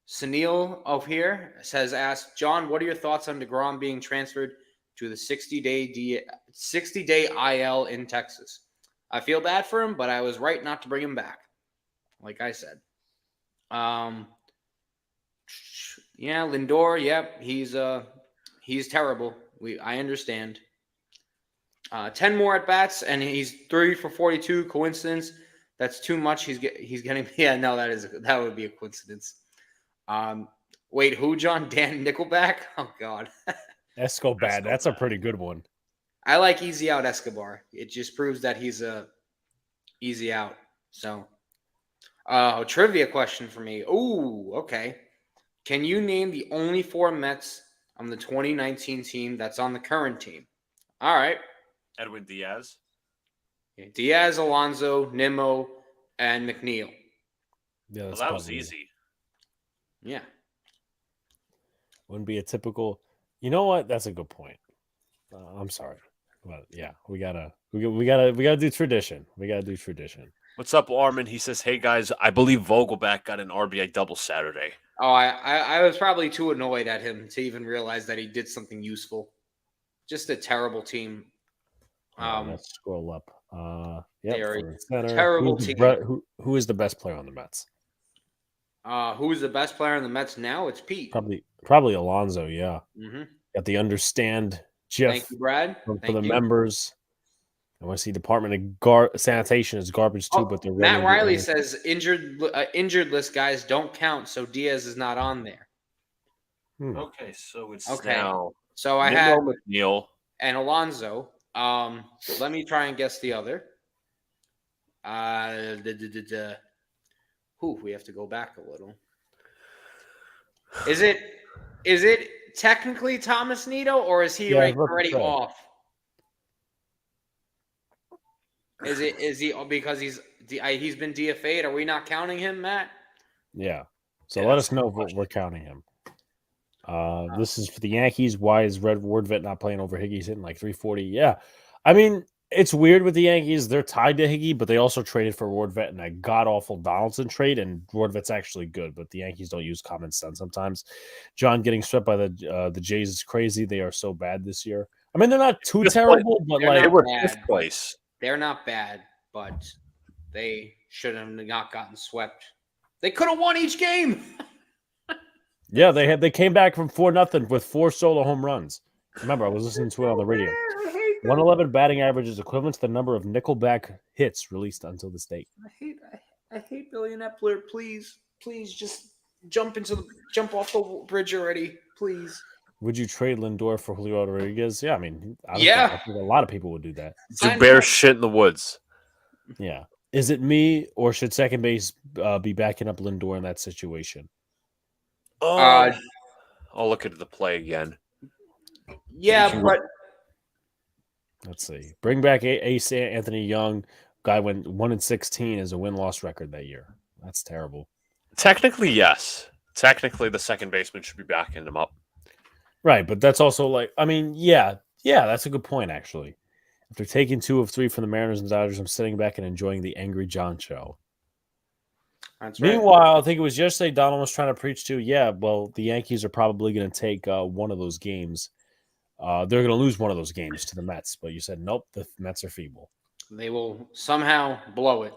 Speaker 3: Sunil over here asked, John, what are your thoughts on DeGrom being transferred to the 60-day IL in Texas? I feel bad for him, but I was right not to bring him back, like I said. Yeah, Lindor, yep, he's terrible. I understand. 10 more at bats, and he's 3 for 42. Coincidence? That's too much. He's getting. Yeah, no, that would be a coincidence. Wait, who, John? Dan Nickelback? Oh God.
Speaker 1: Escobar. That's a pretty good one.
Speaker 3: I like Easy Out Escobar. It just proves that he's easy out. So, a trivia question for me. Ooh, okay. Can you name the only 4 Mets on the 2019 team that's on the current team? All right.
Speaker 2: Edwin Diaz.
Speaker 3: Diaz, Alonso, Nimmo, and McNeil.
Speaker 1: Yeah,
Speaker 2: That was easy.
Speaker 3: Yeah.
Speaker 1: Wouldn't be a typical. You know what? That's a good point. I'm sorry, but yeah, we gotta do tradition. We gotta do tradition.
Speaker 2: What's up, Armin? He says, "Hey guys, I believe Vogelback got an RBI double Saturday."
Speaker 3: Oh, I was probably too annoyed at him to even realize that he did something useful. Just a terrible team.
Speaker 1: Let's scroll up. Yeah,
Speaker 3: terrible team.
Speaker 1: Who is the best player on the Mets?
Speaker 3: Who's the best player on the Mets now? It's Pete.
Speaker 1: Probably Alonso. Yeah.
Speaker 3: Mm-hmm.
Speaker 1: Got the understand GIF.
Speaker 3: Thank you, Brad.
Speaker 1: For the members. I want to see Department of Sanitation is garbage too, but they're
Speaker 3: Matt Riley says injured list guys don't count, so Diaz is not on there.
Speaker 2: Okay, so it's now.
Speaker 3: So I had
Speaker 2: McNeil
Speaker 3: and Alonso. Let me try and guess the other. We have to go back a little. Is it technically Thomas Nido, or is he already off? Is he because he's been DFA'd? Are we not counting him, Matt?
Speaker 1: Yeah. So let us know if we're counting him. This is for the Yankees. Why is Wordvet not playing over Higgy? He's hitting like 340. Yeah. I mean, it's weird with the Yankees. They're tied to Higgy, but they also traded for Wordvet in a god-awful Donaldson trade, and Wordvet's actually good, but the Yankees don't use common sense sometimes. John getting swept by the Jays is crazy. They are so bad this year. I mean, they're not too terrible, but
Speaker 2: they were 5th place.
Speaker 3: They're not bad, but they should have not gotten swept. They could have won each game.
Speaker 1: Yeah, they came back from 4-0 with 4 solo home runs. Remember, I was listening to it on the radio. 111 batting average is equivalent to the number of Nickelback hits released until this date.
Speaker 3: I hate Billy Epler. Please just jump off the bridge already, please.
Speaker 1: Would you trade Lindor for Julio Rodriguez? Yeah, I mean, I think a lot of people would do that.
Speaker 2: Do bear shit in the woods.
Speaker 1: Yeah. Is it me, or should second base be backing up Lindor in that situation?
Speaker 2: I'll look at the play again.
Speaker 3: Yeah, but
Speaker 1: let's see. Bring back Ace Anthony Young. Guy went 1-16 as a win-loss record that year. That's terrible.
Speaker 2: Technically, yes. Technically, the second baseman should be backing him up.
Speaker 1: Right, but that's also like, I mean, yeah, that's a good point, actually. After taking 2 of 3 from the Mariners and Dodgers, I'm sitting back and enjoying the Angry John show.
Speaker 3: That's right.
Speaker 1: Meanwhile, I think it was yesterday Donald was trying to preach to, well, the Yankees are probably going to take one of those games. They're going to lose one of those games to the Mets. But you said, nope, the Mets are feeble.
Speaker 3: They will somehow blow it.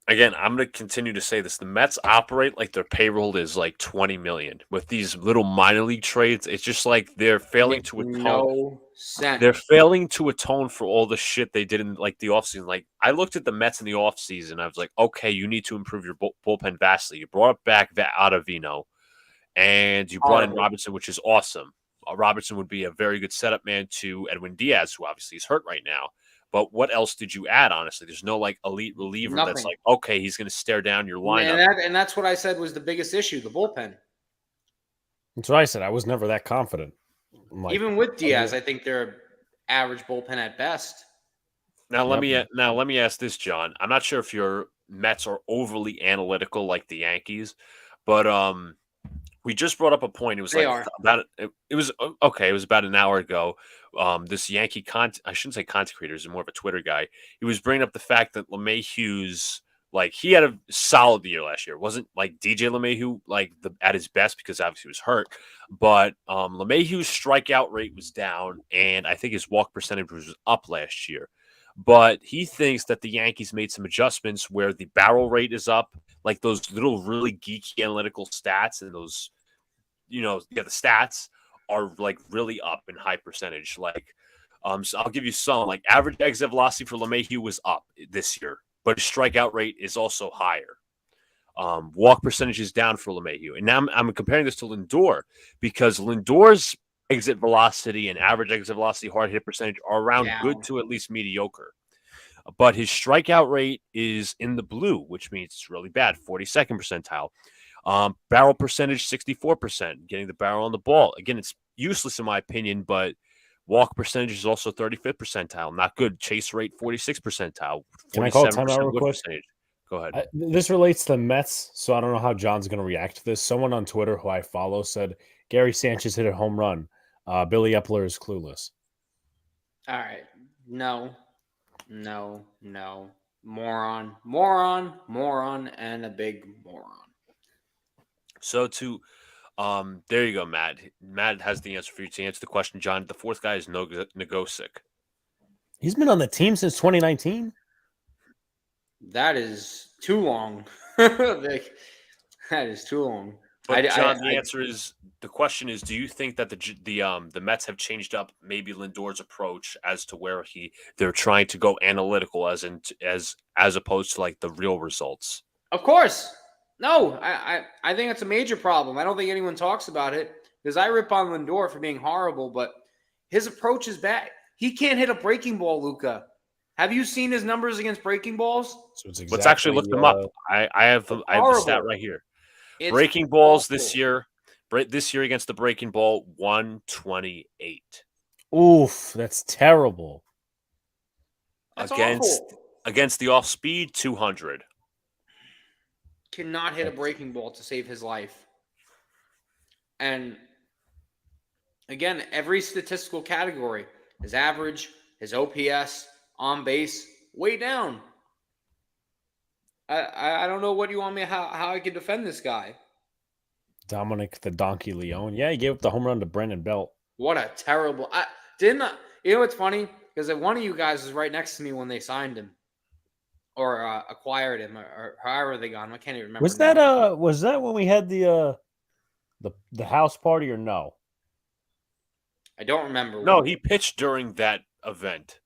Speaker 2: Again, I'm going to continue to say this. The Mets operate like their payroll is like $20 million. With these little minor league trades, it's just like they're failing
Speaker 3: Makes
Speaker 2: to atone.
Speaker 3: no sense.
Speaker 2: They're failing to atone for all the shit they did in like the offseason. Like I looked at the Mets in the offseason. I was like, okay, you need to improve your bullpen vastly. You brought back Ottavino, and you brought in
Speaker 3: Horrible.
Speaker 2: Robertson, which is awesome. Robertson would be a very good setup man to Edwin Diaz, who obviously is hurt right now. But what else did you add, honestly? There's no like elite reliever that's
Speaker 3: Nothing.
Speaker 2: like, okay, he's going to stare down your lineup.
Speaker 3: And that's what I said was the biggest issue, the bullpen.
Speaker 1: That's what I said. I was never that confident.
Speaker 3: Even with Diaz, I think they're average bullpen at best.
Speaker 2: Now let me ask this, John. I'm not sure if your Mets are overly analytical like the Yankees, but we just brought up a point. It was
Speaker 3: They
Speaker 2: like
Speaker 3: are.
Speaker 2: about it was okay. It was about an hour ago. This Yankee I shouldn't say content creator, he's more of a Twitter guy. He was bringing up the fact that LeMahieu's like he had a solid year last year. It wasn't like DJ LeMahieu like at his best because obviously he was hurt, but LeMahieu's strikeout rate was down, and I think his walk percentage was up last year. But he thinks that the Yankees made some adjustments where the barrel rate is up, like those little really geeky analytical stats and those, the stats are like really up in high percentage. Like, so I'll give you some. Like average exit velocity for LeMahieu was up this year, but his strikeout rate is also higher. Walk percentage is down for LeMahieu, and now I'm comparing this to Lindor because Lindor's exit velocity and average exit velocity hard hit percentage are around good to at least mediocre. But his strikeout rate is in the blue, which means it's really bad, 42nd percentile. Barrel percentage, 64%, getting the barrel on the ball. Again, it's useless in my opinion, but walk percentage is also 35th percentile. Not good. Chase rate, 46th percentile.
Speaker 1: Can I call a timeout real quick?
Speaker 2: Percentage. Go ahead.
Speaker 1: This relates to the Mets, so I don't know how John's going to react to this. Someone on Twitter who I follow said Gary Sanchez hit a home run. Billy Epler is clueless.
Speaker 3: All right. No. Moron, and a big moron.
Speaker 2: So there you go, Matt. Matt has the answer for you to answer the question, John. The fourth guy is Nogosic.
Speaker 1: He's been on the team since 2019.
Speaker 3: That is too long. That is too long.
Speaker 2: But John, the question is, do you think that the Mets have changed up maybe Lindor's approach as to where they're trying to go analytical as opposed to like the real results?
Speaker 3: Of course. No, I think it's a major problem. I don't think anyone talks about it because I rip on Lindor for being horrible, but his approach is bad. He can't hit a breaking ball, Luca. Have you seen his numbers against breaking balls?
Speaker 1: So it's
Speaker 2: Let's actually look them up. I have the stat right here. It's breaking balls awful. This year against the breaking ball, 128.
Speaker 1: Oof, that's terrible.
Speaker 3: That's
Speaker 2: against the off speed, 200.
Speaker 3: Cannot hit a breaking ball to save his life. And again, every statistical category, his average, his OPS, on base, way down. I don't know what you want me how I can defend this guy.
Speaker 1: Dominic the Donkey Leone. Yeah, he gave up the home run to Brandon Belt.
Speaker 3: What a terrible. You know what's funny? Because one of you guys was right next to me when they signed him or acquired him or however they got him. I can't even remember.
Speaker 1: Was that when we had the house party or no?
Speaker 3: I don't remember.
Speaker 2: No, he pitched during that event.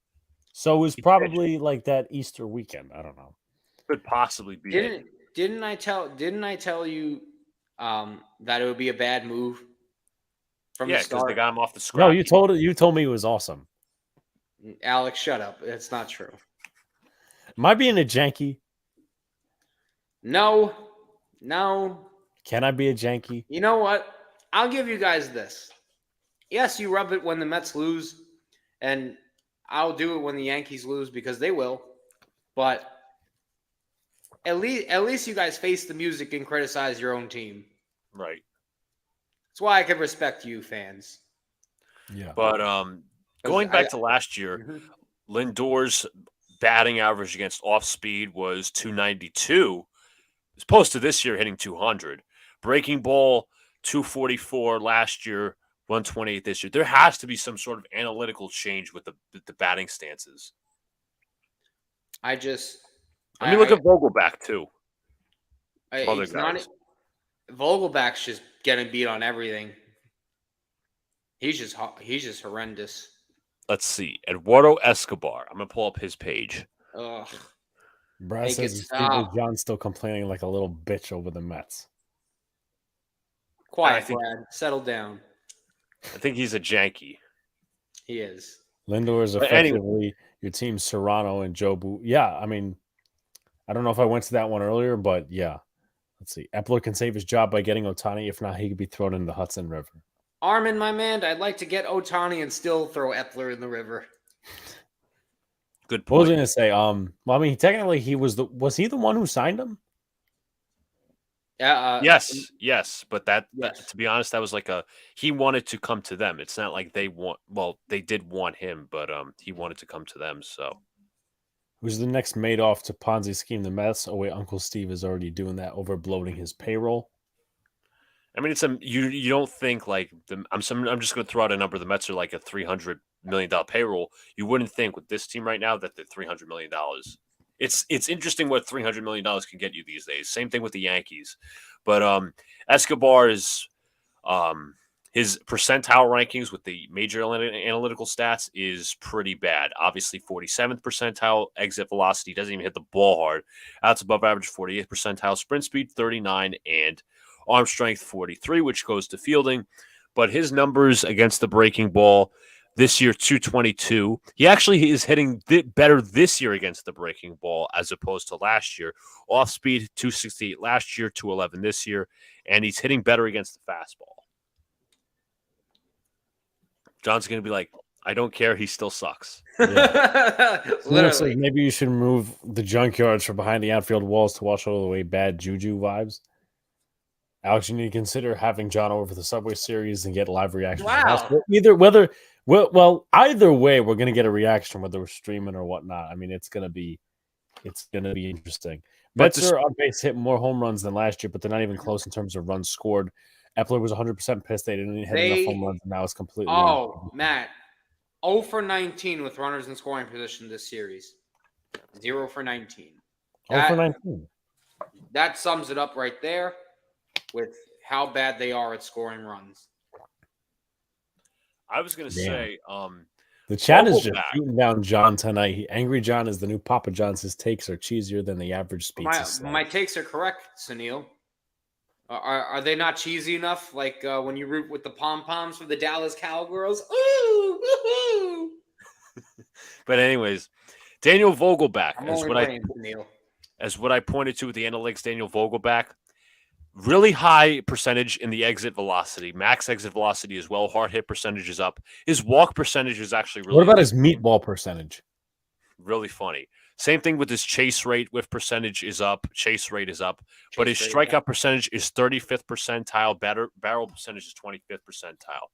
Speaker 3: So
Speaker 1: it was probably like that Easter weekend. I don't know.
Speaker 2: Could possibly be.
Speaker 3: Didn't I tell you that it would be a bad move from the start?
Speaker 2: Because they got him off the scrap.
Speaker 1: No, you told me it was awesome.
Speaker 3: Alex, shut up. It's not true.
Speaker 1: Am I being a janky?
Speaker 3: No.
Speaker 1: Can I be a janky?
Speaker 3: You know what? I'll give you guys this. Yes, you rub it when the Mets lose, and I'll do it when the Yankees lose because they will. But at least you guys face the music and criticize your own team.
Speaker 2: Right.
Speaker 3: That's why I can respect you, fans.
Speaker 1: Yeah.
Speaker 2: But going back to last year, Lindor's batting average against off speed was 292, as opposed to this year hitting 200. Breaking ball 244 last year, 128 this year. There has to be some sort of analytical change with the batting stances.
Speaker 3: I just.
Speaker 2: I mean, look at Vogelback too.
Speaker 3: It's not. Vogelback's just getting beat on everything. He's just horrendous.
Speaker 2: Let's see. Eduardo Escobar. I'm gonna pull up his page.
Speaker 3: Ugh.
Speaker 1: Brad says John's still complaining like a little bitch over the Mets.
Speaker 3: Quiet, Brad. Settle down.
Speaker 2: I think he's a janky.
Speaker 3: He is.
Speaker 1: Lindor is effectively your team Serrano and Joe Boo. Yeah, I mean, I don't know if I went to that one earlier, but yeah. Let's see. Epler can save his job by getting Ohtani. If not, he could be thrown in the Hudson River.
Speaker 3: Armin, my man, I'd like to get Ohtani and still throw Epler in the river.
Speaker 2: Good point.
Speaker 1: What was I going to say? Well, I mean, technically, was he the one who signed him?
Speaker 2: Yes, but that
Speaker 3: yes.
Speaker 2: To be honest, that was like he wanted to come to them. It's not like they did want him, but he wanted to come to them. So
Speaker 1: who's the next Madoff to Ponzi scheme? The Mets? Oh wait, Uncle Steve is already doing that, over bloating his payroll.
Speaker 2: I mean, it's you don't think like I'm just going to throw out a number. The Mets are like a $300 million payroll. You wouldn't think with this team right now that they're $300 million. It's interesting what $300 million can get you these days. Same thing with the Yankees, but Escobar is his percentile rankings with the major analytical stats is pretty bad. Obviously, 47th percentile exit velocity, doesn't even hit the ball hard. Outs above average, 48th percentile sprint speed, 39, and arm strength 43, which goes to fielding. But his numbers against the breaking ball this year, 222. He actually is hitting better this year against the breaking ball as opposed to last year. Off speed, 268 last year, 211 this year. And he's hitting better against the fastball. John's going to be like, I don't care. He still sucks.
Speaker 1: Yeah. Literally. Maybe you should move the junkyards from behind the outfield walls to wash all the way bad juju vibes. Alex, you need to consider having John over for the Subway Series and get live reactions.
Speaker 3: Wow.
Speaker 1: Either way, we're going to get a reaction, whether we're streaming or whatnot. I mean, it's going to be interesting. Mets are on base, hit more home runs than last year, but they're not even close in terms of runs scored. Epler was 100% pissed they didn't hit enough home runs, and now it's completely.
Speaker 3: Oh, Matt, 0 for 19 with runners in scoring position this series. 0 for 19.
Speaker 1: 0 for 19.
Speaker 3: That sums it up right there with how bad they are at scoring runs.
Speaker 2: I was going to say,
Speaker 1: the chat is just shooting down John tonight. Angry John is the new Papa John's. His takes are cheesier than the average pizza.
Speaker 3: My takes are correct, Sunil. Are they not cheesy enough? Like when you root with the pom-poms for the Dallas Cowgirls? Ooh, woo-hoo.
Speaker 2: But anyways, Daniel Vogelback
Speaker 3: is
Speaker 2: what I pointed to with the analytics. Daniel Vogelback, really high percentage in the exit velocity. Max exit velocity as well. Hard hit percentage is up. His walk percentage is actually really.
Speaker 1: What about his meatball percentage?
Speaker 2: Really funny. Same thing with his chase rate with percentage is up. Chase rate is up. But his strikeout percentage is 35th percentile. Barrel percentage is 25th percentile.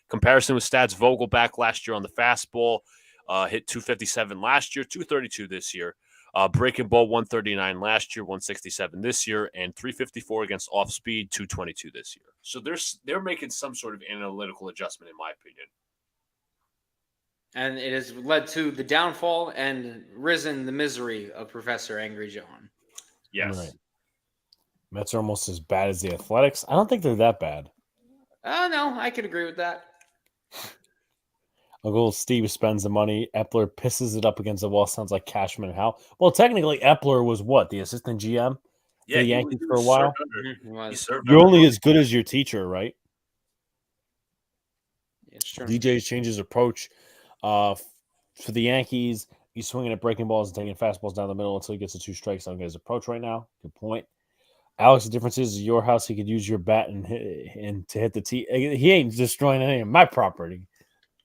Speaker 2: Comparison with stats, Vogelback last year on the fastball hit 257 last year, 232 this year. Breaking ball 139 last year, 167 this year, and 354 against off speed, 222 this year. So they're making some sort of analytical adjustment, in my opinion.
Speaker 3: And it has led to the downfall and risen the misery of Professor Angry John.
Speaker 2: Yes.
Speaker 1: Right. Mets are almost as bad as the Athletics. I don't think they're that bad.
Speaker 3: No, I could agree with that.
Speaker 1: Uncle Steve spends the money. Epler pisses it up against the wall. Sounds like Cashman and Howe. Well, technically, Epler was what? The assistant GM for the Yankees for a while? You're only as good as your teacher, right?
Speaker 3: It's true.
Speaker 1: DJ's changed his approach for the Yankees. He's swinging at breaking balls and taking fastballs down the middle until he gets to 2 strikes. I don't get his approach right now. Good point. Alex, the difference is your house. He could use your bat and to hit the tee. He ain't destroying any of my property.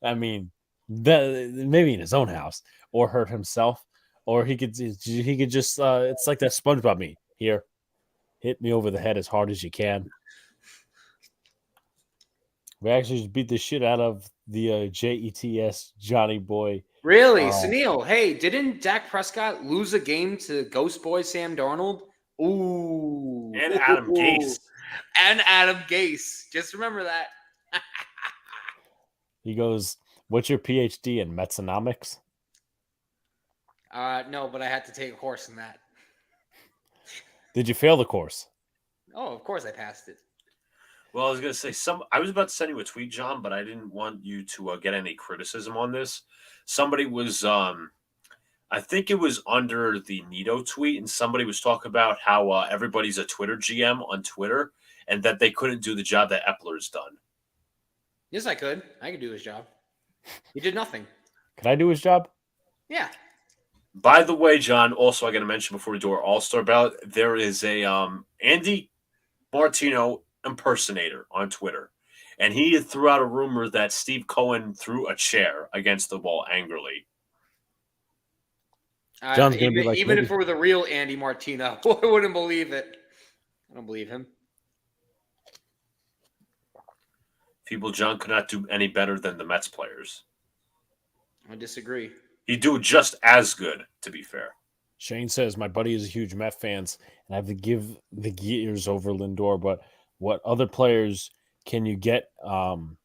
Speaker 1: I mean, maybe in his own house, or hurt himself, or he could just it's like that SpongeBob meme. Here, hit me over the head as hard as you can. We actually just beat the shit out of the JETS Johnny Boy.
Speaker 3: Really, Sunil? Hey, didn't Dak Prescott lose a game to Ghost Boy Sam Darnold Ooh.
Speaker 2: And Adam Gase.
Speaker 3: And Adam Gase. Just remember that.
Speaker 1: He goes, "What's your PhD in metsonomics?"
Speaker 3: No, but I had to take a course in that.
Speaker 1: Did you fail the course?
Speaker 3: Oh, of course I passed it.
Speaker 2: Well, I was going to say I was about to send you a tweet, John, but I didn't want you to get any criticism on this. Somebody was, I think it was under the Nito tweet, and somebody was talking about how everybody's a Twitter GM on Twitter, and that they couldn't do the job that Epler's done.
Speaker 3: Yes, I could. I could do his job. He did nothing.
Speaker 1: Could I do his job?
Speaker 3: Yeah.
Speaker 2: By the way, John, also I got to mention before we do our All-Star ballot, there is a Andy Martino impersonator on Twitter, and he threw out a rumor that Steve Cohen threw a chair against the wall angrily.
Speaker 1: John's gonna be like,
Speaker 3: even
Speaker 1: maybe.
Speaker 3: if it were the real Andy Martino, I wouldn't believe it. I don't believe him.
Speaker 2: Feeble John could not do any better than the Mets players.
Speaker 3: I disagree.
Speaker 2: He'd do just as good, to be fair.
Speaker 1: Shane says, "My buddy is a huge Met fans, and I have to give the gears over Lindor. But what other players can you get? Can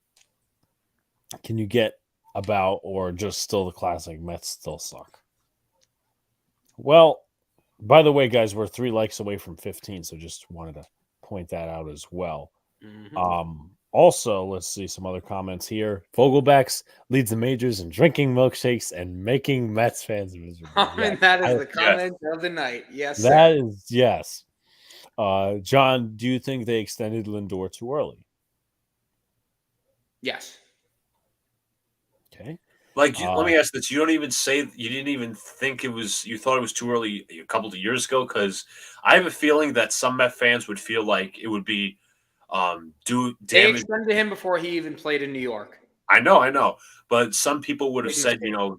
Speaker 1: you get about, or just still the classic Mets still suck?" Well, by the way, guys, we're 3 likes away from 15, so just wanted to point that out as well.
Speaker 3: Mm-hmm.
Speaker 1: Also, let's see some other comments here. Vogelbacks leads the majors in drinking milkshakes and making Mets fans miserable.
Speaker 3: And that is the comment of the night. Yes,
Speaker 1: that
Speaker 3: sir.
Speaker 1: is yes. John, do you think they extended Lindor too early?
Speaker 3: Yes.
Speaker 1: Okay.
Speaker 2: Like, let me ask this: you don't even say you didn't even think it was. You thought it was too early a couple of years ago, because I have a feeling that some Met fans would feel like it would be do
Speaker 3: They
Speaker 2: damage.
Speaker 3: extended him before he even played in New York.
Speaker 2: I know, but some people would have
Speaker 3: They do
Speaker 2: said,
Speaker 3: too.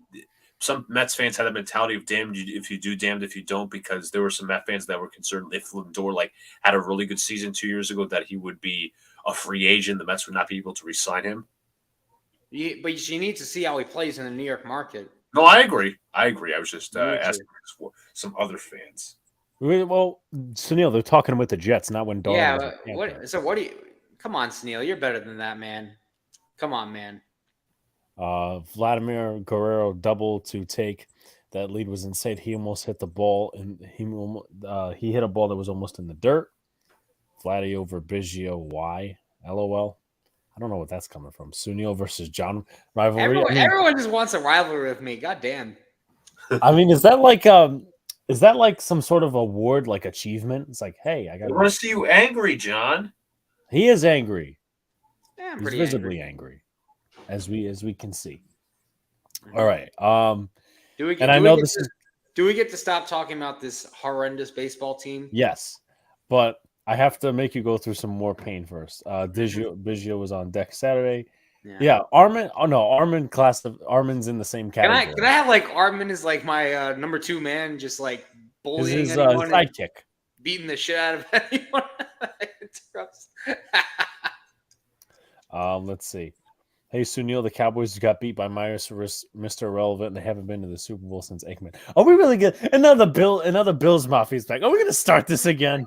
Speaker 2: some Mets fans had a mentality of damned if you do, damned if you don't, because there were some Met fans that were concerned if Lindor had a really good season 2 years ago that he would be a free agent. The Mets would not be able to re-sign him.
Speaker 3: But you need to see how he plays in the New York market.
Speaker 2: No, I agree. I was just
Speaker 3: Me too.
Speaker 2: asking for some other fans.
Speaker 1: Well, Sunil, they're talking with the Jets, not when Darwin.
Speaker 3: Yeah.
Speaker 1: was a Panther.
Speaker 3: What do you? Come on, Sneal. You're better than that, man. Come on, man.
Speaker 1: Vladimir Guerrero double to take that lead was insane. He almost hit the ball, and he hit a ball that was almost in the dirt. Vladdy over Biggio. Why? LOL. I don't know what that's coming from. Sunil versus John rivalry.
Speaker 3: Everyone just wants a rivalry with me. God damn.
Speaker 1: I mean, is that like some sort of award, like achievement? It's like, hey, I
Speaker 2: I want to see you angry, John.
Speaker 1: He is angry.
Speaker 3: Yeah, I'm
Speaker 1: He's
Speaker 3: pretty
Speaker 1: visibly angry, as we can see. All right.
Speaker 3: Do we get to stop talking about this horrendous baseball team?
Speaker 1: Yes, but I have to make you go through some more pain first. Biggio was on deck Saturday. Yeah, Armin. Oh no, Armin's in the same category.
Speaker 3: Can I have Armin is my number 2 man, just bullying
Speaker 1: his
Speaker 3: anyone,
Speaker 1: sidekick,
Speaker 3: beating the shit out of anyone.
Speaker 1: Let's see. Hey, Sunil, the Cowboys got beat by Myers, Mr. Irrelevant, and they haven't been to the Super Bowl since Aikman. Are we really good? Another Bills Mafia's back. Are we going to start this again?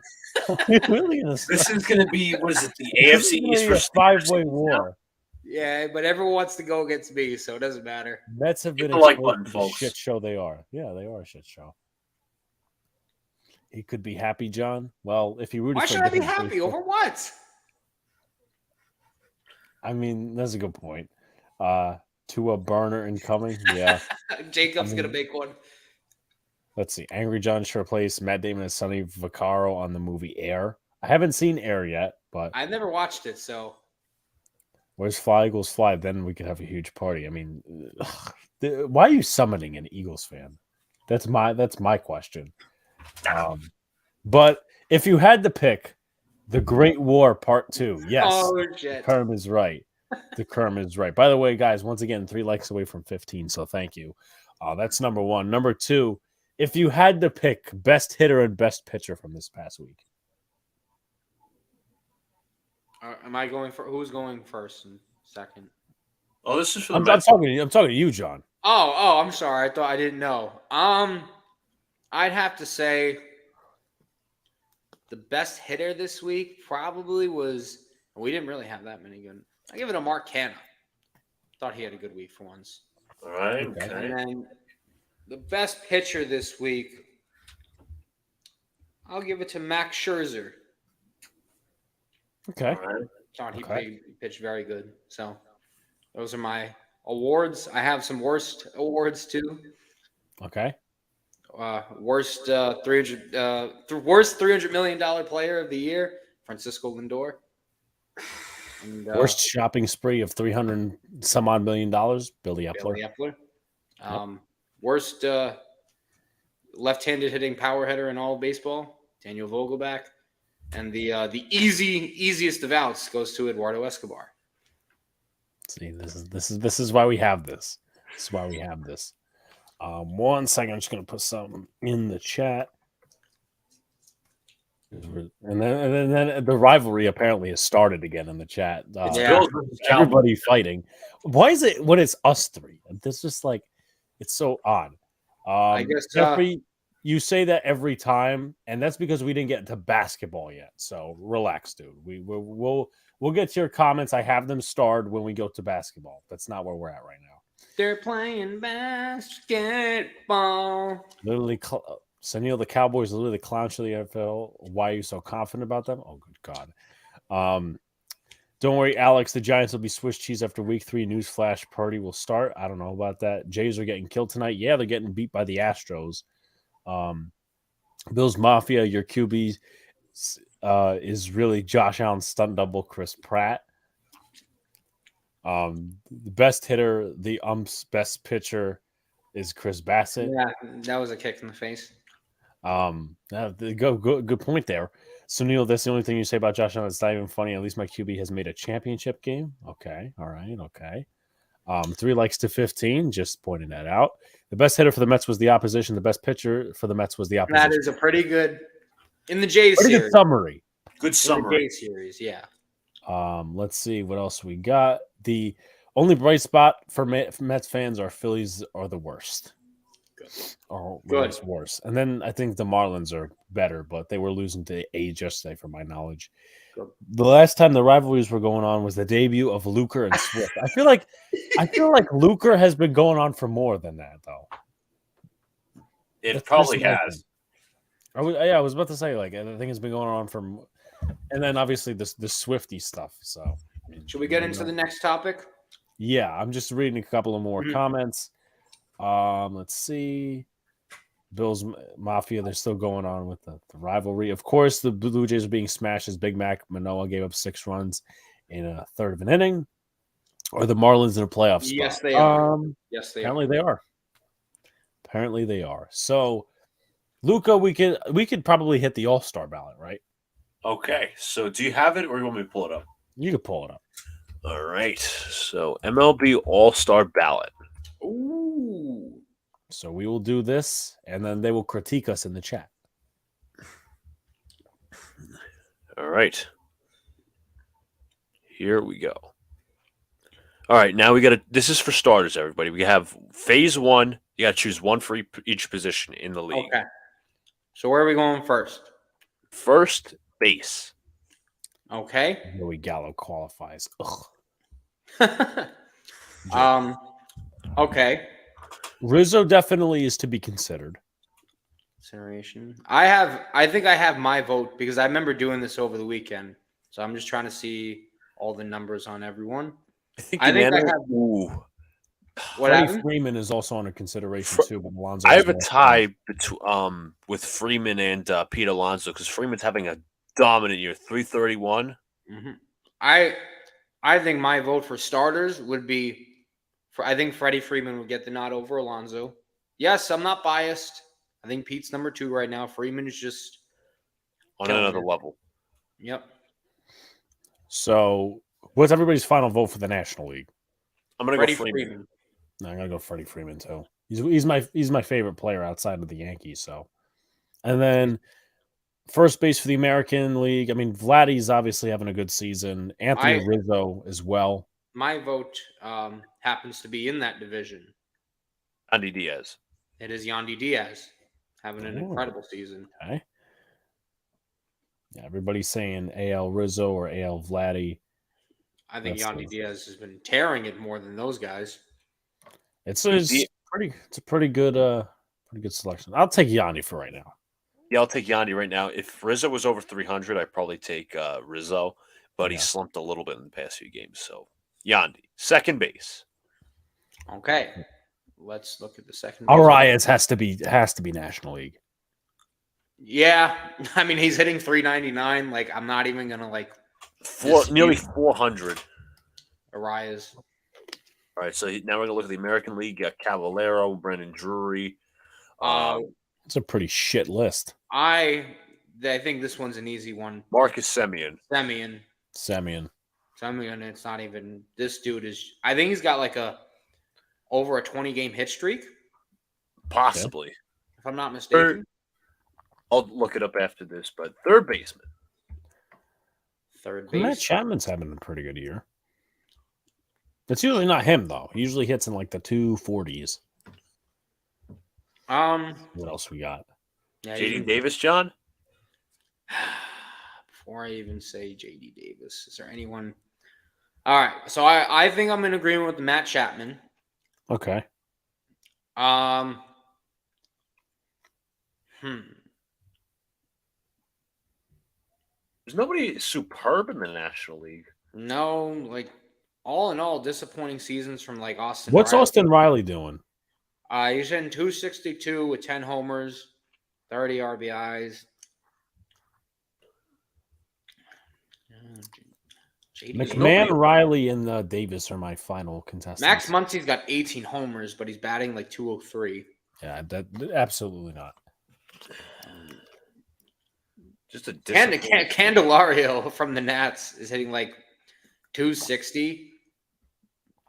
Speaker 1: Really
Speaker 2: this is going to be, what is it, the AFC East
Speaker 1: versus 5-way war.
Speaker 3: Yeah, but everyone wants to go against me, so it doesn't matter.
Speaker 1: Mets have been
Speaker 2: button,
Speaker 1: the
Speaker 2: folks.
Speaker 1: shit show they are. Yeah, they are a shit show. He could be happy, John. Well, if he rooted
Speaker 3: Why
Speaker 1: for
Speaker 3: should I be happy? Over what?
Speaker 1: I mean, that's a good point. To a burner incoming. Yeah.
Speaker 3: Jacob's going to make one.
Speaker 1: Let's see. Angry John should replace Matt Damon as Sonny Vaccaro on the movie Air. I haven't seen Air yet, but
Speaker 3: I've never watched it, so.
Speaker 1: Where's Fly Eagles Fly? Then we could have a huge party. I mean, why are you summoning an Eagles fan? That's my question. But if you had to pick the Great War Part 2, yes, the Kerm is right. The Kerm is right. By the way, guys, once again, 3 likes away from 15, so thank you. That's number 1. Number 2, if you had to pick best hitter and best pitcher from this past week.
Speaker 3: Am I going for who's going first and second?
Speaker 2: Oh, this is for the
Speaker 1: I'm
Speaker 2: Mets.
Speaker 1: talking to you, John.
Speaker 3: Oh, I'm sorry. I thought I didn't know. I'd have to say The best hitter this week probably was. We didn't really have that many good. I give it to Mark Canha. Thought he had a good week for once.
Speaker 2: All right.
Speaker 1: Okay.
Speaker 3: And then the best pitcher this week, I'll give it to Max Scherzer.
Speaker 1: Okay.
Speaker 2: All right.
Speaker 3: Thought he
Speaker 1: Okay.
Speaker 3: pitched very good. So those are my awards. I have some worst awards too.
Speaker 1: Okay.
Speaker 3: Worst $300 million player of the year, Francisco Lindor. And,
Speaker 1: Worst shopping spree of $300 some odd million, Billy Epler.
Speaker 3: Billy Epler. Worst left-handed hitting power hitter in all of baseball, Daniel Vogelback. And the easiest of outs goes to Eduardo Escobar.
Speaker 1: See, this is why we have this. This is why we have this. 1 second, I'm just gonna put something in the chat. And then the rivalry apparently has started again in the chat.
Speaker 2: It's
Speaker 3: Yeah.
Speaker 2: Bills versus Cowboys.
Speaker 1: Everybody fighting. Why is it when it's us three? It's just like it's so odd.
Speaker 3: I guess
Speaker 1: Jeffrey, you say that every time, and that's because we didn't get to basketball yet. So relax, dude. We'll get to your comments. I have them starred when we go to basketball. That's not where we're at right now.
Speaker 3: they're playing basketball.
Speaker 1: Literally, Sunil, the Cowboys are literally the clowns of the NFL. Why are you so confident about them? Oh, good God. Don't worry, Alex. The Giants will be Swiss cheese after week 3. Newsflash, Purdy will start. I don't know about that. Jays are getting killed tonight. Yeah, they're getting beat by the Astros. Bills Mafia, your QB is really Josh Allen stunt double Chris Pratt. The best hitter, the ump's best pitcher is Chris Bassett.
Speaker 3: Yeah, that was a kick in the face.
Speaker 1: Good point there. So Neil, that's the only thing you say about Josh Allen. It's not even funny. At least my QB has made a championship game. Okay, all right, okay. 3 likes to 15. Just pointing that out. The best hitter for the Mets was the opposition. The best pitcher for the Mets was the opposition.
Speaker 3: That is a pretty good in the Jays
Speaker 1: pretty
Speaker 3: series.
Speaker 1: good summary.
Speaker 2: Good
Speaker 3: In the
Speaker 2: summary.
Speaker 3: Jays series, yeah.
Speaker 1: Let's see what else we got. The only bright spot for Mets fans are Phillies are the worst.
Speaker 3: Good.
Speaker 1: Oh,
Speaker 3: Good.
Speaker 1: Worse. And then I think the Marlins are better, but they were losing to the A's yesterday, from my knowledge.
Speaker 3: Good.
Speaker 1: The last time the rivalries were going on was the debut of Luker and Swift. I feel like Luker has been going on for more than that, though.
Speaker 2: It
Speaker 1: That's
Speaker 2: probably
Speaker 1: my
Speaker 2: has.
Speaker 1: thing. I was about to say, like, I think it's been going on from, and then obviously the Swifty stuff. So,
Speaker 3: Should we get into the next topic?
Speaker 1: Yeah, I'm just reading a couple of more comments. Let's see. Bills Mafia, they're still going on with the rivalry. Of course, the Blue Jays are being smashed as Big Mac Manoah gave up 6 runs in a third of an inning. Or the Marlins in a playoff spot.
Speaker 3: Yes, they are. Yes, they
Speaker 1: Apparently
Speaker 3: are.
Speaker 1: they are. Apparently they are. So, Luca, we could probably hit the All-Star ballot, right?
Speaker 2: Okay, so do you have it, or you want me to pull it up?
Speaker 1: You could pull it up.
Speaker 2: All right, so MLB All-Star ballot.
Speaker 3: Ooh.
Speaker 1: So we will do this, and then they will critique us in the chat.
Speaker 2: All right. Here we go. All right, now we got to. This is for starters, everybody. We have phase 1. You got to choose one for each position in the league.
Speaker 3: Okay. So where are we going first?
Speaker 2: First base.
Speaker 3: Okay.
Speaker 1: Joey Gallo qualifies. Ugh.
Speaker 3: Okay.
Speaker 1: Rizzo definitely is to be considered.
Speaker 3: Consideration. I think I have my vote because I remember doing this over the weekend. So I'm just trying to see all the numbers on everyone.
Speaker 2: I think
Speaker 3: I
Speaker 2: have.
Speaker 3: What
Speaker 1: Freddie
Speaker 3: happened?
Speaker 1: Freeman is also under consideration too, but Alonso.
Speaker 2: I
Speaker 1: has
Speaker 2: have a
Speaker 1: more
Speaker 2: tie with Freeman and Pete Alonso because Freeman's having a dominant year, 331.
Speaker 3: Mm-hmm. I think my vote for starters would be I think Freddie Freeman would get the nod over Alonso. Yes, I'm not biased. I think Pete's number 2 right now. Freeman is just
Speaker 2: On
Speaker 3: killing
Speaker 2: another
Speaker 3: it.
Speaker 2: level.
Speaker 3: Yep.
Speaker 1: So, what's everybody's final vote for the National League?
Speaker 2: I'm gonna
Speaker 3: Freddie
Speaker 2: go Freeman.
Speaker 1: No, I'm gonna go Freddie Freeman too. He's my favorite player outside of the Yankees. So, and then first base for the American League. I mean, Vladdy's obviously having a good season. Anthony Rizzo as well.
Speaker 3: My vote happens to be in that division.
Speaker 2: Andy Diaz.
Speaker 3: It is Yandy Diaz having an incredible season.
Speaker 1: Okay. Yeah, everybody's saying AL Rizzo or AL Vladdy.
Speaker 3: I think
Speaker 1: That's
Speaker 3: Yandy
Speaker 1: the-
Speaker 3: Diaz has been tearing it more than those guys.
Speaker 1: It's
Speaker 2: The-
Speaker 1: a pretty good selection. I'll take Yanni for right now.
Speaker 2: Yeah, I'll take Yandy right now. If Rizzo was over 300, I'd probably take Rizzo, but he
Speaker 1: Yeah.
Speaker 2: slumped a little bit in the past few games. So Yandy, second base.
Speaker 3: Okay. Let's look at the second base.
Speaker 1: Arias has to be National League.
Speaker 3: Yeah. I mean, he's hitting 399. Like, I'm not even going to, like,
Speaker 2: Nearly 400.
Speaker 3: Arias.
Speaker 2: All right, so now we're going to look at the American League. You got Cavallero, Brendan Drury.
Speaker 1: It's a pretty shit list.
Speaker 3: I think this one's an easy one.
Speaker 2: Marcus Semien.
Speaker 3: Semien. It's not even. This dude is. I think he's got like over a 20-game hit streak,
Speaker 2: Possibly.
Speaker 3: if I'm not mistaken.
Speaker 2: I'll look it up after this, but third baseman.
Speaker 3: Third base.
Speaker 1: Matt Chapman's having a pretty good year. It's usually not him though. He usually hits in like the 240s. What else we got?
Speaker 3: Yeah,
Speaker 2: JD Davis, John?
Speaker 3: Before I even say JD Davis, is there anyone? All right, so I think I'm in agreement with Matt Chapman.
Speaker 1: Okay.
Speaker 2: There's nobody superb in the National League.
Speaker 3: No, like all in all, disappointing seasons from like Austin.
Speaker 1: What's
Speaker 3: Riley.
Speaker 1: Austin Riley doing?
Speaker 3: He's hitting 262 with 10 homers, 30 RBIs.
Speaker 1: McMahon, Riley, and Davis are my final contestants.
Speaker 3: Max Muncy's got 18 homers, but he's batting like 203.
Speaker 1: Yeah, that absolutely not.
Speaker 2: Just a
Speaker 3: Candelario from the Nats is hitting like 260,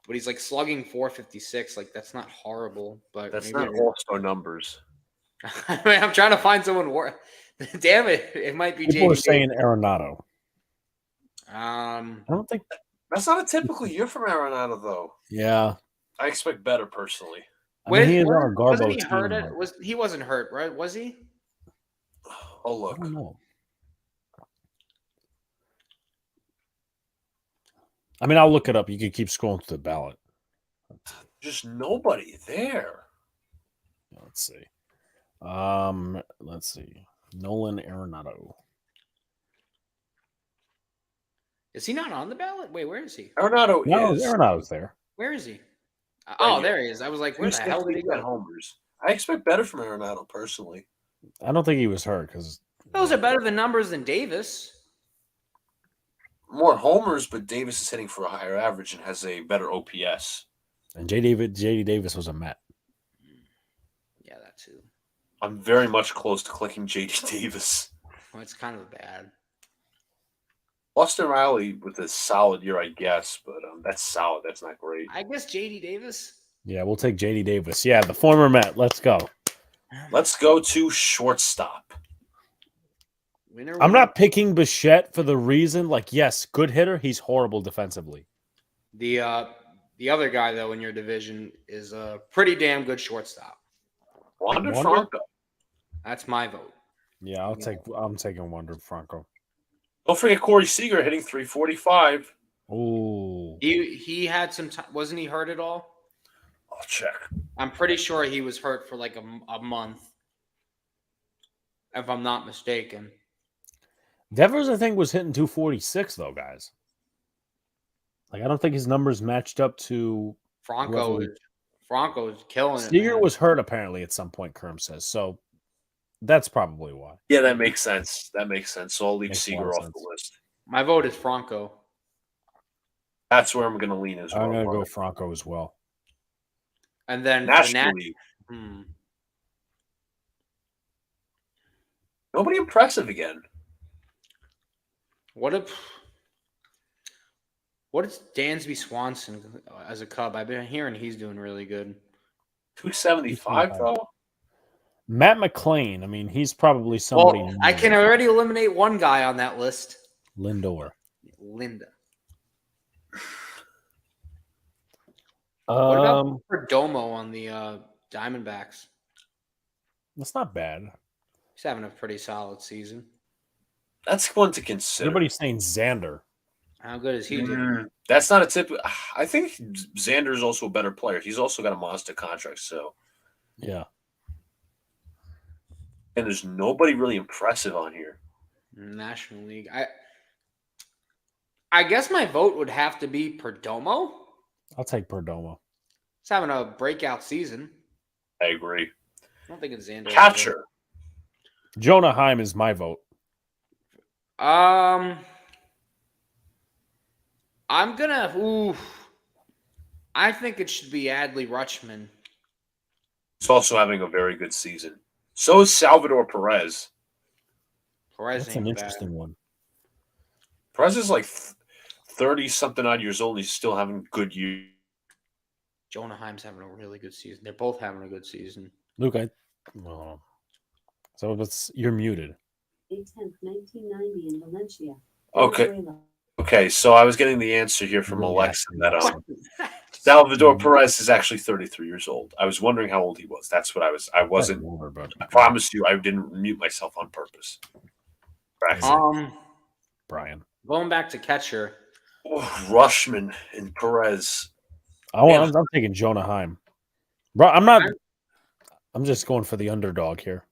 Speaker 3: but he's like slugging 456. Like that's not horrible, but
Speaker 2: that's not all-star numbers.
Speaker 3: I mean, I'm trying to find someone worse. Damn it! It might be.
Speaker 1: People
Speaker 3: JD
Speaker 1: are saying Arenado.
Speaker 3: I
Speaker 1: don't think
Speaker 2: that's not a typical year from Arenado, though.
Speaker 1: Yeah,
Speaker 2: I expect better personally.
Speaker 1: I mean, he is on a Garbo
Speaker 3: wasn't he
Speaker 1: team.
Speaker 3: hurt? He wasn't hurt, right? Was he?
Speaker 2: Oh look.
Speaker 1: I don't know. I mean, I'll look it up. You can keep scrolling through the ballot.
Speaker 2: Just nobody there.
Speaker 1: Let's see. Let's see. Nolan Arenado.
Speaker 3: Is he not on the ballot? Wait, where is he?
Speaker 2: Arenado's
Speaker 1: there.
Speaker 3: Where is he? Oh, there he is. I was like, where the hell did he go?
Speaker 2: Homers. I expect better from Arenado personally.
Speaker 1: I don't think he was hurt because
Speaker 3: those are better than numbers than Davis.
Speaker 2: More homers, but Davis is hitting for a higher average and has a better OPS.
Speaker 1: And JD Davis was a Met.
Speaker 3: Yeah, that too.
Speaker 2: I'm very much close to clicking JD Davis.
Speaker 3: Well, it's kind of bad.
Speaker 2: Austin Riley with a solid year, I guess, but that's solid. That's not great.
Speaker 3: I guess JD Davis.
Speaker 1: Yeah, we'll take JD Davis. Yeah, the former Met. Let's go.
Speaker 2: Let's go to shortstop.
Speaker 1: I'm not picking Bichette for the reason, like, yes, good hitter. He's horrible defensively.
Speaker 3: The other guy, though, in your division is a pretty damn good shortstop.
Speaker 2: Wander Franco.
Speaker 3: That's my vote.
Speaker 1: Yeah, I'm taking Wander Franco.
Speaker 2: Don't forget Corey Seager hitting 345.
Speaker 1: Oh.
Speaker 3: He had some time. Wasn't he hurt at all?
Speaker 2: I'll check.
Speaker 3: I'm pretty sure he was hurt for like a month, if I'm not mistaken.
Speaker 1: Devers, I think, was hitting 246, though, guys. Like, I don't think his numbers matched up to
Speaker 3: Franco's killing it.
Speaker 1: Seager was hurt, apparently, at some point, Kerm says. So that's probably why.
Speaker 2: Yeah, that makes sense. So I'll leave
Speaker 1: Makes
Speaker 2: Seager off the list.
Speaker 3: My vote is Franco.
Speaker 2: That's where I'm going to lean as well.
Speaker 1: I'm going to go Franco as well.
Speaker 3: And then
Speaker 2: National League. Nobody impressive again.
Speaker 3: What is Dansby Swanson as a Cub? I've been hearing he's doing really good.
Speaker 2: 275 though.
Speaker 1: Matt McClain. I mean, he's probably somebody.
Speaker 3: Well, I can already eliminate one guy on that list.
Speaker 1: Lindor.
Speaker 3: Linda.
Speaker 1: What
Speaker 3: about Perdomo on the Diamondbacks?
Speaker 1: That's not bad.
Speaker 3: He's having a pretty solid season.
Speaker 2: That's one to consider.
Speaker 1: Everybody's saying Xander.
Speaker 3: How good is he doing?
Speaker 2: That's not a tip. I think Xander is also a better player. He's also got a monster contract. So,
Speaker 1: Yeah.
Speaker 2: and there's nobody really impressive on here.
Speaker 3: National League. I guess my vote would have to be Perdomo.
Speaker 1: I'll take Perdomo.
Speaker 3: He's having a breakout season.
Speaker 2: I agree.
Speaker 3: I don't think it's Xander.
Speaker 2: Catcher.
Speaker 1: Jonah Heim is my vote.
Speaker 3: I'm gonna. I think it should be Adley Rutschman.
Speaker 2: He's also having a very good season. So is Salvador Perez.
Speaker 3: Perez
Speaker 1: That's
Speaker 3: ain't
Speaker 1: an
Speaker 3: bad.
Speaker 1: interesting one.
Speaker 2: Perez is like 30-something odd years old. He's still having good years.
Speaker 3: Jonah Heim's having a really good season. They're both having a good season.
Speaker 1: Luke, you're muted.
Speaker 5: 8/10, 1990 in Valencia.
Speaker 2: Okay.
Speaker 5: Venezuela.
Speaker 2: Okay, so I was getting the answer here from
Speaker 1: Really
Speaker 2: Alexa
Speaker 1: asking
Speaker 2: that
Speaker 1: that.
Speaker 2: Salvador Perez is actually 33 years old. I was wondering how old he was. That's what I wasn't.
Speaker 1: Older, but
Speaker 2: I promise you, I didn't mute myself on purpose.
Speaker 1: Brian.
Speaker 3: Going back to catcher.
Speaker 2: Rushman and Perez.
Speaker 1: I'm taking Jonah Heim. Bro, I'm not. I'm just going for the underdog here.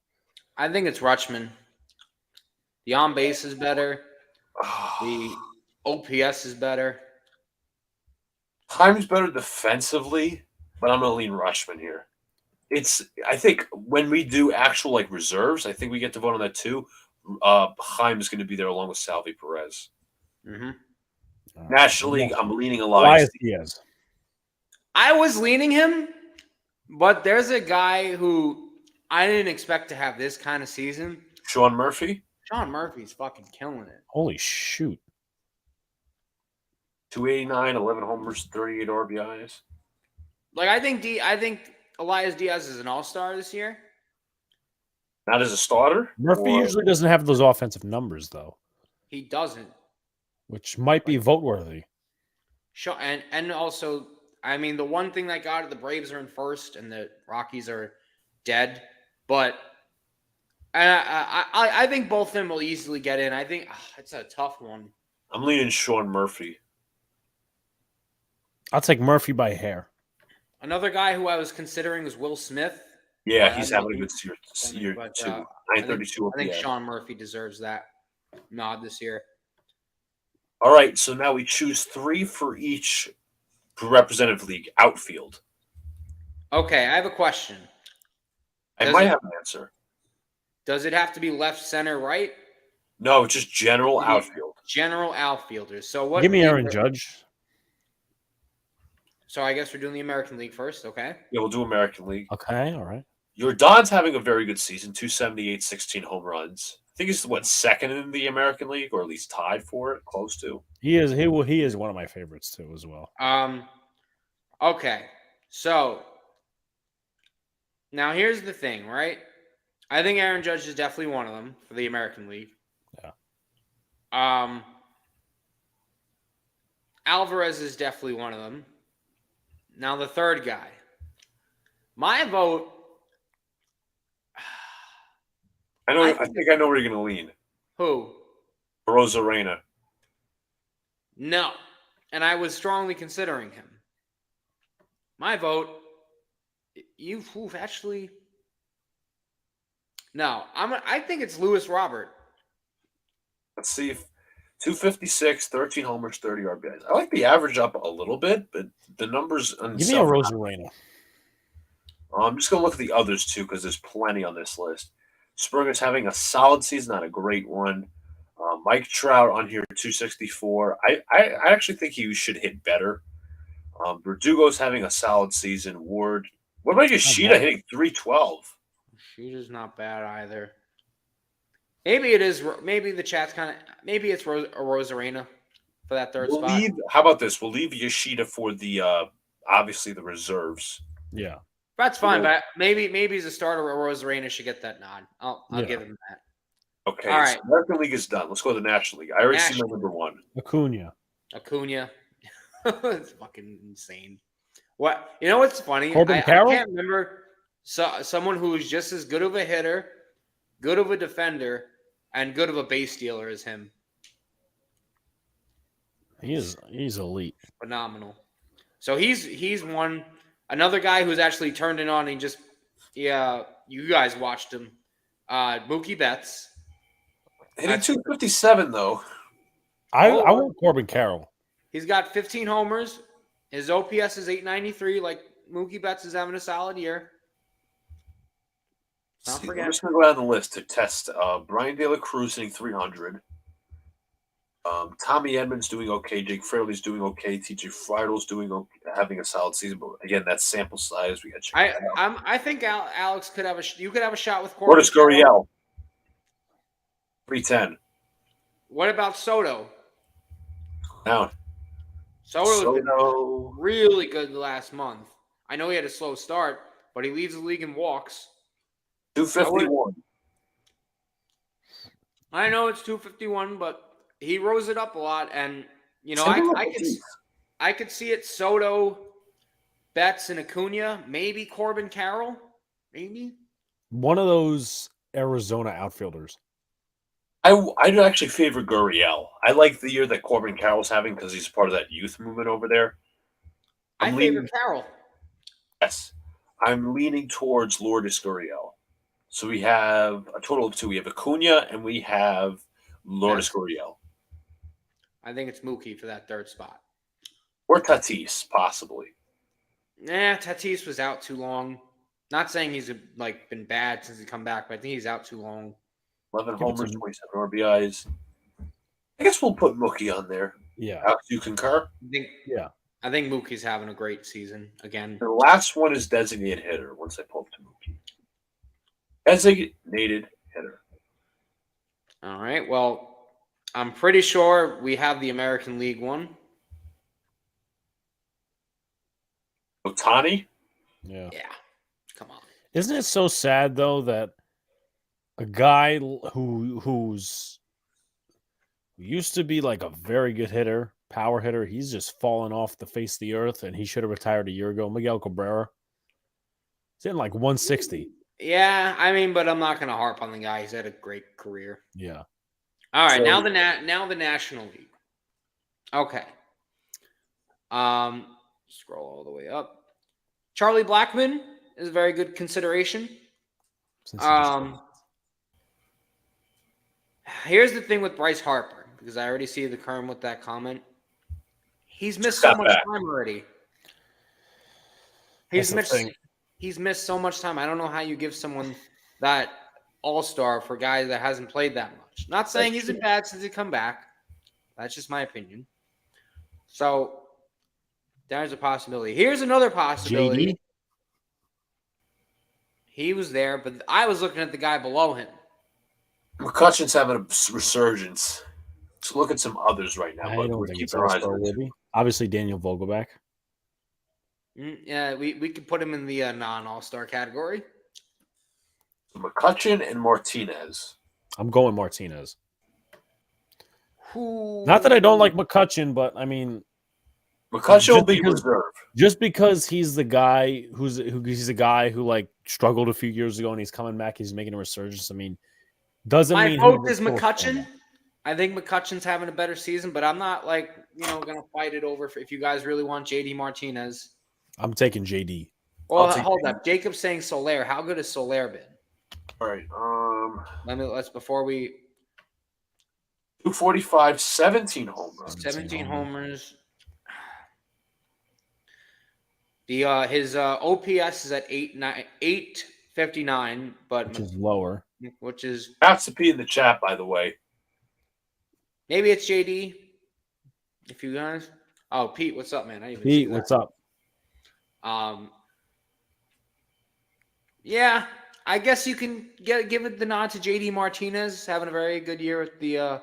Speaker 3: I think it's Rutschman. The on base is better. The OPS is better.
Speaker 2: Heim's better defensively, but I'm going to lean Rushman here. I think when we do actual like reserves, I think we get to vote on that too. Heim is going to be there along with Salvi Perez.
Speaker 3: Mm-hmm.
Speaker 2: National League, I'm leaning
Speaker 1: Elias Diaz.
Speaker 3: I was leaning him, but there's a guy who I didn't expect to have this kind of season.
Speaker 2: Sean Murphy.
Speaker 3: Sean Murphy's fucking killing it.
Speaker 1: Holy shoot.
Speaker 2: 289, 11 homers, 38 RBIs.
Speaker 3: Like I think Elias Diaz is an all-star this year.
Speaker 2: Not as a starter.
Speaker 1: Murphy usually doesn't have those offensive numbers, though,
Speaker 3: He doesn't.
Speaker 1: which might be vote worthy.
Speaker 3: And also, I mean, the one thing that got it, the Braves are in first and the Rockies are dead. But I think both of them will easily get in. I think it's a tough one.
Speaker 2: I'm leaning Sean Murphy.
Speaker 1: I'll take Murphy by hair.
Speaker 3: Another guy who I was considering was Will Smith.
Speaker 2: Yeah, he's having a good year
Speaker 3: But,
Speaker 2: too.
Speaker 3: I
Speaker 2: 932
Speaker 3: think
Speaker 2: OPS.
Speaker 3: Sean Murphy deserves that nod this year.
Speaker 2: All right, so now we choose 3 for each representative league outfield.
Speaker 3: Okay, I have a question.
Speaker 2: I might have an answer.
Speaker 3: Does it have to be left, center, right?
Speaker 2: No, just general outfield.
Speaker 3: General outfielders. So what?
Speaker 1: Give me Aaron Judge.
Speaker 3: So I guess we're doing the American League first, okay?
Speaker 2: Yeah, we'll do American League.
Speaker 1: Okay, all right.
Speaker 2: Your Don's having a very good season, 278, 16 home runs. I think he's second in the American League, or at least tied for it, close to.
Speaker 1: He is one of my favorites too, as well.
Speaker 3: Okay. So now here's the thing, right? I think Aaron Judge is definitely one of them for the American League.
Speaker 1: Yeah.
Speaker 3: Alvarez is definitely one of them. Now the third guy. My vote.
Speaker 2: I think I know where you're going to lean.
Speaker 3: Who?
Speaker 2: Rosarena.
Speaker 3: No. And I was strongly considering him. My vote. You've actually. No, I think it's Lewis Robert.
Speaker 2: Let's see if 256, 13 homers, 30 RBIs. I like the average up a little bit, but the numbers.
Speaker 1: Give me a Rosarena.
Speaker 2: I'm just going to look at the others too because there's plenty on this list. Springer's having a solid season, not a great one. Mike Trout on here, 264. I actually think he should hit better. Verdugo's having a solid season. Ward. What about Yoshida hitting 312?
Speaker 3: Yoshita's not bad either. Maybe it is. Maybe the chat's kind of. Maybe it's Rosarena for that third spot.
Speaker 2: How about this? We'll leave Yoshida for the obviously the reserves.
Speaker 1: Yeah.
Speaker 3: That's fine, but maybe as a starter, Rosarena should get that nod. I'll give him that.
Speaker 2: Okay,
Speaker 3: all right.
Speaker 2: So American League is done. Let's go to the National League. I already see my number 1.
Speaker 1: Acuna.
Speaker 3: It's fucking insane. What? You know what's funny?
Speaker 1: Corbin
Speaker 3: I
Speaker 1: Carroll?
Speaker 3: can't remember someone who is just as good of a hitter, good of a defender, and good of a base dealer as him.
Speaker 1: He's elite.
Speaker 3: Phenomenal. So he's one. Another guy who's actually turned it on. And you guys watched him. Mookie Betts.
Speaker 2: Hitting 257 though.
Speaker 1: I want Corbin Carroll.
Speaker 3: He's got 15 homers. His OPS is 893. Like Mookie Betts is having a solid year.
Speaker 2: We're just going to go down the list to test. Brian De La Cruz hitting 300. Tommy Edmonds doing okay. Jake Fraley's doing okay. TJ Friedl's having a solid season. But again, that's sample size. We got to check it out.
Speaker 3: I think Alex could have you could have a shot with Corbin.
Speaker 2: Lourdes Gurriel, 310.
Speaker 3: What about Soto?
Speaker 2: Down.
Speaker 3: Soto's been really good last month. I know he had a slow start, but he leads the league in walks.
Speaker 2: 251.
Speaker 3: I know it's 251, but he rose it up a lot, and I could see it. Soto, Betts, and Acuna, maybe Corbin Carroll, maybe
Speaker 1: one of those Arizona outfielders.
Speaker 2: I'd actually favor Gurriel. I like the year that Corbin Carroll's having because he's part of that youth movement over there.
Speaker 3: I favor Carroll.
Speaker 2: Yes, I'm leaning towards Lourdes Gurriel. So we have a total of two. We have Acuna and we have Lourdes Gurriel.
Speaker 3: I think it's Mookie for that third spot.
Speaker 2: Or Tatis, possibly.
Speaker 3: Tatis was out too long. Not saying he's been bad since he come back, but I think he's out too long.
Speaker 2: 11 homers, 27 RBIs. I guess we'll put Mookie on there.
Speaker 1: Yeah.
Speaker 2: Alex, you concur?
Speaker 3: I think Mookie's having a great season again.
Speaker 2: The last one is designated hitter once I pull up to Mookie. Designated hitter.
Speaker 3: All right. Well, I'm pretty sure we have the American League one.
Speaker 2: Ohtani?
Speaker 1: Yeah.
Speaker 3: Come on.
Speaker 1: Isn't it so sad though that a guy who used to be like a very good hitter, power hitter, he's just fallen off the face of the earth, and he should have retired a year ago. Miguel Cabrera. He's in like 160.
Speaker 3: Yeah, I mean, but I'm not going to harp on the guy. He's had a great career.
Speaker 1: Yeah.
Speaker 3: All right, now the National League. Okay. Scroll all the way up. Charlie Blackmon is a very good consideration. Here's the thing with Bryce Harper, because I already see the Kerm with that comment. He's missed so much time already. He's missed so much time. I don't know how you give someone that all-star for a guy that hasn't played that much. Not saying he's been bad since he come back. That's just my opinion. So there's a possibility. Here's another possibility.
Speaker 1: JD?
Speaker 3: He was there, but I was looking at the guy below him.
Speaker 2: McCutcheon's having a resurgence. Let's look at some others right now.
Speaker 1: I don't think it's all-star worthy. Obviously, Daniel Vogelback.
Speaker 3: Yeah, we could put him in the non-all-star category.
Speaker 2: McCutcheon and Martinez.
Speaker 1: I'm going Martinez. Not that I don't like McCutcheon, but I mean,
Speaker 2: McCutcheon will be reserved.
Speaker 1: Just because he's the guy he's a guy who like struggled a few years ago and he's coming back, he's making a resurgence. I mean, doesn't mean
Speaker 3: my vote is McCutcheon. I think McCutcheon's having a better season, but I'm not gonna fight it over if you guys really want JD Martinez.
Speaker 1: I'm taking JD.
Speaker 3: Well, hold up. Jacob's saying Soler. How good has Soler been?
Speaker 2: All right.
Speaker 3: Let's before we
Speaker 2: 245, 17 homers.
Speaker 3: 17 homers. His OPS is at 859, but
Speaker 1: which is lower.
Speaker 3: Which is
Speaker 2: That's to be in the chat, by the way.
Speaker 3: Maybe it's JD. If you guys. Oh, Pete, what's up, man?
Speaker 1: Pete, what's up?
Speaker 3: Yeah, I guess you can give it the nod to JD Martinez having a very good year with the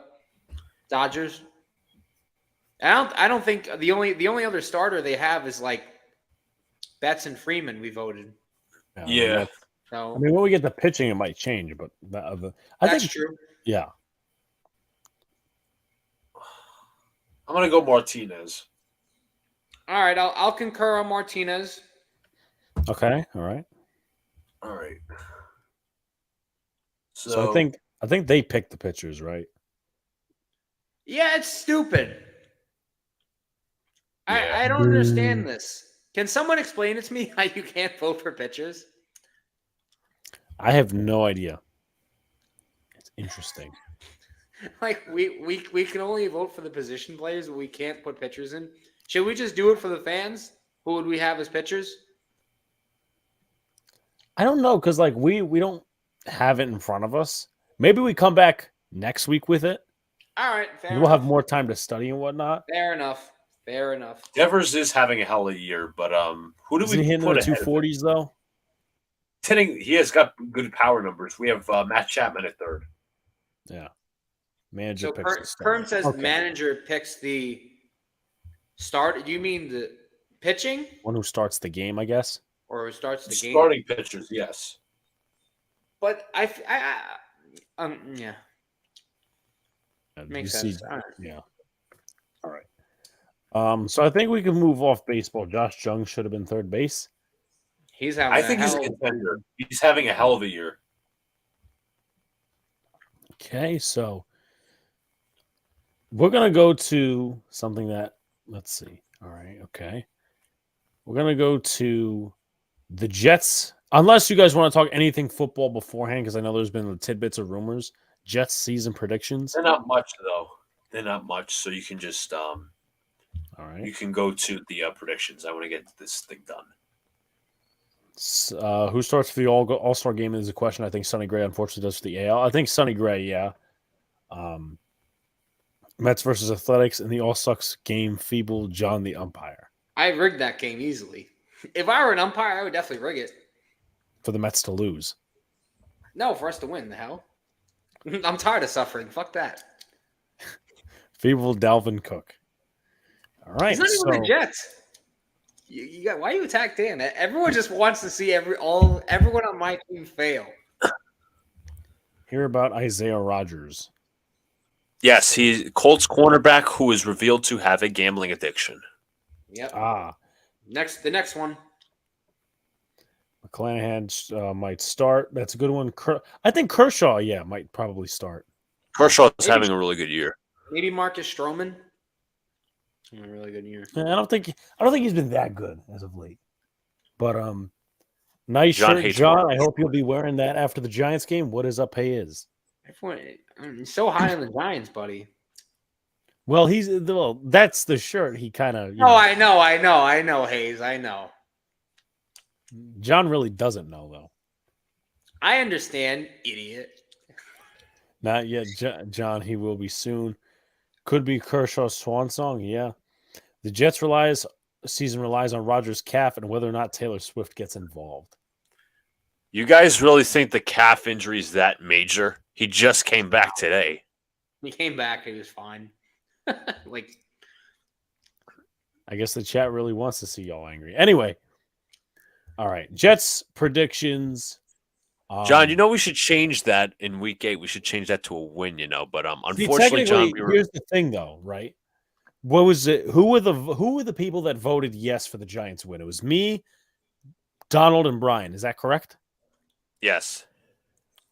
Speaker 3: Dodgers. I don't think the only other starter they have is like Betts and Freeman. We voted.
Speaker 2: Yeah.
Speaker 3: So
Speaker 1: I mean, when we get the pitching, it might change, but I
Speaker 3: that's
Speaker 1: think
Speaker 3: true.
Speaker 1: Yeah.
Speaker 2: I'm gonna go Martinez.
Speaker 3: All right, I'll concur on Martinez.
Speaker 1: Okay. All right.
Speaker 2: All right.
Speaker 1: So I think they picked the pitchers, right?
Speaker 3: Yeah, it's stupid.
Speaker 2: Yeah.
Speaker 3: I don't understand this. Can someone explain it to me how you can't vote for pitchers?
Speaker 1: I have no idea. It's interesting.
Speaker 3: Like we can only vote for the position players, but we can't put pitchers in. Should we just do it for the fans? Who would we have as pitchers?
Speaker 1: I don't know because like we don't have it in front of us. Maybe we come back next week with it.
Speaker 3: All right, fair
Speaker 1: We'll have
Speaker 3: enough.
Speaker 1: more time to study and whatnot.
Speaker 3: Fair enough. Fair enough.
Speaker 2: Devers is having a hell of a year, but who do
Speaker 1: Is he
Speaker 2: we
Speaker 1: hitting
Speaker 2: put
Speaker 1: the
Speaker 2: ahead of him?
Speaker 1: 240s though?
Speaker 2: He has got good power numbers. We have Matt Chapman at third.
Speaker 1: Yeah. Manager
Speaker 3: So
Speaker 1: picks the start.
Speaker 3: Kern says
Speaker 1: Okay.
Speaker 3: manager picks the start. Do you mean the pitching
Speaker 1: One who starts the game, I guess.
Speaker 3: or who starts the game?
Speaker 2: Starting pitchers, yes.
Speaker 3: But yeah,
Speaker 1: You
Speaker 3: makes
Speaker 1: see-
Speaker 3: sense. All right.
Speaker 1: Yeah. All right. So I think we can move off baseball. Josh Jung should have been third base.
Speaker 3: He's having.
Speaker 2: I think he's a contender. He's having a hell of a year.
Speaker 1: Okay, so we're gonna go to something that let's see. All right, okay. We're gonna go to the Jets. Unless you guys want to talk anything football beforehand, because I know there's been tidbits of rumors. Jets season predictions.
Speaker 2: They're not much though. They're not much, so you can just
Speaker 1: All right.
Speaker 2: you can go to the predictions. I want to get this thing done.
Speaker 1: Who starts for the All-Star game is a question. I think Sonny Gray unfortunately does for the AL. I think Sonny Gray, yeah. Mets versus Athletics in the All-Sucks game. FEEBLE, John the umpire.
Speaker 3: I rigged that game easily. If I were an umpire, I would definitely rig it.
Speaker 1: For the Mets to lose.
Speaker 3: No, for us to win. The hell. I'm tired of suffering. Fuck that.
Speaker 1: FEEBLE, Dalvin Cook. All right.
Speaker 3: He's not even
Speaker 1: so-
Speaker 3: the Jets. You got why you attack Dan? Everyone just wants to see everyone on my team fail.
Speaker 1: Hear about Isaiah Rogers.
Speaker 2: Yes, he's Colts cornerback who is revealed to have a gambling addiction.
Speaker 3: Yep.
Speaker 1: Ah,
Speaker 3: The next one.
Speaker 1: McClanahan might start. That's a good one. I think Kershaw, yeah, might probably start.
Speaker 2: Kershaw is having a really good year.
Speaker 3: Maybe Marcus Stroman. A really good year.
Speaker 1: I don't think he's been that good as of late. But nice
Speaker 2: John
Speaker 1: shirt,
Speaker 2: hates
Speaker 1: John.
Speaker 2: Marcus.
Speaker 1: I hope you'll be wearing that after the Giants game. What his up pay is.
Speaker 3: Everyone, so high on the Giants, buddy.
Speaker 1: Well, that's the shirt. He kind of.
Speaker 3: Oh, I know, Hayes. I know.
Speaker 1: John really doesn't know though.
Speaker 3: I understand, idiot.
Speaker 1: Not yet, John. He will be soon. Could be Kershaw's swan song. Yeah. The Jets season relies on Rogers' calf and whether or not Taylor Swift gets involved.
Speaker 2: You guys really think the calf injury is that major? He just came back today.
Speaker 3: He came back. He was fine. Like,
Speaker 1: I guess the chat really wants to see y'all angry. Anyway. All right. Jets predictions.
Speaker 2: John, you know we should change that in week 8. We should change that to a win, but unfortunately, John,
Speaker 1: here's the thing though, right? What was it? Who were the people that voted yes for the Giants win? It was me, Donald, and Brian. Is that correct?
Speaker 2: yes.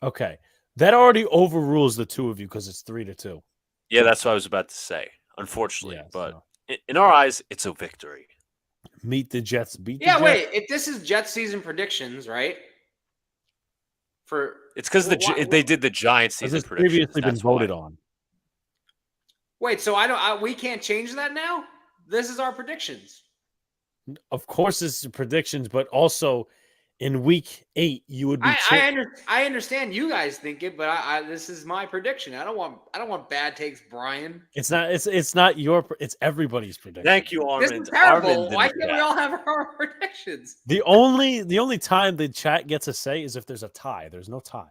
Speaker 1: Okay. That already overrules the two of you because it's 3-2.
Speaker 2: Yeah, that's what I was about to say. Unfortunately,
Speaker 1: Yes,
Speaker 2: but
Speaker 1: no.
Speaker 2: in our eyes, it's a victory.
Speaker 1: Meet the Jets. Beat the
Speaker 3: yeah,
Speaker 1: Jets.
Speaker 3: wait. If this is Jets season predictions, right?
Speaker 2: It's because they did the Giants
Speaker 1: Has
Speaker 2: season
Speaker 1: this
Speaker 2: predictions.
Speaker 1: previously been
Speaker 2: That's why.
Speaker 1: voted on?
Speaker 3: Wait, so we can't change that now? This is our predictions.
Speaker 1: Of course, it's predictions, but also in week 8, you would be.
Speaker 3: I understand you guys think it, but this is my prediction. I don't want bad takes, Brian.
Speaker 1: It's not. It's not your. It's everybody's prediction.
Speaker 2: Thank you,
Speaker 3: This
Speaker 2: Armand.
Speaker 3: is terrible.
Speaker 2: Armand
Speaker 3: Why
Speaker 2: didn't
Speaker 3: can't
Speaker 2: do
Speaker 3: we
Speaker 2: that.
Speaker 3: all have our predictions?
Speaker 1: The only time the chat gets a say is if there's a tie. There's no tie.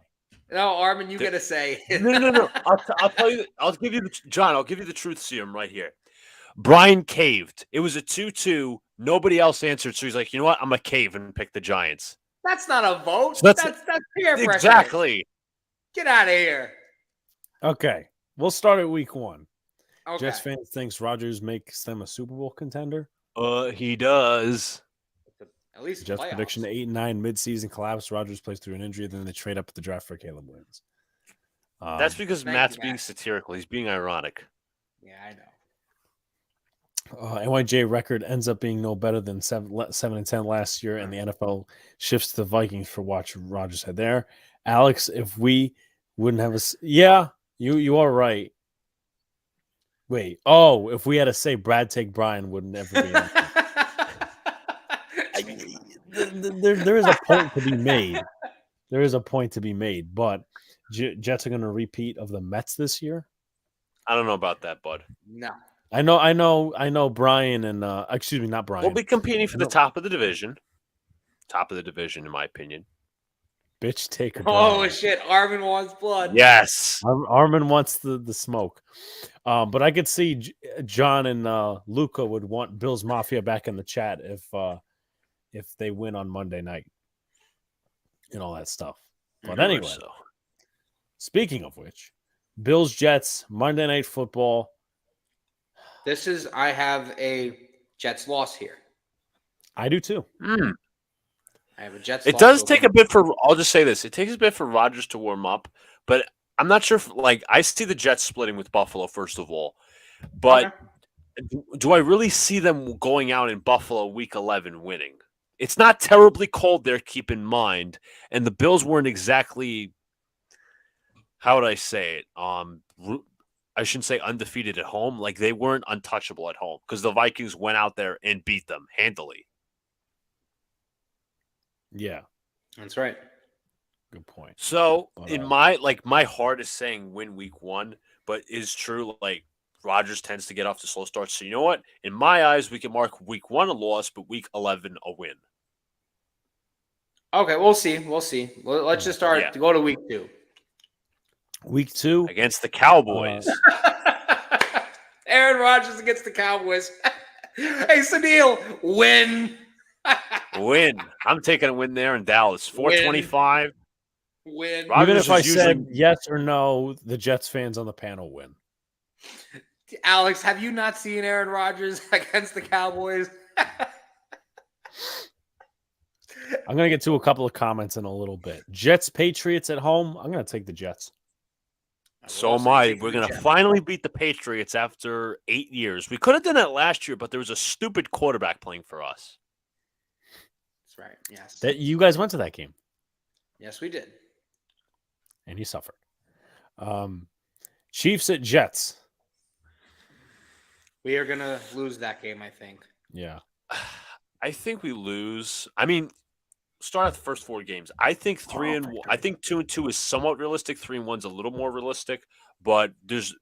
Speaker 3: No, Armin, you get to say.
Speaker 2: No. I'll tell you. I'll give you the truth serum right here. Brian caved. It was a 2-2. Nobody else answered, so he's like, you know what? I'm gonna cave and pick the Giants.
Speaker 3: That's not a vote.
Speaker 2: So
Speaker 3: that's peer pressure.
Speaker 2: Exactly.
Speaker 3: Get out of here.
Speaker 1: Okay, we'll start at week 1.
Speaker 3: Okay.
Speaker 1: Jets fans thinks Rodgers makes them a Super Bowl contender.
Speaker 2: He does.
Speaker 3: At least
Speaker 1: Jets
Speaker 3: playoffs.
Speaker 1: prediction 8-9 midseason collapse. Rodgers plays through an injury, then they trade up at the draft for Caleb Williams.
Speaker 2: That's because
Speaker 3: Thank
Speaker 2: Matt's
Speaker 3: you,
Speaker 2: being
Speaker 3: Matt.
Speaker 2: satirical. He's being ironic.
Speaker 3: Yeah, I know.
Speaker 1: NYJ record ends up being no better than 7-10 last year, and the NFL shifts to the Vikings for watch Rogers had there. Alex, if we wouldn't have you are right. Wait, if we had to say Brad take Brian wouldn't ever be. There is a point to be made. There is a point to be made, but Jets are going to repeat of the Mets this year.
Speaker 2: I don't know about that, bud.
Speaker 3: No.
Speaker 1: I know. Brian and excuse me, not Brian.
Speaker 2: We'll be competing for the
Speaker 1: No.
Speaker 2: top of the division. Top of the division, in my opinion.
Speaker 1: Bitch, take a
Speaker 3: Oh
Speaker 1: Brian.
Speaker 3: shit! Armin wants blood.
Speaker 2: Yes.
Speaker 1: Armin wants the smoke. But I could see John and Luca would want Bill's Mafia back in the chat if they win on Monday night and all that stuff. But
Speaker 2: Very
Speaker 1: anyway,
Speaker 2: much so.
Speaker 1: speaking of which, Bills Jets Monday Night Football.
Speaker 3: I have a Jets loss here.
Speaker 1: I do too.
Speaker 3: I have a Jets
Speaker 2: It
Speaker 3: loss.
Speaker 2: does take a
Speaker 3: open.
Speaker 2: bit for. I'll just say this: it takes a bit for Rodgers to warm up, but I'm not sure. I see the Jets splitting with Buffalo first of all, but do I really see them going out in Buffalo Week 11 winning? It's not terribly cold there. Keep in mind, and the Bills weren't exactly. How would I say it? I shouldn't say undefeated at home. Like they weren't untouchable at home because the Vikings went out there and beat them handily.
Speaker 1: Yeah,
Speaker 3: That's right.
Speaker 1: good point.
Speaker 2: So
Speaker 1: But,
Speaker 2: in my heart is saying win week 1, but is true Rodgers tends to get off to slow starts. So you know what? In my eyes, we can mark week 1 a loss, but week 11 a win.
Speaker 3: Okay, we'll see. Let's just start
Speaker 2: Yeah.
Speaker 3: to go to week 2.
Speaker 1: Week 2
Speaker 2: Against the Cowboys.
Speaker 3: Aaron Rodgers against the Cowboys. Hey, Sunil, win.
Speaker 2: Win. I'm taking a win there in Dallas. 425.
Speaker 3: Win.
Speaker 2: Rodgers
Speaker 1: even if I
Speaker 2: is
Speaker 1: said
Speaker 2: usually-
Speaker 1: yes or no, the Jets fans on the panel win.
Speaker 3: Alex, have you not seen Aaron Rodgers against the Cowboys?
Speaker 1: I'm going to get to a couple of comments in a little bit. Jets Patriots at home. I'm going to take the Jets.
Speaker 2: So am I. We're going to finally beat the Patriots after 8 years. We could have done that last year, but there was a stupid quarterback playing for us.
Speaker 3: That's right. Yes.
Speaker 1: That you guys went to that game
Speaker 3: Yes, we did.
Speaker 1: and you suffered. Chiefs at Jets.
Speaker 3: We are going to lose that game, I think.
Speaker 1: Yeah.
Speaker 2: I think we lose. I mean, start at the first 4 games. I think 3-1. I think 2-2 is somewhat realistic. 3-1's a little more realistic, but there's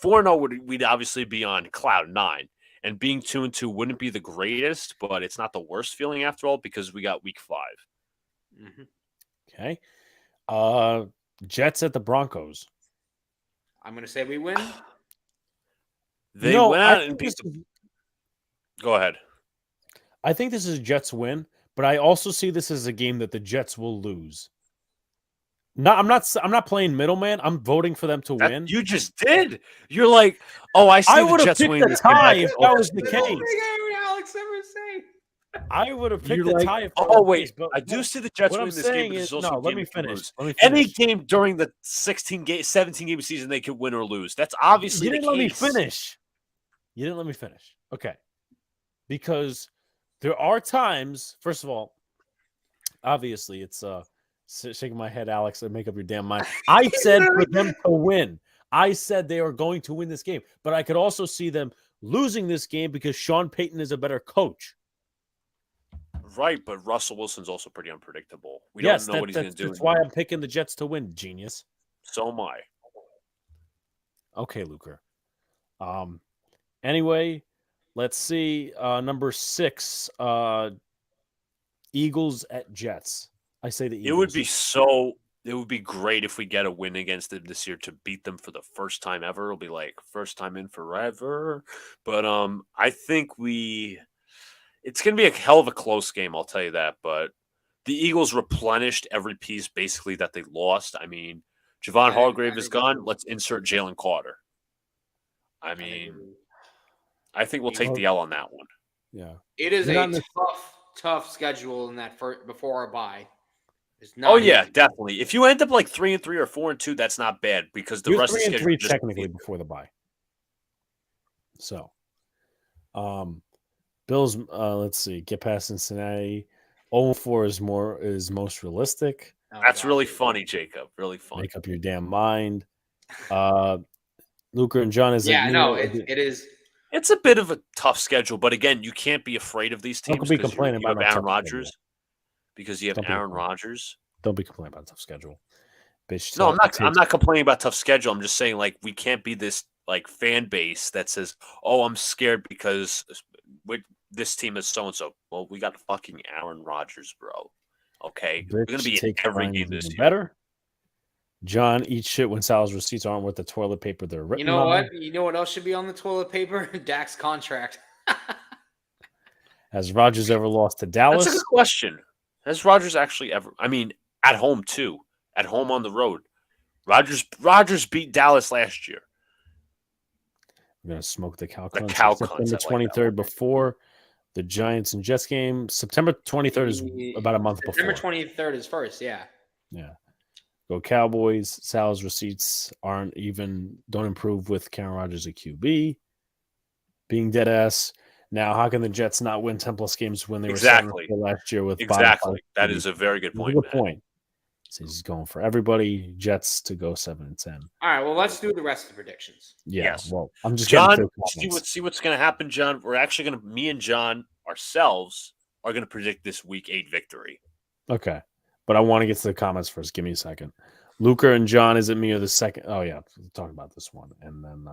Speaker 2: 4-0 we'd obviously be on cloud 9, and being 2-2 wouldn't be the greatest, but it's not the worst feeling after all because we got week 5.
Speaker 3: Mm-hmm.
Speaker 1: Okay. Jets at the Broncos.
Speaker 3: I'm going to say we win.
Speaker 2: They
Speaker 1: No,
Speaker 2: went
Speaker 1: I
Speaker 2: out and
Speaker 1: think
Speaker 2: beat.
Speaker 1: this is-
Speaker 2: Go ahead.
Speaker 1: I think this is a Jets win, but I also see this as a game that the Jets will lose. No, I'm not playing middleman. I'm voting for them to win.
Speaker 2: You just did. You're like, oh, I see
Speaker 1: I
Speaker 2: the
Speaker 1: would have
Speaker 2: Jets
Speaker 1: picked
Speaker 2: winning
Speaker 1: the
Speaker 2: this game
Speaker 1: tie
Speaker 2: by
Speaker 1: if
Speaker 2: 12.
Speaker 1: that was the
Speaker 3: That's
Speaker 1: case.
Speaker 3: the only thing I heard Alex ever say.
Speaker 1: I would have picked
Speaker 2: You're
Speaker 1: the
Speaker 2: like,
Speaker 1: tie if that was
Speaker 2: oh
Speaker 1: the
Speaker 2: wait,
Speaker 1: case, but
Speaker 2: I do see the Jets
Speaker 1: what I'm
Speaker 2: winning this game,
Speaker 1: saying
Speaker 2: but
Speaker 1: is
Speaker 2: it's also
Speaker 1: no.
Speaker 2: a
Speaker 1: Let
Speaker 2: game
Speaker 1: me
Speaker 2: they could
Speaker 1: finish.
Speaker 2: lose.
Speaker 1: Let me
Speaker 2: Any
Speaker 1: finish.
Speaker 2: game during the 17 game season they could win or lose. That's obviously
Speaker 1: You
Speaker 2: the
Speaker 1: didn't let me
Speaker 2: case.
Speaker 1: finish. You didn't let me finish. Okay. Because there are times, first of all, obviously it's shaking my head, Alex, and make up your damn mind. I said for them to win. I said they are going to win this game, but I could also see them losing this game because Sean Payton is a better coach.
Speaker 2: Right, but Russell Wilson's also pretty unpredictable. We
Speaker 1: Yes,
Speaker 2: don't know what he's going to do.
Speaker 1: that's why I'm picking the Jets to win, genius.
Speaker 2: So am I.
Speaker 1: Okay, Luker. Anyway, let's see. Number 6, Eagles at Jets. I say the Eagles.
Speaker 2: It would be great if we get a win against them this year to beat them for the first time ever. It'll be like first time in forever. But I think it's going to be a hell of a close game, I'll tell you that. But the Eagles replenished every piece basically that they lost. I mean, Javon Hargrave is gone. Let's insert Jalen Carter. I mean, I think we'll take the L on that one.
Speaker 1: Yeah.
Speaker 3: It is
Speaker 1: You're
Speaker 3: a
Speaker 1: not in
Speaker 3: tough schedule in that before our bye. It's not
Speaker 2: Oh yeah,
Speaker 3: easy.
Speaker 2: definitely. If you end up like 3-3 or 4-2, that's not bad because the
Speaker 1: You're
Speaker 2: rest of the
Speaker 1: 3 and
Speaker 2: schedule
Speaker 1: 3
Speaker 2: just
Speaker 1: technically before the bye. So, Bills. Let's see. Get past Cincinnati. 0-4 is most realistic.
Speaker 3: Oh,
Speaker 2: That's
Speaker 3: God.
Speaker 2: really funny, Jacob. Really funny.
Speaker 1: Make up your damn mind. Luca and John, is it
Speaker 3: Yeah,
Speaker 1: me?
Speaker 3: no,
Speaker 1: or is
Speaker 3: it is.
Speaker 2: It's a bit of a tough schedule, but again, you can't be afraid of these
Speaker 1: Don't
Speaker 2: teams
Speaker 1: be
Speaker 2: because
Speaker 1: complaining
Speaker 2: you
Speaker 1: about
Speaker 2: have
Speaker 1: no
Speaker 2: Aaron
Speaker 1: tough schedule.
Speaker 2: Rodgers. Because you have
Speaker 1: Don't be
Speaker 2: Aaron
Speaker 1: complaining.
Speaker 2: Rodgers.
Speaker 1: Don't be complaining about tough schedule. Bitch,
Speaker 2: No, I'm not complaining about tough schedule. I'm just saying like we can't be this like fan base that says, "Oh, I'm scared because this team is so and so." Well, we got fucking Aaron Rodgers, bro. Okay, we're gonna be in every game this year.
Speaker 1: Better. John eats shit when Sal's receipts aren't worth the toilet paper they're written
Speaker 3: You know
Speaker 1: on.
Speaker 3: what? You know what else should be on the toilet paper? Dak's contract.
Speaker 1: Has Rodgers ever lost to Dallas?
Speaker 2: That's a good question. Has Rodgers actually ever? I mean, at home too. At home on the road. Rodgers beat Dallas last year.
Speaker 1: We're gonna smoke the cow
Speaker 2: The
Speaker 1: cunts.
Speaker 2: cow
Speaker 1: September
Speaker 2: cunts, I like that
Speaker 1: 23rd before the Giants and Jets game. September 23rd is about a month
Speaker 3: September
Speaker 1: before.
Speaker 3: 23rd is first, yeah.
Speaker 1: Yeah. Go Cowboys. Sal's receipts don't improve with Karen Rodgers at QB. Being dead ass. Now, how can the Jets not win 10+ games when they were
Speaker 2: Exactly.
Speaker 1: 7 last year with
Speaker 2: Exactly. That is a very good point.
Speaker 1: Good point. So he's going for everybody. Jets to go 7-10.
Speaker 3: All right, well, let's do the rest of the predictions.
Speaker 1: Yeah.
Speaker 2: Yes.
Speaker 1: Well, I'm just
Speaker 2: John,
Speaker 1: getting to
Speaker 2: see what's going to happen, John. We're actually going to, me and John ourselves are going to predict this Week 8 victory.
Speaker 1: Okay. But I want to get to the comments first. Give me a second. Luca and John, is it me or the second? Oh, yeah. We'll talk about this one. And then,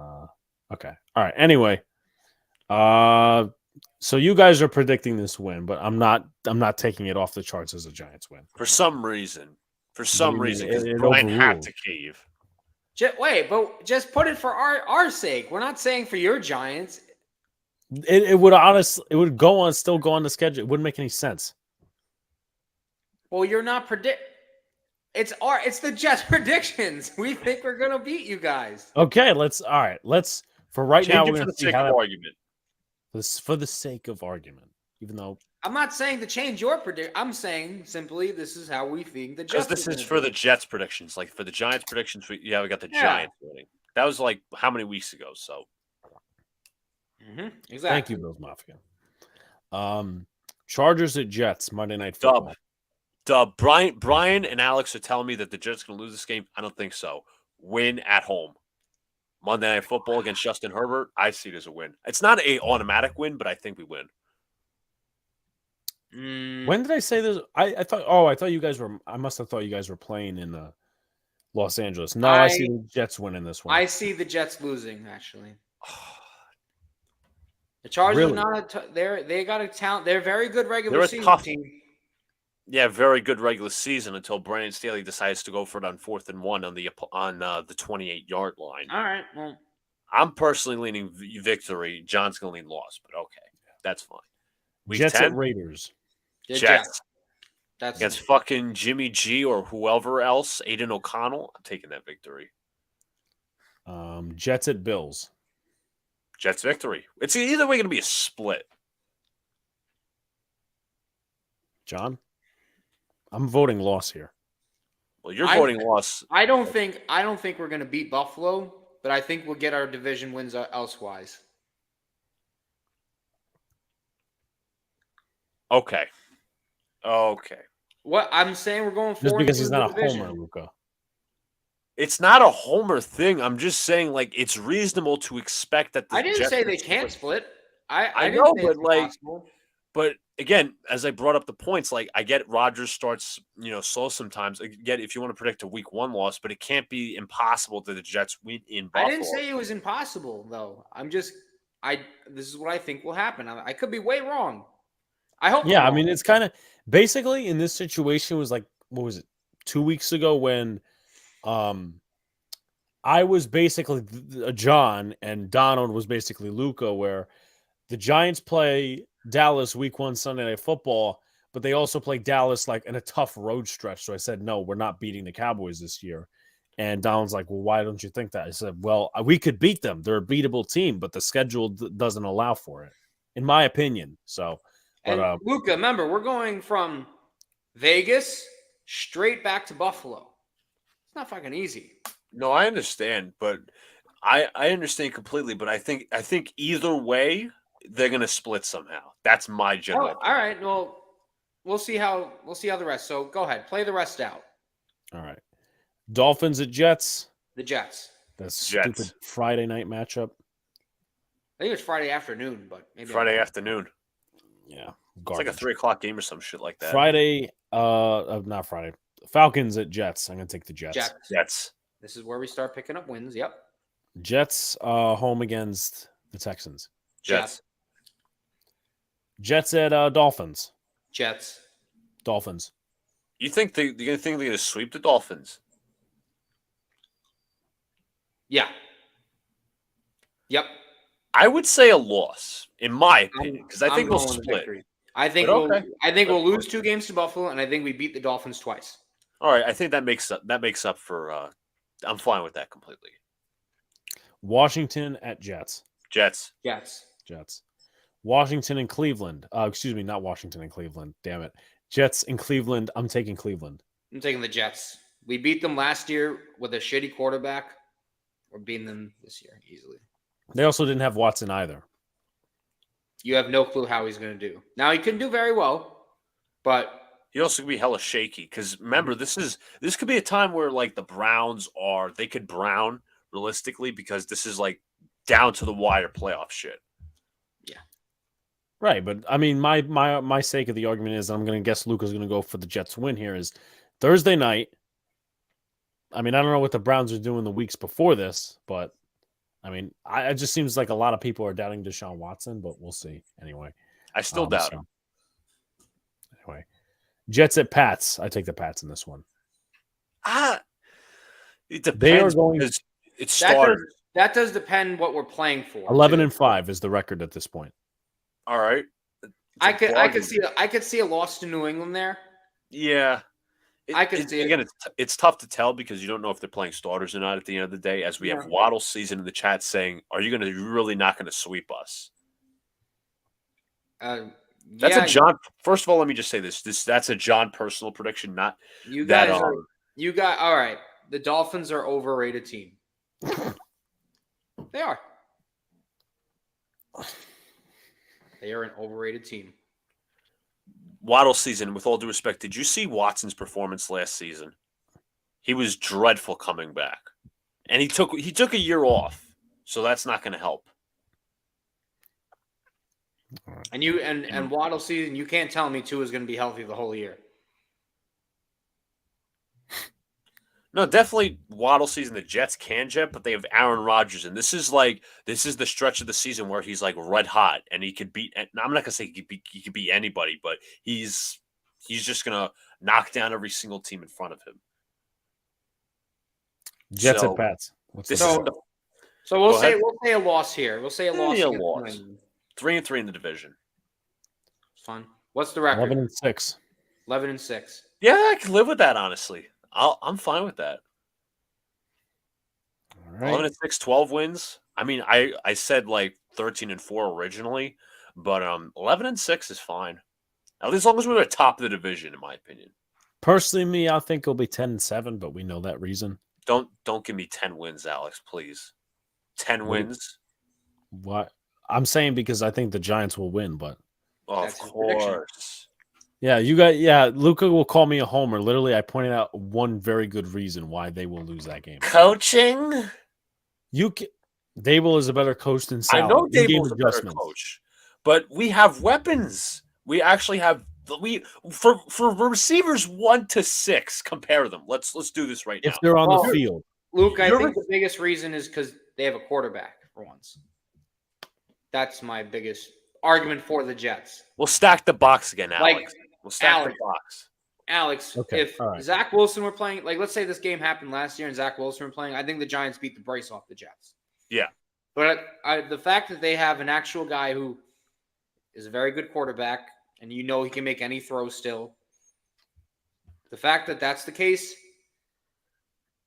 Speaker 1: okay. All right. Anyway. So you guys are predicting this win, but I'm not taking it off the charts as a Giants win.
Speaker 2: For some reason. Because
Speaker 1: it
Speaker 2: Brian had
Speaker 1: overruled.
Speaker 2: to cave.
Speaker 3: Wait, but just put it for our sake. We're not saying for your Giants.
Speaker 1: It would still go on the schedule. It wouldn't make any sense.
Speaker 3: Well, you're not it's the Jets predictions. We think we're gonna beat you guys.
Speaker 1: Okay, let's for right now we're
Speaker 2: for
Speaker 1: gonna
Speaker 2: the
Speaker 1: see
Speaker 2: sake
Speaker 1: how
Speaker 2: of argument.
Speaker 1: for the sake of argument. Even though
Speaker 3: I'm not saying to change your predict. I'm saying simply this is how we think the Jets.
Speaker 2: Because this is for the Jets predictions. Like for the Giants predictions, we got the Giants winning. That was like how many weeks ago? So
Speaker 3: exactly.
Speaker 1: Thank you, Bills Mafia. Chargers at Jets, Monday Night Football.
Speaker 2: Dub. Brian and Alex are telling me that the Jets are going to lose this game. I don't think so. Win at home. Monday Night Football against Justin Herbert. I see it as a win. It's not an automatic win, but I think we win.
Speaker 1: When did I say this? I thought you guys were. I must have thought you guys were playing in Los Angeles. No, I see the Jets winning this one.
Speaker 3: I see the Jets losing. Actually, the Chargers are not. They got a talent. They're a very good regular season team.
Speaker 2: Yeah, very good regular season until Brandon Staley decides to go for it on 4th and 1 on the 28-yard line.
Speaker 3: All right, well,
Speaker 2: I'm personally leaning victory. John's going to lean loss, but okay, that's fine. Week
Speaker 1: Jets
Speaker 2: 10?
Speaker 1: at Raiders.
Speaker 2: Jets.
Speaker 3: That's
Speaker 2: against fucking Jimmy G or whoever else, Aiden O'Connell. I'm taking that victory.
Speaker 1: Jets at Bills.
Speaker 2: Jets victory. It's either way going to be a split.
Speaker 1: John, I'm voting loss here.
Speaker 2: Well, you're voting loss.
Speaker 3: I don't think we're going to beat Buffalo, but I think we'll get our division wins elsewise.
Speaker 2: Okay.
Speaker 3: What I'm saying, we're going
Speaker 1: just because he's not a homer, Luca.
Speaker 2: It's not a homer thing. I'm just saying, like, it's reasonable to expect that.
Speaker 3: I didn't say they can't split. I
Speaker 2: know,
Speaker 3: didn't say
Speaker 2: but like,
Speaker 3: possible.
Speaker 2: but again, as I brought up the points, like I get Rodgers starts, slow sometimes. I get if you want to predict a week 1 loss, but it can't be impossible that the Jets win in Buffalo.
Speaker 3: I didn't say it was impossible, though. This is what I think will happen. I could be way wrong. I hope.
Speaker 1: Yeah, I mean, it's kind of basically in this situation was like, what was it, 2 weeks ago when I was basically John and Donald was basically Luca, where the Giants play Dallas week 1 Sunday Night Football, but they also play Dallas like in a tough road stretch. So I said, no, we're not beating the Cowboys this year. And Donald's like, well, why don't you think that? I said, well, we could beat them. They're a beatable team, but the schedule doesn't allow for it, in my opinion. So.
Speaker 3: And Luca, remember, we're going from Vegas straight back to Buffalo. It's not fucking easy.
Speaker 2: No, I understand, but I understand completely. But I think either way they're gonna split somehow. That's my general.
Speaker 3: Oh, all right. Well, we'll see how the rest. So go ahead, play the rest out.
Speaker 1: All right. Dolphins at Jets.
Speaker 3: The Jets.
Speaker 1: That's
Speaker 2: Jets.
Speaker 1: stupid Friday night matchup.
Speaker 3: I think it's Friday afternoon, but maybe
Speaker 2: Friday afternoon.
Speaker 1: Yeah.
Speaker 2: It's like a 3:00 game or some shit like that.
Speaker 1: Friday, not Friday. Falcons at Jets. I'm gonna take the Jets.
Speaker 2: Jets.
Speaker 3: This is where we start picking up wins. Yep.
Speaker 1: Jets home against the Texans.
Speaker 2: Jets.
Speaker 1: Jets at Dolphins.
Speaker 3: Jets.
Speaker 1: Dolphins.
Speaker 2: You think they're gonna sweep the Dolphins?
Speaker 3: Yeah. Yep.
Speaker 2: I would say a loss, in my opinion, because I think
Speaker 3: I'm
Speaker 2: we'll
Speaker 3: going with
Speaker 2: split.
Speaker 3: victory. I think
Speaker 2: But okay.
Speaker 3: we'll lose 2 games to Buffalo, and I think we beat the Dolphins twice.
Speaker 2: All right, I think that makes up for. I'm fine with that completely.
Speaker 1: Washington at Jets.
Speaker 2: Jets.
Speaker 1: Jets. Washington and Cleveland. Excuse me, not Washington and Cleveland. Damn it. Jets and Cleveland. I'm taking Cleveland.
Speaker 3: I'm taking the Jets. We beat them last year with a shitty quarterback. We're beating them this year easily.
Speaker 1: They also didn't have Watson either.
Speaker 3: You have no clue how he's going to do. Now, he couldn't do very well, but
Speaker 2: He also could be hella shaky because remember, this could be a time where like the Browns they could brown realistically because this is like down to the wire playoff shit.
Speaker 1: Right, but I mean, my sake of the argument is I'm going to guess Luca's going to go for the Jets win here is Thursday night. I mean, I don't know what the Browns are doing the weeks before this, but I mean, it just seems like a lot of people are doubting Deshaun Watson, but we'll see anyway.
Speaker 2: I still doubt him.
Speaker 1: Anyway, Jets at Pats. I take the Pats in this one.
Speaker 2: It depends.
Speaker 1: They are going.
Speaker 2: Because it's starters.
Speaker 3: that does depend what we're playing for.
Speaker 1: 11-5 is the record at this point.
Speaker 2: All right.
Speaker 3: I could see a loss to New England there.
Speaker 2: Yeah.
Speaker 3: I could see it.
Speaker 2: Again, it's tough to tell because you don't know if they're playing starters or not at the end of the day. As we have Waddle season in the chat saying, "Are you really not going to sweep us?" That's a John. First of all, let me just say this. That's a John personal prediction, not
Speaker 3: you guys. All right. The Dolphins are overrated team. They are. They are an overrated team.
Speaker 2: Waddle season, with all due respect, did you see Watson's performance last season? He was dreadful coming back, and he took a year off, so that's not going to help.
Speaker 3: And and Waddle season, you can't tell me Tua is going to be healthy the whole year.
Speaker 2: No, definitely Waddle season. The Jets can jet, but they have Aaron Rodgers, and this is the stretch of the season where he's like red hot, and he could beat. I'm not gonna say he could beat anybody, but he's just gonna knock down every single team in front of him.
Speaker 1: Jets at Pats.
Speaker 3: So we'll say a loss here. We'll say a loss.
Speaker 2: 3-3 in the division.
Speaker 3: It's fun. What's the record?
Speaker 1: 11-6.
Speaker 3: 11-6.
Speaker 2: Yeah, I can live with that. Honestly, I'm fine with that.
Speaker 1: All right.
Speaker 2: 11-6, 12 wins. I mean, I said like 13-4 originally, but 11-6 is fine. At least as long as we're at the top of the division, in my opinion.
Speaker 1: Personally, I think it'll be 10-7, but we know that reason.
Speaker 2: Don't give me 10 wins, Alex, please. 10 wins.
Speaker 1: What? I'm saying because I think the Giants will win, but
Speaker 2: Of course.
Speaker 1: yeah, Luca will call me a homer. Literally, I pointed out one very good reason why they will lose that game.
Speaker 2: Coaching?
Speaker 1: Dable is a better coach than Sal.
Speaker 2: I know Dable is a better coach, but we have weapons. We actually have for receivers 1 to 6. Compare them. Let's do this right now.
Speaker 1: If they're on the field,
Speaker 3: Luke, I think the biggest reason is because they have a quarterback for once. That's my biggest argument for the Jets.
Speaker 2: We'll stack the box again, Alex. We'll stack the box.
Speaker 3: Alex,
Speaker 1: okay,
Speaker 3: if
Speaker 1: right.
Speaker 3: Zach Wilson were playing, like let's say this game happened last year and Zach Wilson were playing, I think the Giants beat the brace off the Jets.
Speaker 2: Yeah.
Speaker 3: But the fact that they have an actual guy who is a very good quarterback and he can make any throw still, the fact that that's the case,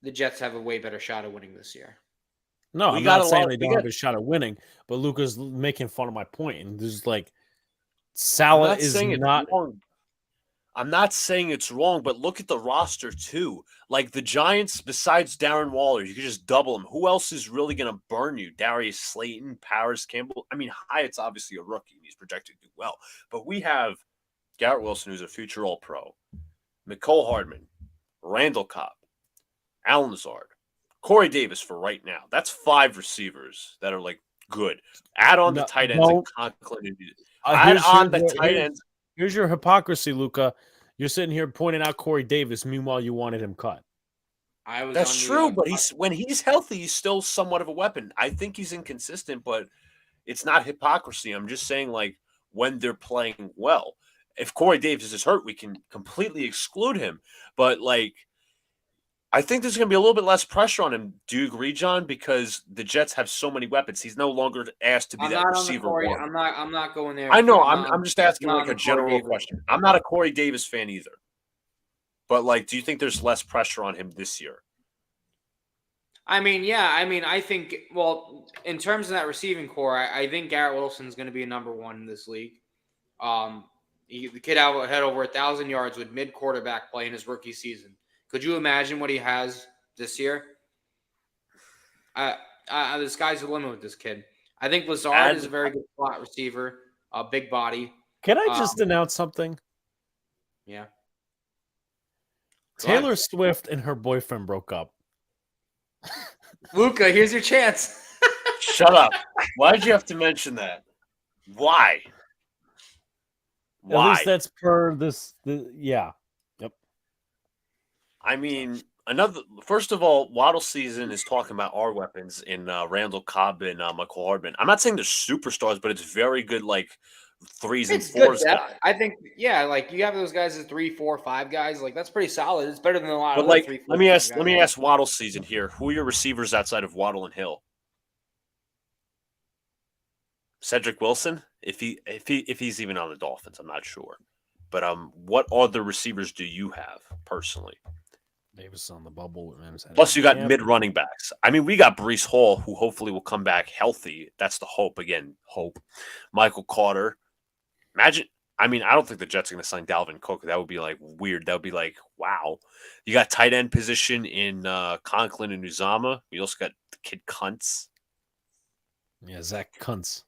Speaker 3: the Jets have a way better shot of winning this year.
Speaker 1: No, I'm not saying they don't have a shot at winning, but Luca's making fun of my point. And there's like, Salah is not.
Speaker 2: I'm not saying it's wrong, but look at the roster too. Like the Giants, besides Darren Waller, you could just double them. Who else is really going to burn you? Darius Slayton, Paris Campbell. I mean, Hyatt's obviously a rookie and he's projected to do well, but we have Garrett Wilson, who's a future All-Pro, Mecole Hardman, Randall Cobb, Alan Lazard, Corey Davis for right now. That's 5 receivers that are like good. Add on the tight ends and Conklin. Add on the tight ends.
Speaker 1: Here's your hypocrisy, Luca. You're sitting here pointing out Corey Davis. Meanwhile, you wanted him cut.
Speaker 2: That's true, but when he's healthy, he's still somewhat of a weapon. I think he's inconsistent, but it's not hypocrisy. I'm just saying, like, when they're playing well. If Corey Davis is hurt, we can completely exclude him. But, like, I think there's going to be a little bit less pressure on him. Do you agree, John? Because the Jets have so many weapons. He's no longer asked to be that receiver.
Speaker 3: I'm not going there.
Speaker 2: I know. I'm just asking like a general question. I'm not a Corey Davis fan either. But, like, do you think there's less pressure on him this year?
Speaker 3: I mean, yeah. I mean, I think, well, in terms of that receiving core, I think Garrett Wilson's going to be a number 1 in this league. The kid had over 1,000 yards with mid-quarterback play in his rookie season. Could you imagine what he has this year? The sky's the limit with this kid. I think Lazard is a very good slot receiver, a big body.
Speaker 1: Can I just announce something?
Speaker 3: Yeah.
Speaker 1: Taylor Swift and her boyfriend broke up.
Speaker 3: Luca, here's your chance.
Speaker 2: Shut up. Why did you have to mention that? Why?
Speaker 1: At least that's per this. Yeah. Yep.
Speaker 2: I mean, first of all, Waddle season is talking about our weapons in Randall Cobb and Mecole Hardman. I'm not saying they're superstars, but it's very good, like 3s and 4s guys.
Speaker 3: I think, yeah, like you have those guys as 3, 4, 5 guys. Like that's pretty solid. It's better than a lot
Speaker 2: but
Speaker 3: of
Speaker 2: like.
Speaker 3: 3, 4,
Speaker 2: let me ask Waddle season here. Who are your receivers outside of Waddle and Hill? Cedric Wilson, if he's even on the Dolphins, I'm not sure. But what other receivers do you have personally?
Speaker 1: Davis on the bubble.
Speaker 2: Plus, you got mid running backs. I mean, we got Breece Hall, who hopefully will come back healthy. That's the hope. Again, hope. Michael Carter. Imagine. I mean, I don't think the Jets are going to sign Dalvin Cook. That would be like weird. That would be like, wow. You got tight end position in Conklin and Uzama. You also got the kid Kuntz.
Speaker 1: Yeah, Zach Kuntz.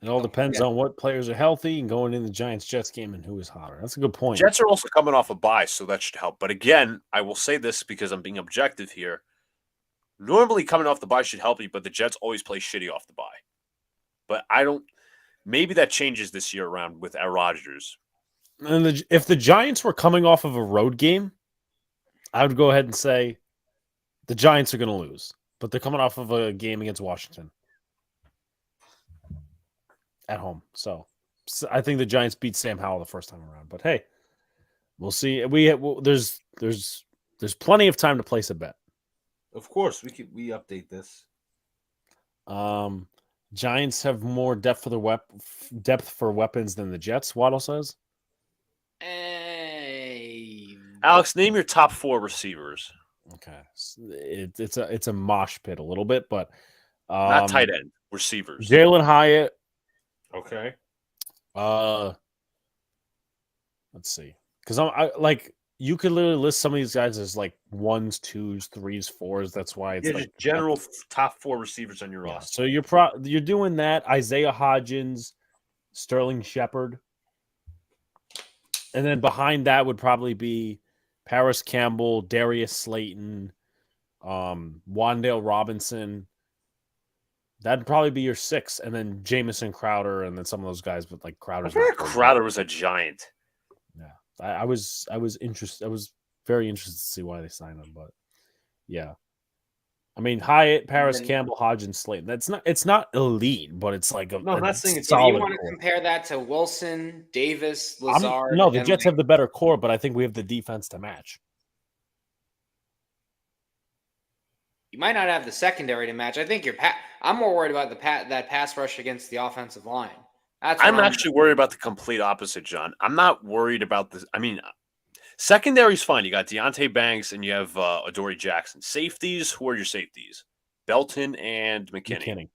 Speaker 1: It all
Speaker 2: Oh,
Speaker 1: depends on what players are healthy and going in the Giants-Jets game and who is hotter. That's a good point.
Speaker 2: Jets are also coming off a bye, so that should help. But again, I will say this because I'm being objective here. Normally, coming off the bye should help you, but the Jets always play shitty off the bye. But I don't. Maybe that changes this year around with Aaron Rodgers.
Speaker 1: And if the Giants were coming off of a road game, I would go ahead and say the Giants are going to lose. But they're coming off of a game against Washington at home. So I think the Giants beat Sam Howell the first time around. But hey, we'll see. There's plenty of time to place a bet.
Speaker 2: Of course, we update this.
Speaker 1: Giants have more depth for weapons than the Jets. Waddle says.
Speaker 2: Alex, name your top 4 receivers.
Speaker 1: Okay, it's a mosh pit a little bit, but
Speaker 2: not tight end receivers.
Speaker 1: Jalen Hyatt.
Speaker 2: Okay.
Speaker 1: Let's see, because I like you could literally list some of these guys as like 1s, 2s, 3s, 4s. That's why it's like
Speaker 2: general top 4 receivers on your roster.
Speaker 1: So you're doing that. Isaiah Hodgins, Sterling Shepard, and then behind that would probably be Paris Campbell, Darius Slayton, Wan'Dale Robinson. That'd probably be your 6, and then Jamison Crowder, and then some of those guys. But like
Speaker 2: Crowder was a giant.
Speaker 1: Yeah, I was interested. I was very interested to see why they signed him, but yeah, I mean Hyatt, Paris Campbell, Hodgins, Slayton. It's not elite, but it's like
Speaker 2: I'm not saying it's
Speaker 3: solid. You want to compare that to Wilson, Davis, Lazard?
Speaker 1: No, the Jets have the better core, but I think we have the defense to match.
Speaker 3: You might not have the secondary to match. I think I'm more worried about that pass rush against the offensive line.
Speaker 2: I'm actually worried about the complete opposite, John. I'm not worried about this. I mean, secondary's fine. You got Deontay Banks and you have Adoree Jackson. Safeties, who are your safeties? Belton and McKinney.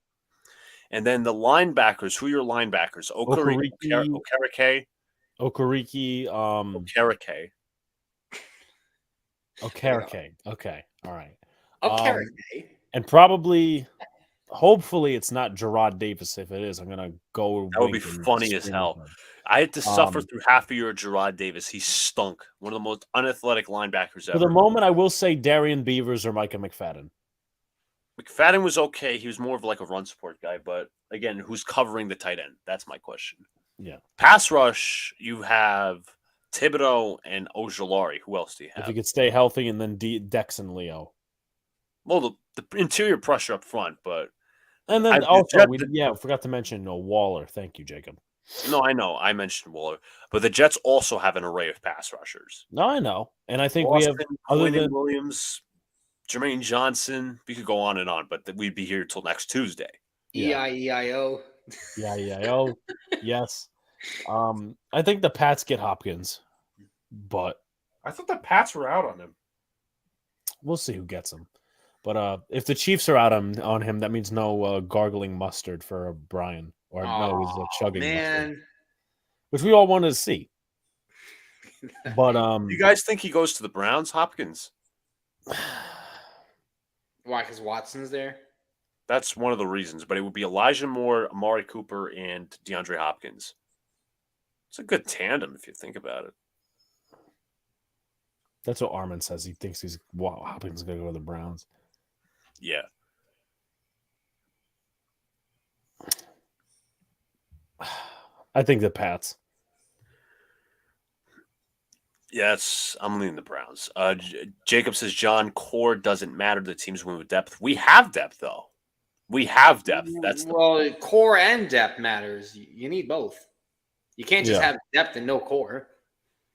Speaker 2: And then the linebackers, who are your linebackers? Okereke.
Speaker 1: Okereke,
Speaker 2: Karake.
Speaker 1: Okereke. Okay, all right.
Speaker 3: Okay.
Speaker 1: And probably, hopefully, it's not Gerard Davis. If it is, I'm gonna go.
Speaker 2: That would be
Speaker 1: Wink and
Speaker 2: funny as
Speaker 1: scream
Speaker 2: hell.
Speaker 1: with him.
Speaker 2: I had to suffer
Speaker 1: Um,
Speaker 2: through half a year of Gerard Davis. He stunk. One of the most unathletic linebackers
Speaker 1: For the
Speaker 2: ever.
Speaker 1: moment, I will say Darian Beavers or Micah McFadden.
Speaker 2: McFadden was okay. He was more of like a run support guy, but again, who's covering the tight end? That's my question.
Speaker 1: Yeah.
Speaker 2: Pass rush, you have Thibodeau and Ojolari. Who else do you
Speaker 1: If
Speaker 2: have?
Speaker 1: he could stay healthy, and then Dex and Leo.
Speaker 2: Well, the interior pressure up front, but
Speaker 1: And then
Speaker 2: I
Speaker 1: also, forgot to mention Waller. Thank you, Jacob.
Speaker 2: no, I know. I mentioned Waller, but the Jets also have an array of pass rushers.
Speaker 1: No, I know. And I think we have, other
Speaker 2: Quinn
Speaker 1: than
Speaker 2: Williams, Jermaine Johnson. We could go on and on, but we'd be here till next Tuesday.
Speaker 1: Yeah.
Speaker 3: EIEIO.
Speaker 1: Yeah. Yes. I think the Pats get Hopkins, but
Speaker 2: I thought the Pats were out on him.
Speaker 1: we'll see who gets him. But if the Chiefs are out on him, that means no gargling mustard for Brian. Or no, he's chugging mustard,
Speaker 3: Man.
Speaker 1: which we all wanted to see. But
Speaker 2: You guys think he goes to the Browns, Hopkins?
Speaker 3: Why? Because Watson's there?
Speaker 2: That's one of the reasons, but it would be Elijah Moore, Amari Cooper, and DeAndre Hopkins. It's a good tandem if you think about it.
Speaker 1: that's what Armin says. He thinks Hopkins is going to go to the Browns.
Speaker 2: Yeah.
Speaker 1: I think the Pats.
Speaker 2: Yes, I'm leaning the Browns. Jacob says John Core doesn't matter. The teams win with depth. We have depth, though. We have depth. That's
Speaker 3: Well, core and depth matters. You need both. You can't just have depth and no core.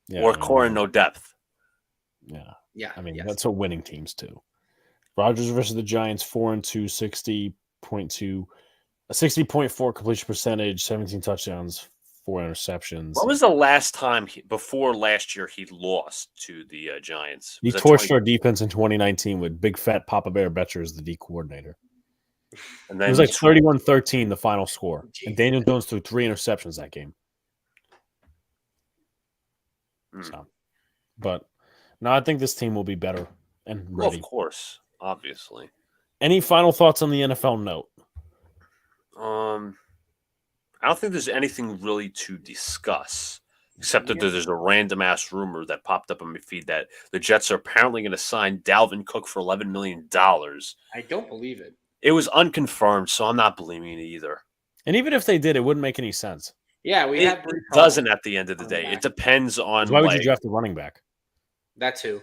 Speaker 1: Yeah,
Speaker 2: or core and no depth.
Speaker 1: Yeah.
Speaker 3: Yeah.
Speaker 1: I mean,
Speaker 3: yes.
Speaker 1: that's what winning teams do. Rodgers versus the Giants, 4-2, 60.2, a 60.4 completion percentage, 17 touchdowns, 4 interceptions.
Speaker 2: What was the last time before last year he lost to the Giants?
Speaker 1: He
Speaker 2: Was that
Speaker 1: torched our defense in 2019 with big fat Papa Bear Betcher as the D coordinator.
Speaker 2: And
Speaker 1: It
Speaker 2: then
Speaker 1: was like 31-13 the final score. And Daniel Jones threw 3 interceptions that game. So, but no, I think this team will be better and
Speaker 2: well,
Speaker 1: ready.
Speaker 2: of course, obviously.
Speaker 1: Any final thoughts on the NFL note?
Speaker 2: I don't think there's anything really to discuss, except that there's a random ass rumor that popped up on my feed that the Jets are apparently going to sign Dalvin Cook for $11 million.
Speaker 3: I don't believe it.
Speaker 2: It was unconfirmed, so I'm not believing it either.
Speaker 1: And even if they did, it wouldn't make any sense.
Speaker 3: Yeah, we have.
Speaker 2: It doesn't at the end of the day. It depends on
Speaker 1: Why would you draft a running back?
Speaker 3: That too.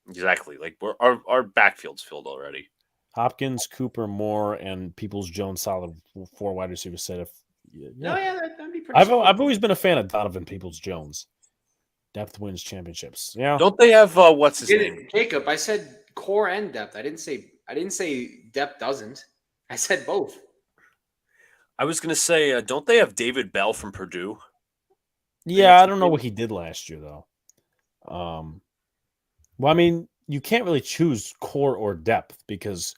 Speaker 2: Exactly. Like our backfield's filled already.
Speaker 1: Hopkins, Cooper, Moore, and Peoples-Jones, solid 4 wide receiver set.
Speaker 3: No, yeah, that'd be pretty.
Speaker 1: I've always been a fan of Donovan Peoples-Jones. Depth wins championships. Yeah.
Speaker 2: Don't they have what's his name?
Speaker 3: Jacob, I said core and depth. I didn't say depth doesn't. I said both.
Speaker 2: I was gonna say, don't they have David Bell from Purdue?
Speaker 1: Yeah, I don't know what he did last year though. Well, I mean, you can't really choose core or depth because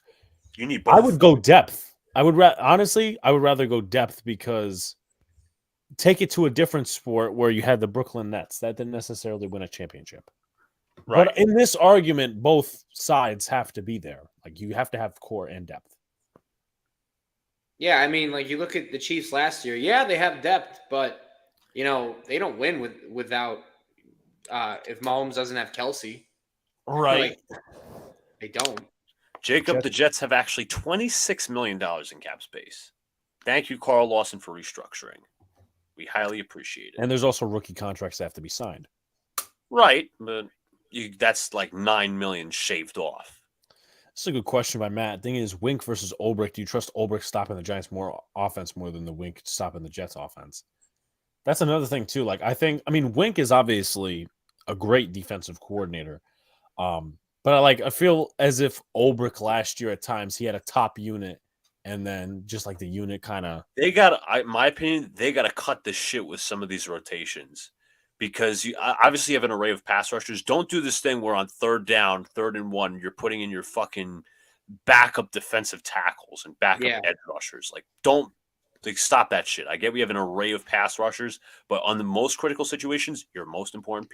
Speaker 2: You need both.
Speaker 1: I would go depth. Honestly, I would rather go depth because take it to a different sport where you had the Brooklyn Nets that didn't necessarily win a championship.
Speaker 2: Right.
Speaker 1: But in this argument, both sides have to be there. Like you have to have core and depth.
Speaker 3: Yeah, I mean, like you look at the Chiefs last year. Yeah, they have depth, but they don't win without if Mahomes doesn't have Kelsey.
Speaker 1: Right.
Speaker 3: Like, they don't.
Speaker 2: Jacob, the Jets have actually $26 million in cap space. Thank you, Carl Lawson, for restructuring. We highly appreciate it.
Speaker 1: And there's also rookie contracts that have to be signed.
Speaker 2: Right, but that's like $9 million shaved off.
Speaker 1: That's a good question by Matt. Thing is, Wink versus Ulbrich. Do you trust Ulbrich stopping the Giants offense more than the Wink stopping the Jets offense? That's another thing too. Like I mean, Wink is obviously a great defensive coordinator. But I feel as if Ulbrich last year at times he had a top unit, and then just like the unit kind of.
Speaker 2: My opinion, they got to cut the shit with some of these rotations. Because you obviously have an array of pass rushers. Don't do this thing where on 3rd down, 3rd and 1, you're putting in your fucking backup defensive tackles and backup edge rushers. Like, don't Like, stop that shit. I get we have an array of pass rushers, but on the most critical situations, your most important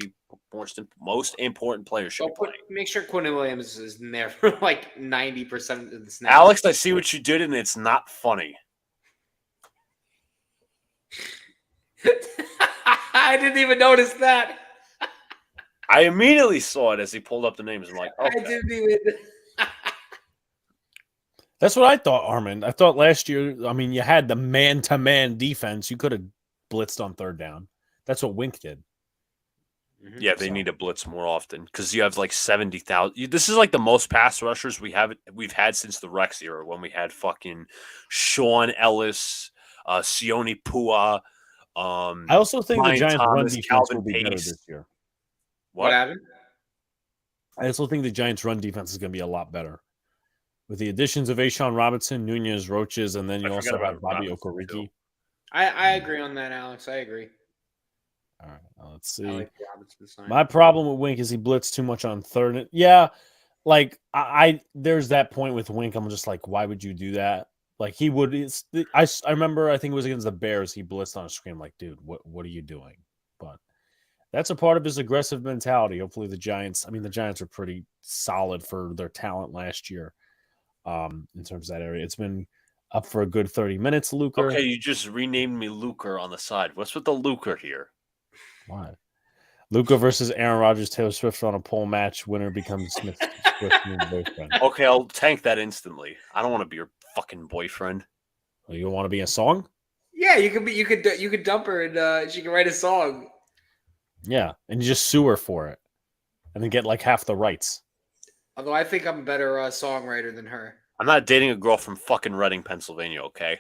Speaker 2: players should be playing.
Speaker 3: Make sure Quinn Williams is in there for like 90% of the snaps.
Speaker 2: Alex, I see what you did, and it's not funny.
Speaker 3: I didn't even notice that.
Speaker 2: I immediately saw it as he pulled up the names. I'm like, okay.
Speaker 3: I didn't even.
Speaker 1: That's what I thought, Armin. I thought last year, I mean, you had the man-to-man defense. You could have blitzed on third down. That's what Wink did.
Speaker 2: Yeah, they need to blitz more often because you have like 70,000. This is like the most pass rushers we've had since the Rex era when we had fucking Sean Ellis, Sione Pua.
Speaker 1: I also think
Speaker 2: Brian
Speaker 1: the Giants' run
Speaker 2: Thomas,
Speaker 1: defense
Speaker 2: Calvin
Speaker 1: will be better
Speaker 2: Pace.
Speaker 1: this year.
Speaker 3: What happened?
Speaker 1: I also think the Giants' run defense is going to be a lot better. With the additions of Ashawn Robinson, Nunez, Roaches, and then you also have Bobby Okereke.
Speaker 3: I agree on that, Alex. I agree.
Speaker 1: All right, let's see.
Speaker 3: I like the Robinson sign.
Speaker 1: My problem with Wink is he blitzed too much on third. Yeah, like I there's that point with Wink. I'm just like, why would you do that? Like he would. I remember. I think it was against the Bears. He blitzed on a screen. Like, dude, what are you doing? But that's a part of his aggressive mentality. Hopefully, the Giants. I mean, the Giants are pretty solid for their talent last year. In terms of that area, it's been up for a good 30 minutes. Luker.
Speaker 2: Okay, you just renamed me Luker on the side. What's with the Luker here?
Speaker 1: Why? Luka versus Aaron Rodgers, Taylor Swift on a pole match. Winner becomes Smith Swift new boyfriend.
Speaker 2: Okay, I'll tank that instantly. I don't want to be your fucking boyfriend.
Speaker 1: Well, you want to be a song?
Speaker 3: Yeah, you could dump her and she can write a song.
Speaker 1: Yeah, and you just sue her for it, and then get like half the rights.
Speaker 3: Although I think I'm a better songwriter than her.
Speaker 2: I'm not dating a girl from fucking Reading, Pennsylvania, okay?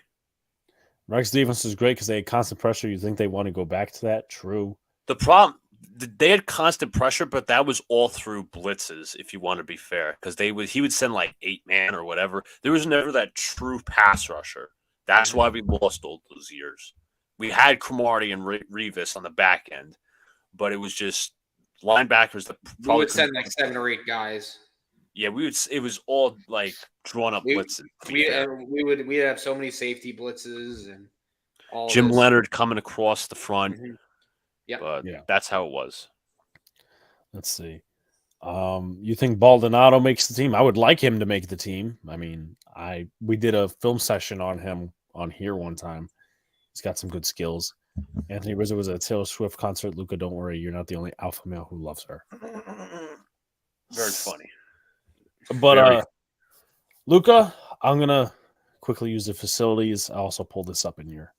Speaker 1: Rex defense is great because they had constant pressure. You think they want to go back to that? True.
Speaker 2: The problem, they had constant pressure, but that was all through blitzes, if you want to be fair, because he would send like 8-man or whatever. There was never that true pass rusher. That's why we lost all those years. We had Cromartie and Revis on the back end, but it was just linebackers that
Speaker 3: We would send like 7 or 8 guys.
Speaker 2: Yeah, we would. It was all like drawn up blitzes.
Speaker 3: We'd have so many safety blitzes and all.
Speaker 2: Jim
Speaker 3: this.
Speaker 2: Leonard coming across the front.
Speaker 3: Mhm. Yeah,
Speaker 2: But that's how it was.
Speaker 1: Let's see. You think Baldonado makes the team? I would like him to make the team. I mean, we did a film session on him on here one time. He's got some good skills. Anthony Rizzo was at a Taylor Swift concert. Luca, don't worry, you're not the only alpha male who loves her.
Speaker 2: Very funny.
Speaker 1: But Luca, I'm gonna quickly use the facilities. I also pulled this up in your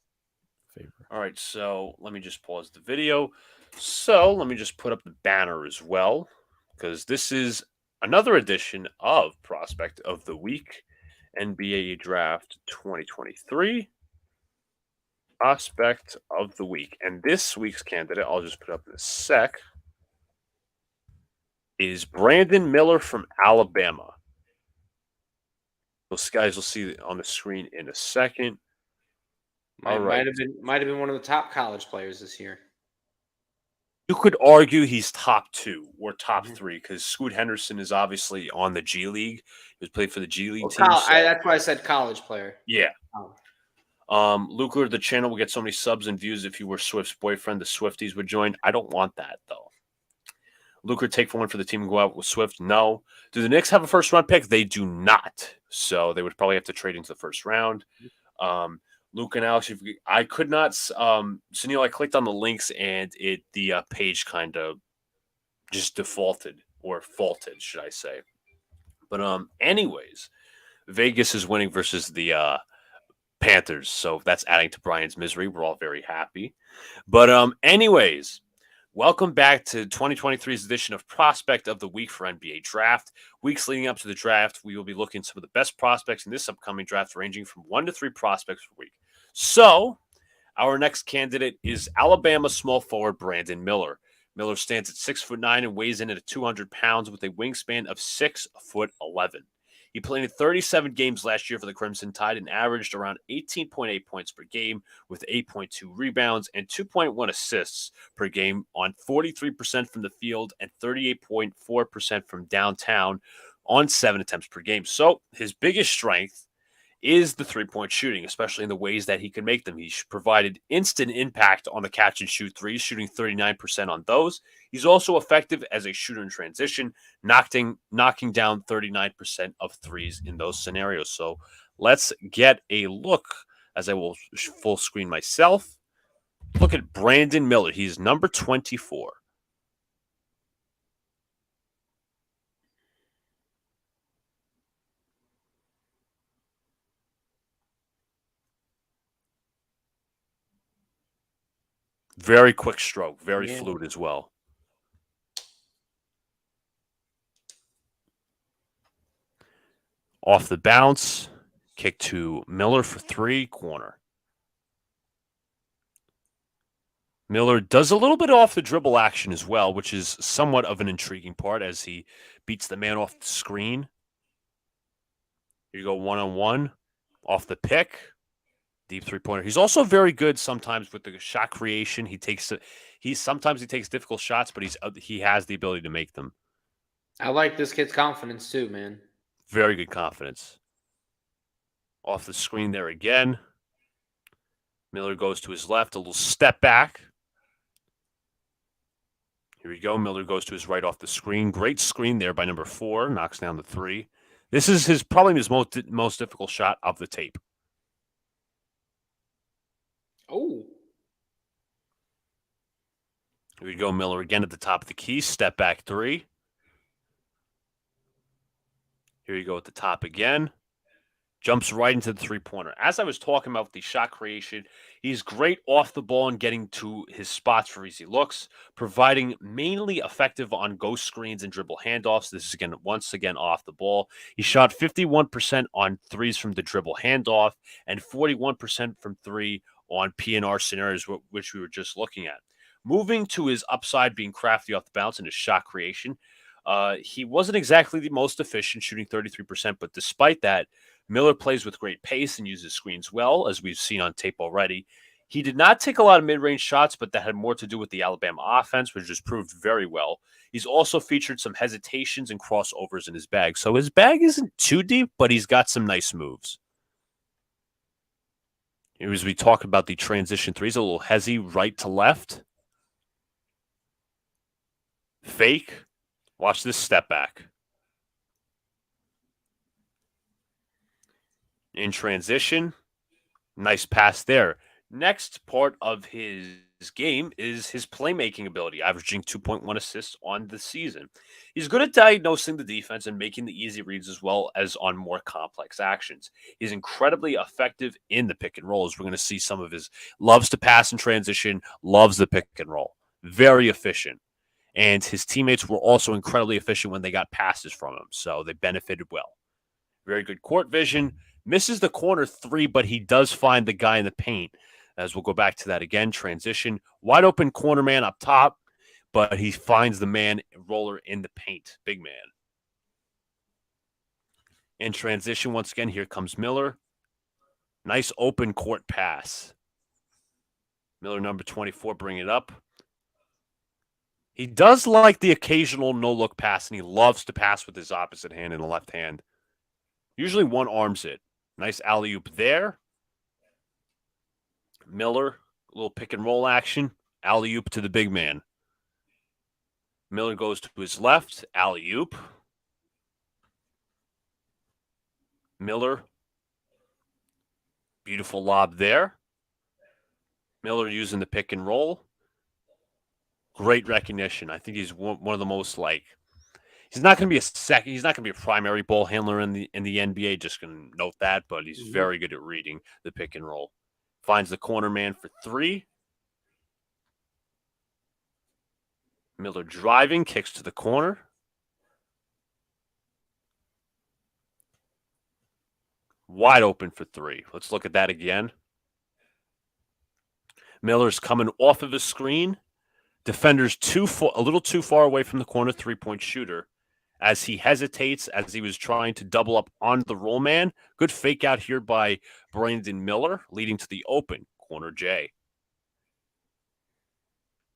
Speaker 1: favor.
Speaker 2: All right, so let me just pause the video. So let me just put up the banner as well, because this is another edition of Prospect of the Week, NBA Draft 2023. Prospect of the Week. And this week's candidate, I'll just put up in a sec, is Brandon Miller from Alabama. Those guys will see on the screen in a second.
Speaker 3: Might have been one of the top college players this year.
Speaker 2: You could argue he's top 2 or top 3 because Scoot Henderson is obviously on the G League. He was played for the G League team.
Speaker 3: That's why I said college player.
Speaker 2: Yeah. Luca, the channel will get so many subs and views if you were Swift's boyfriend. The Swifties would join. I don't want that, though. Luca, take one for the team and go out with Swift? No. Do the Knicks have a first-round pick? They do not. So they would probably have to trade into the first round. Luke and Alex, I could not. Sunil, I clicked on the links and the page kind of just defaulted or faulted, should I say? But anyways, Vegas is winning versus the Panthers, so that's adding to Brian's misery. We're all very happy. But anyways, welcome back to 2023's edition of Prospect of the Week for NBA Draft. Weeks leading up to the draft, we will be looking at some of the best prospects in this upcoming draft, ranging from 1 to 3 prospects per week. So, our next candidate is Alabama small forward Brandon Miller. Miller stands at 6'9" and weighs in at 200 pounds with a wingspan of 6'11". He played in 37 games last year for the Crimson Tide and averaged around 18.8 points per game with 8.2 rebounds and 2.1 assists per game on 43% from the field and 38.4% from downtown on 7 attempts per game. So his biggest strength is the three-point shooting, especially in the ways that he can make them. He's provided instant impact on the catch-and-shoot threes, shooting 39% on those. He's also effective as a shooter in transition, knocking down 39% of threes in those scenarios. So let's get a look, as I will full screen myself. Look at Brandon Miller. He's number 24. Very quick stroke, very fluid as well. Off the bounce, kick to Miller for three, corner. Miller does a little bit off the dribble action as well, which is somewhat of an intriguing part as he beats the man off the screen. Here you go, one-on-one, off the pick. Deep three-pointer. He's also very good sometimes with the shot creation. Sometimes he takes difficult shots, but he has the ability to make them.
Speaker 3: I like this kid's confidence too, man.
Speaker 2: Very good confidence. Off the screen there again. Miller goes to his left, a little step back. Here we go. Miller goes to his right off the screen. Great screen there by number 4. Knocks down the 3. This is probably his most difficult shot of the tape.
Speaker 3: Oh.
Speaker 2: Here we go. Miller again at the top of the key. Step back 3. Here you go at the top again. Jumps right into the three-pointer. As I was talking about the shot creation, he's great off the ball and getting to his spots for easy looks, providing mainly effective on ghost screens and dribble handoffs. This is once again off the ball. He shot 51% on threes from the dribble handoff and 41% from 3 on PNR scenarios, which we were just looking at. Moving to his upside, being crafty off the bounce and his shot creation, he wasn't exactly the most efficient, shooting 33%, but despite that, Miller plays with great pace and uses screens well, as we've seen on tape already. He did not take a lot of mid-range shots, but that had more to do with the Alabama offense, which has proved very well. He's also featured some hesitations and crossovers in his bag. So his bag isn't too deep, but he's got some nice moves. Here as we talk about the transition threes, a little hezzy right to left. Fake. Watch this step back. In transition, nice pass there. Next part of his game is his playmaking ability, averaging 2.1 assists on the season. He's good at diagnosing the defense and making the easy reads as well as on more complex actions. He's incredibly effective in the pick and rolls. We're going to see some of his loves to pass in transition, loves the pick and roll. Very efficient. And his teammates were also incredibly efficient when they got passes from him, so they benefited well. Very good court vision. Misses the corner 3, but he does find the guy in the paint. As we'll go back to that again, transition. Wide open corner man up top, but he finds the man roller in the paint. Big man. In transition, once again, here comes Miller. Nice open court pass. Miller, number 24, bring it up. He does like the occasional no-look pass, and he loves to pass with his opposite hand and the left hand. Usually one arms it. Nice alley-oop there. Miller, a little pick and roll action. Alley-oop to the big man. Miller goes to his left. Alley-oop. Miller. Beautiful lob there. Miller using the pick and roll. Great recognition. I think he's one of the most he's not going to be he's not going to be a primary ball handler in the NBA. Just going to note that, but he's very good at reading the pick and roll. Finds the corner man for 3. Miller driving, kicks to the corner. Wide open for 3. Let's look at that again. Miller's coming off of his screen. Defender's a little too far away from the corner three-point shooter as he hesitates as he was trying to double up on the roll man. Good fake out here by Brandon Miller, leading to the open corner J.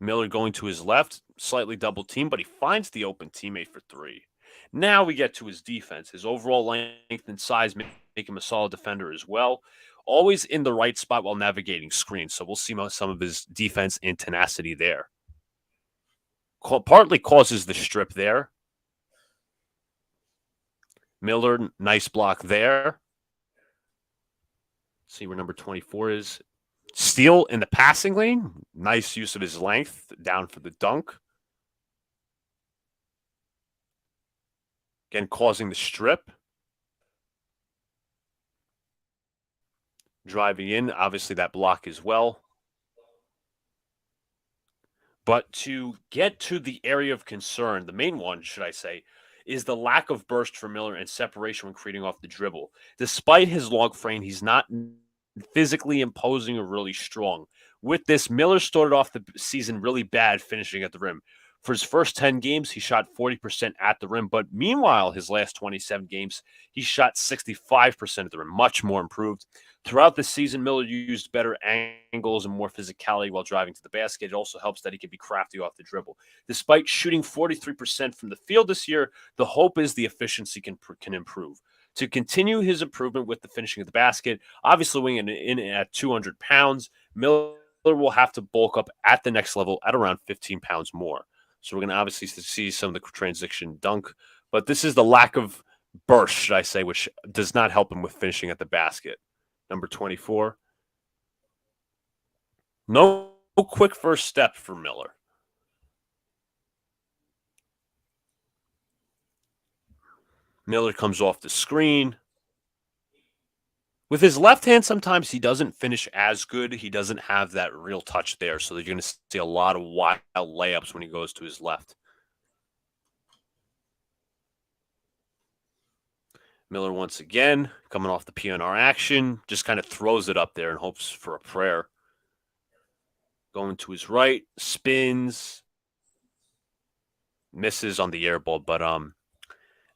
Speaker 2: Miller going to his left, slightly double team, but he finds the open teammate for 3. Now we get to his defense. His overall length and size make him a solid defender as well. Always in the right spot while navigating screens. So we'll see some of his defense and tenacity there. Partly causes the strip there. Miller, nice block there. See where number 24 is. Steele in the passing lane. Nice use of his length down for the dunk. Again, causing the strip. Driving in, obviously that block as well. But to get to the area of concern, the main one, should I say, is the lack of burst for Miller and separation when creating off the dribble. Despite his long frame, he's not physically imposing or really strong. With this, Miller started off the season really bad, finishing at the rim. For his first 10 games, he shot 40% at the rim. But meanwhile, his last 27 games, he shot 65% at the rim, much more improved. Throughout the season, Miller used better angles and more physicality while driving to the basket. It also helps that he can be crafty off the dribble. Despite shooting 43% from the field this year, the hope is the efficiency can improve. To continue his improvement with the finishing of the basket, obviously weighing in at 200 pounds, Miller will have to bulk up at the next level at around 15 pounds more. So we're going to obviously see some of the transition dunk, but this is the lack of burst, should I say, which does not help him with finishing at the basket. Number 24. No quick first step for Miller. Miller comes off the screen. With his left hand, sometimes he doesn't finish as good. He doesn't have that real touch there. So you're going to see a lot of wild layups when he goes to his left. Miller once again, coming off the PNR action, just kind of throws it up there and hopes for a prayer. Going to his right, spins, misses on the air ball, but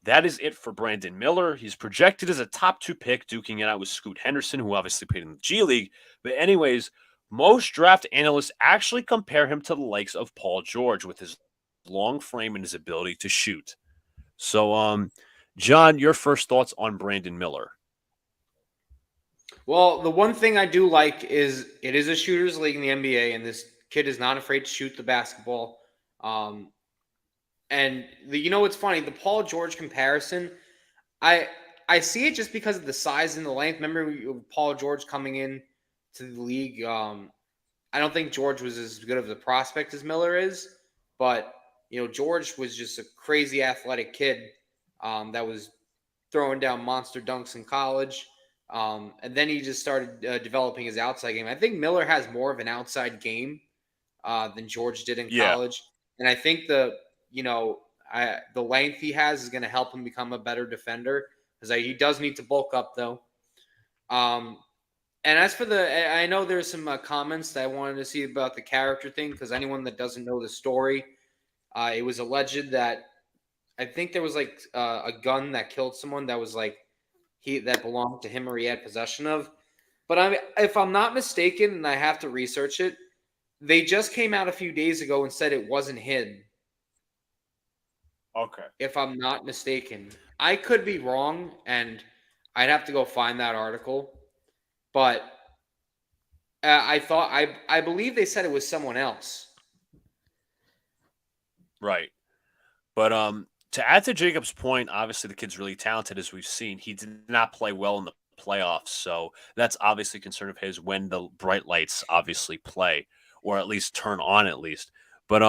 Speaker 2: that is it for Brandon Miller. He's projected as a top 2 pick, duking it out with Scoot Henderson, who obviously played in the G League. But anyways, most draft analysts actually compare him to the likes of Paul George with his long frame and his ability to shoot. So, John, your first thoughts on Brandon Miller?
Speaker 3: Well, the one thing I do like is it is a shooters league in the NBA, and this kid is not afraid to shoot the basketball. And what's funny? The Paul George comparison, I see it just because of the size and the length. Remember Paul George coming in to the league? I don't think George was as good of a prospect as Miller is, but George was just a crazy athletic kid that was throwing down monster dunks in college. And then he just started developing his outside game. I think Miller has more of an outside game than George did in college. And I think the length he has is going to help him become a better defender because he does need to bulk up though. And as for I know there's some comments that I wanted to see about the character thing because anyone that doesn't know the story, it was alleged that I think there was like a gun that killed someone that was like that belonged to him or he had possession of. But if I'm not mistaken, and I have to research it, they just came out a few days ago and said it wasn't him.
Speaker 2: Okay.
Speaker 3: If I'm not mistaken. I could be wrong, and I'd have to go find that article. But I believe they said it was someone else.
Speaker 2: Right. But to add to Jacob's point, obviously the kid's really talented, as we've seen. He did not play well in the playoffs, so that's obviously a concern of his when the bright lights obviously play, or at least turn on at least. But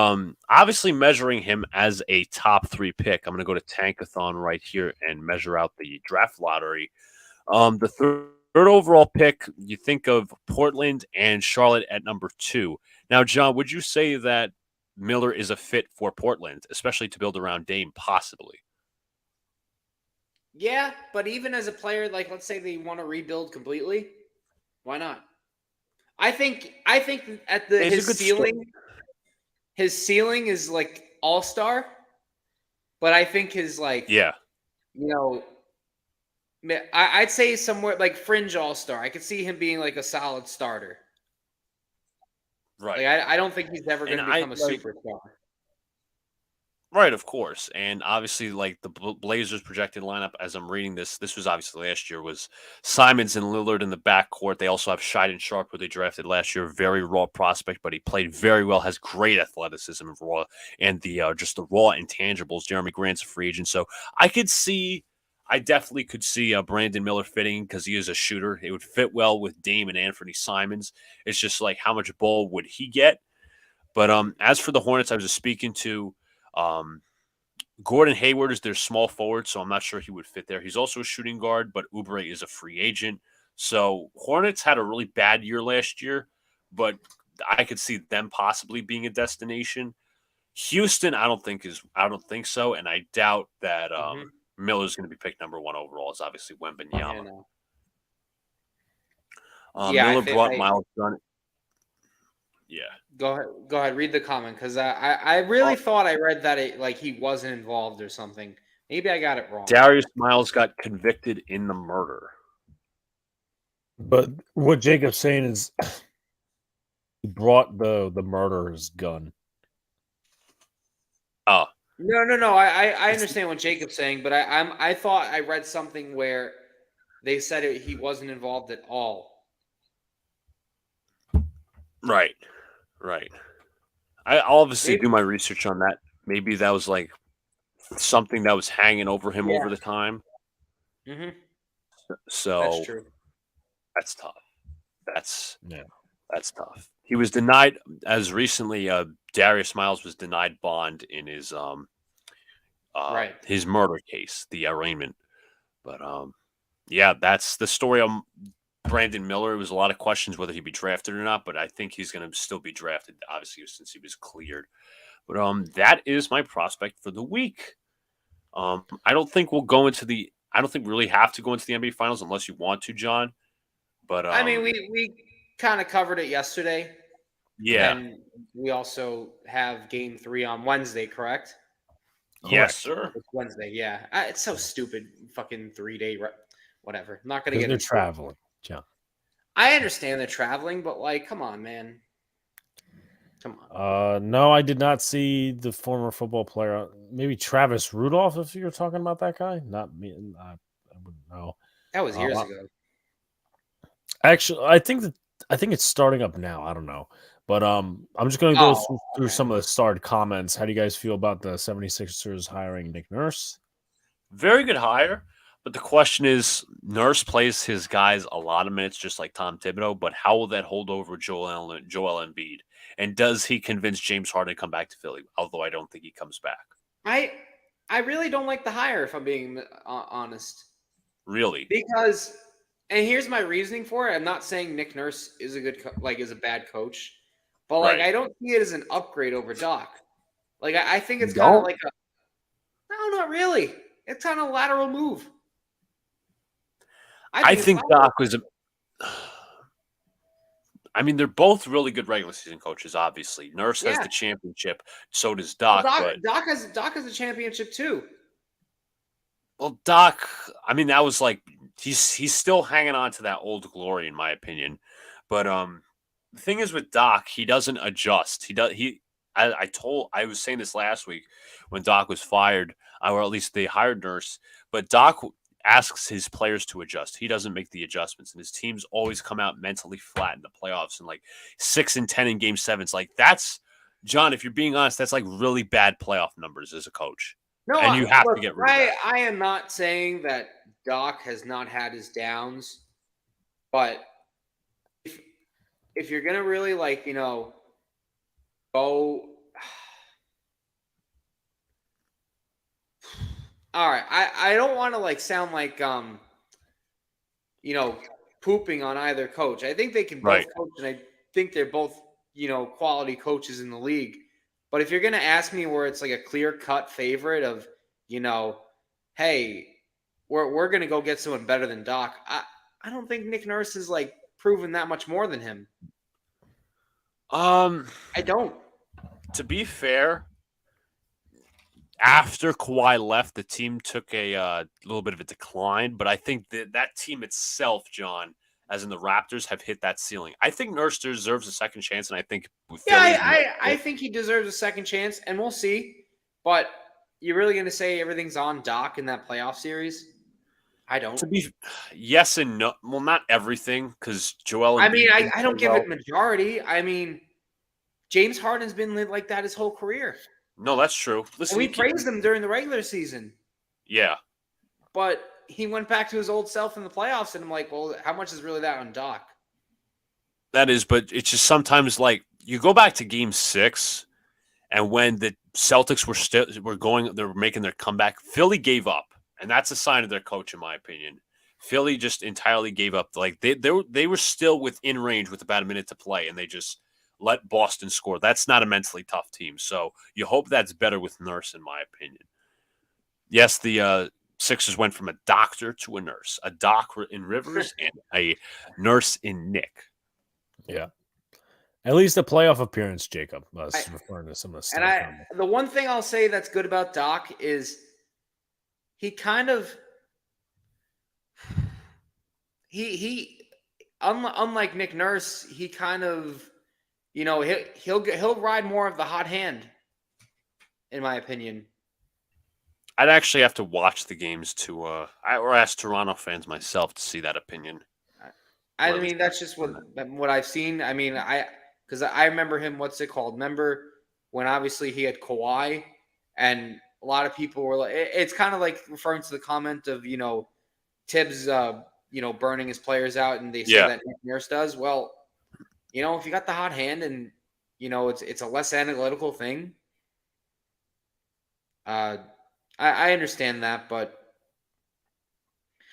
Speaker 2: obviously measuring him as a top 3 pick, I'm going to go to Tankathon right here and measure out the draft lottery. The third overall pick, you think of Portland and Charlotte at number 2. Now, John, would you say that Miller is a fit for Portland, especially to build around Dame, possibly?
Speaker 3: Yeah, but even as a player, like let's say they want to rebuild completely, why not? I think at his ceiling is like all-star, but I think his I'd say somewhere like fringe all-star. I could see him being like a solid starter.
Speaker 2: Right.
Speaker 3: Like I don't think he's ever going to become a superstar.
Speaker 2: Right, of course. And obviously, like the Blazers projected lineup, as I'm reading this was obviously last year, was Simons and Lillard in the backcourt. They also have Shiden Sharp, who they drafted last year, very raw prospect, but he played very well, has great athleticism and raw, and the just the raw intangibles. Jeremy Grant's a free agent. So I definitely could see Brandon Miller fitting because he is a shooter. It would fit well with Dame and Anthony Simons. It's just like how much ball would he get? But as for the Hornets, I was just speaking to. Um, Gordon Hayward is their small forward, so I'm not sure he would fit there. He's also a shooting guard, but Oubre is a free agent. So Hornets had a really bad year last year, but I could see them possibly being a destination. Houston, I don't think so, and I doubt that Miller's going to be picked number 1 overall. Is obviously Wembanyama.
Speaker 3: Yeah, no.
Speaker 2: Miller brought Miles Dunn. Yeah.
Speaker 3: Go ahead. Read the comment because I really thought I read that he wasn't involved or something. Maybe I got it wrong.
Speaker 2: Darius Miles got convicted in the murder.
Speaker 1: But what Jacob's saying is he brought the murderer's gun.
Speaker 2: Oh.
Speaker 3: No. I understand what Jacob's saying, but I thought I read something where they said he wasn't involved at all.
Speaker 2: Right. I'll obviously do my research on that. Maybe that was like something that was hanging over him over the time.
Speaker 3: Mm-hmm.
Speaker 2: So
Speaker 3: that's true.
Speaker 2: That's tough. That's tough. He was denied as recently. Darius Miles was denied bond in his his murder case, the arraignment. But that's the story on Brandon Miller. It was a lot of questions whether he'd be drafted or not, but I think he's going to still be drafted, obviously, since he was cleared. But that is my prospect for the week. I don't think we'll go into the. I don't think we really have to go into the NBA Finals unless you want to, John. But
Speaker 3: I mean, we kind of covered it yesterday.
Speaker 2: Yeah.
Speaker 3: And we also have Game 3 on Wednesday, correct?
Speaker 2: Yes, sir.
Speaker 3: It's Wednesday. Yeah, it's so stupid. Fucking 3-day. Whatever. I'm not gonna get.
Speaker 1: They're traveling, John.
Speaker 3: I understand they're traveling, but come on, man. Come on.
Speaker 1: No, I did not see the former football player. Maybe Travis Rudolph, if you're talking about that guy. Not me. I wouldn't know.
Speaker 3: That was years ago.
Speaker 1: Actually, I think it's starting up now. I don't know. But I'm just going to go through some of the starred comments. How do you guys feel about the 76ers hiring Nick Nurse?
Speaker 2: Very good hire. But the question is, Nurse plays his guys a lot of minutes, just like Tom Thibodeau. But how will that hold over Joel Embiid? And does he convince James Harden to come back to Philly? Although I don't think he comes back.
Speaker 3: I really don't like the hire, if I'm being honest.
Speaker 2: Really?
Speaker 3: Because, and here's my reasoning for it. I'm not saying Nick Nurse is a good, is a bad coach, but I don't see it as an upgrade over Doc. I think it's kind of like no, not really. It's kind of a lateral move.
Speaker 2: I think Doc was I mean, they're both really good regular season coaches, obviously. Nurse has the championship, so does Doc.
Speaker 3: Well, Doc has a championship too.
Speaker 2: Well, Doc, I mean, that was he's still hanging on to that old glory, in my opinion. But the thing is with Doc, he doesn't adjust. I was saying this last week when Doc was fired, or at least they hired Nurse, but Doc asks his players to adjust. He doesn't make the adjustments, and his teams always come out mentally flat in the playoffs and 6-10 in Game 7s. That's John. If you're being honest, that's really bad playoff numbers as a coach.
Speaker 3: No,
Speaker 2: and you have to get rid of that.
Speaker 3: I am not saying that Doc has not had his downs, but if you're gonna really go. All right, I don't want to sound like pooping on either coach. I think they can both coach, and I think they're both quality coaches in the league. But if you're gonna ask me where it's a clear-cut favorite of hey, we're gonna go get someone better than Doc, I don't think Nick Nurse is proven that much more than him. I don't.
Speaker 2: To be fair, after Kawhi left, the team took a little bit of a decline, but I think that team itself, John, as in the Raptors, have hit that ceiling. I think Nurse deserves a second chance, and I think
Speaker 3: I think he deserves a second chance, and we'll see. But you're really going to say everything's on Doc in that playoff series? I don't.
Speaker 2: Yes and no. Well, not everything, because Joel.
Speaker 3: I mean, I don't give it majority. I mean, James Harden's been like that his whole career.
Speaker 2: No, that's true. Listen,
Speaker 3: and we praised him during the regular season.
Speaker 2: Yeah.
Speaker 3: But he went back to his old self in the playoffs, and I'm like, well, how much is really that on Doc?
Speaker 2: That is, but it's just sometimes like you go back to Game 6, and when the Celtics were making their comeback, Philly gave up, and that's a sign of their coach, in my opinion. Philly just entirely gave up. Like they were still within range with about a minute to play, and they just let Boston score. That's not a mentally tough team. So you hope that's better with Nurse, in my opinion. Yes, the Sixers went from a doctor to a nurse, a doc in Rivers and a nurse in Nick.
Speaker 1: Yeah. At least a playoff appearance, Jacob. I was referring to some of the stuff.
Speaker 3: And the one thing I'll say that's good about Doc is he kind of unlike Nick Nurse, he kind of, you know, he'll ride more of the hot hand, in my opinion.
Speaker 2: I'd actually have to watch the games to or ask Toronto fans myself to see that opinion.
Speaker 3: I mean, that's just what I've seen. I mean, because I remember him. What's it called? Remember when obviously he had Kawhi, and a lot of people were like, it's kind of like referring to the comment of, you know, Tibbs, you know, burning his players out, and they say that Nick Nurse does. Well, you know, if you got the hot hand, and you know, it's a less analytical thing. I understand that, but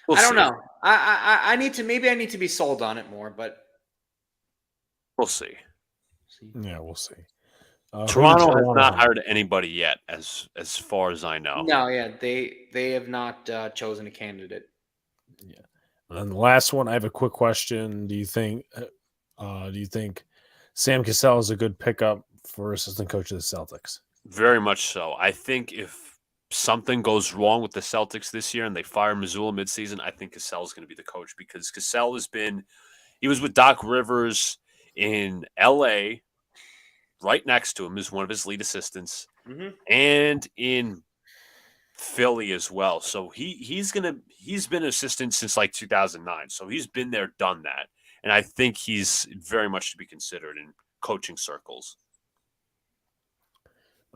Speaker 3: I don't know. I need to be sold on it more, but
Speaker 2: we'll see.
Speaker 1: Yeah, we'll see.
Speaker 2: Toronto has not hired anybody yet, as far as I know.
Speaker 3: No, yeah, they have not chosen a candidate.
Speaker 1: Yeah, and then the last one, I have a quick question. Do you think Sam Cassell is a good pickup for assistant coach of the Celtics?
Speaker 2: Very much so. I think if something goes wrong with the Celtics this year and they fire Mazzulla midseason, I think Cassell is going to be the coach, because Cassell he was with Doc Rivers in LA, right next to him as one of his lead assistants, and in Philly as well. So he's been an assistant since like 2009. So he's been there, done that. And I think he's very much to be considered in coaching circles.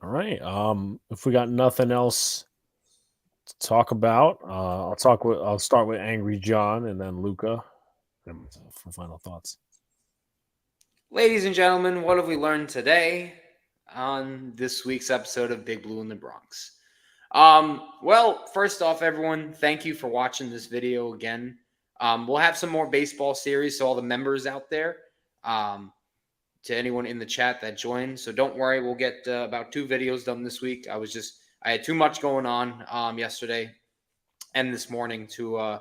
Speaker 1: All right. If we got nothing else to talk about, I'll start with Angry John and then Luca for final thoughts.
Speaker 3: Ladies and gentlemen, what have we learned today on this week's episode of Big Blue in the Bronx? Well, first off, everyone, thank you for watching this video again. We'll have some more baseball series, so all the members out there, to anyone in the chat that joined. So don't worry, we'll get about 2 videos done this week. I had too much going on yesterday and this morning to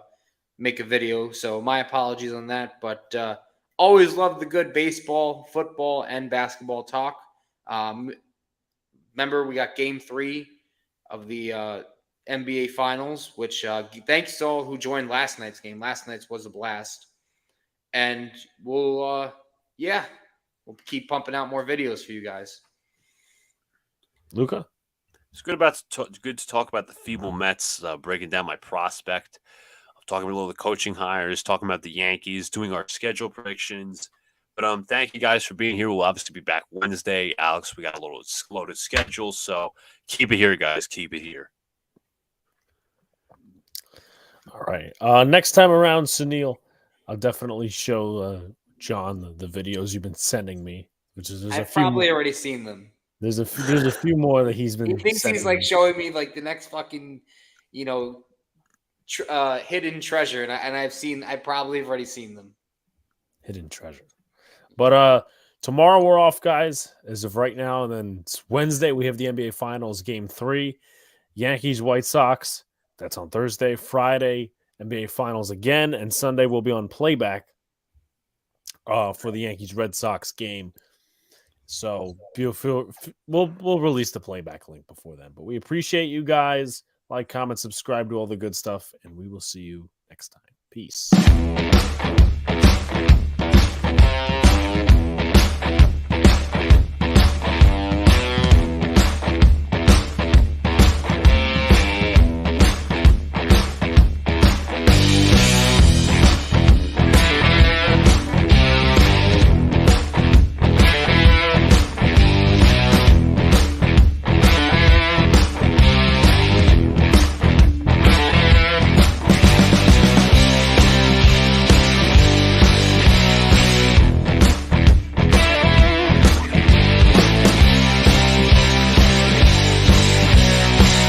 Speaker 3: make a video. So my apologies on that, but always love the good baseball, football, and basketball talk. Remember, we got Game 3 of the NBA Finals, which thanks to all who joined last night's game. Last night's was a blast. And we'll keep pumping out more videos for you guys.
Speaker 1: Luca?
Speaker 2: It's good to talk about the FEEBLE METS, breaking down my prospect, talking about a little of the coaching hires, talking about the Yankees, doing our schedule predictions. But thank you guys for being here. We'll obviously be back Wednesday. Alex, we got a little loaded schedule, so keep it here, guys. Keep it here.
Speaker 1: All right. Next time around, Sunil, I'll definitely show John the videos you've been sending me, which is
Speaker 3: I've probably already seen them.
Speaker 1: There's a few more that he's been.
Speaker 3: He thinks he's like showing me like the next fucking, you know, hidden treasure, and I probably have already seen them.
Speaker 1: Hidden treasure. But tomorrow we're off, guys, as of right now, and then it's Wednesday we have the NBA Finals Game 3, Yankees White Sox. That's on Thursday. Friday NBA Finals again, and Sunday we'll be on playback for the Yankees Red Sox game. So we'll release the playback link before then. But we appreciate you guys. Like, comment, subscribe to all the good stuff, and we will see you next time. Peace.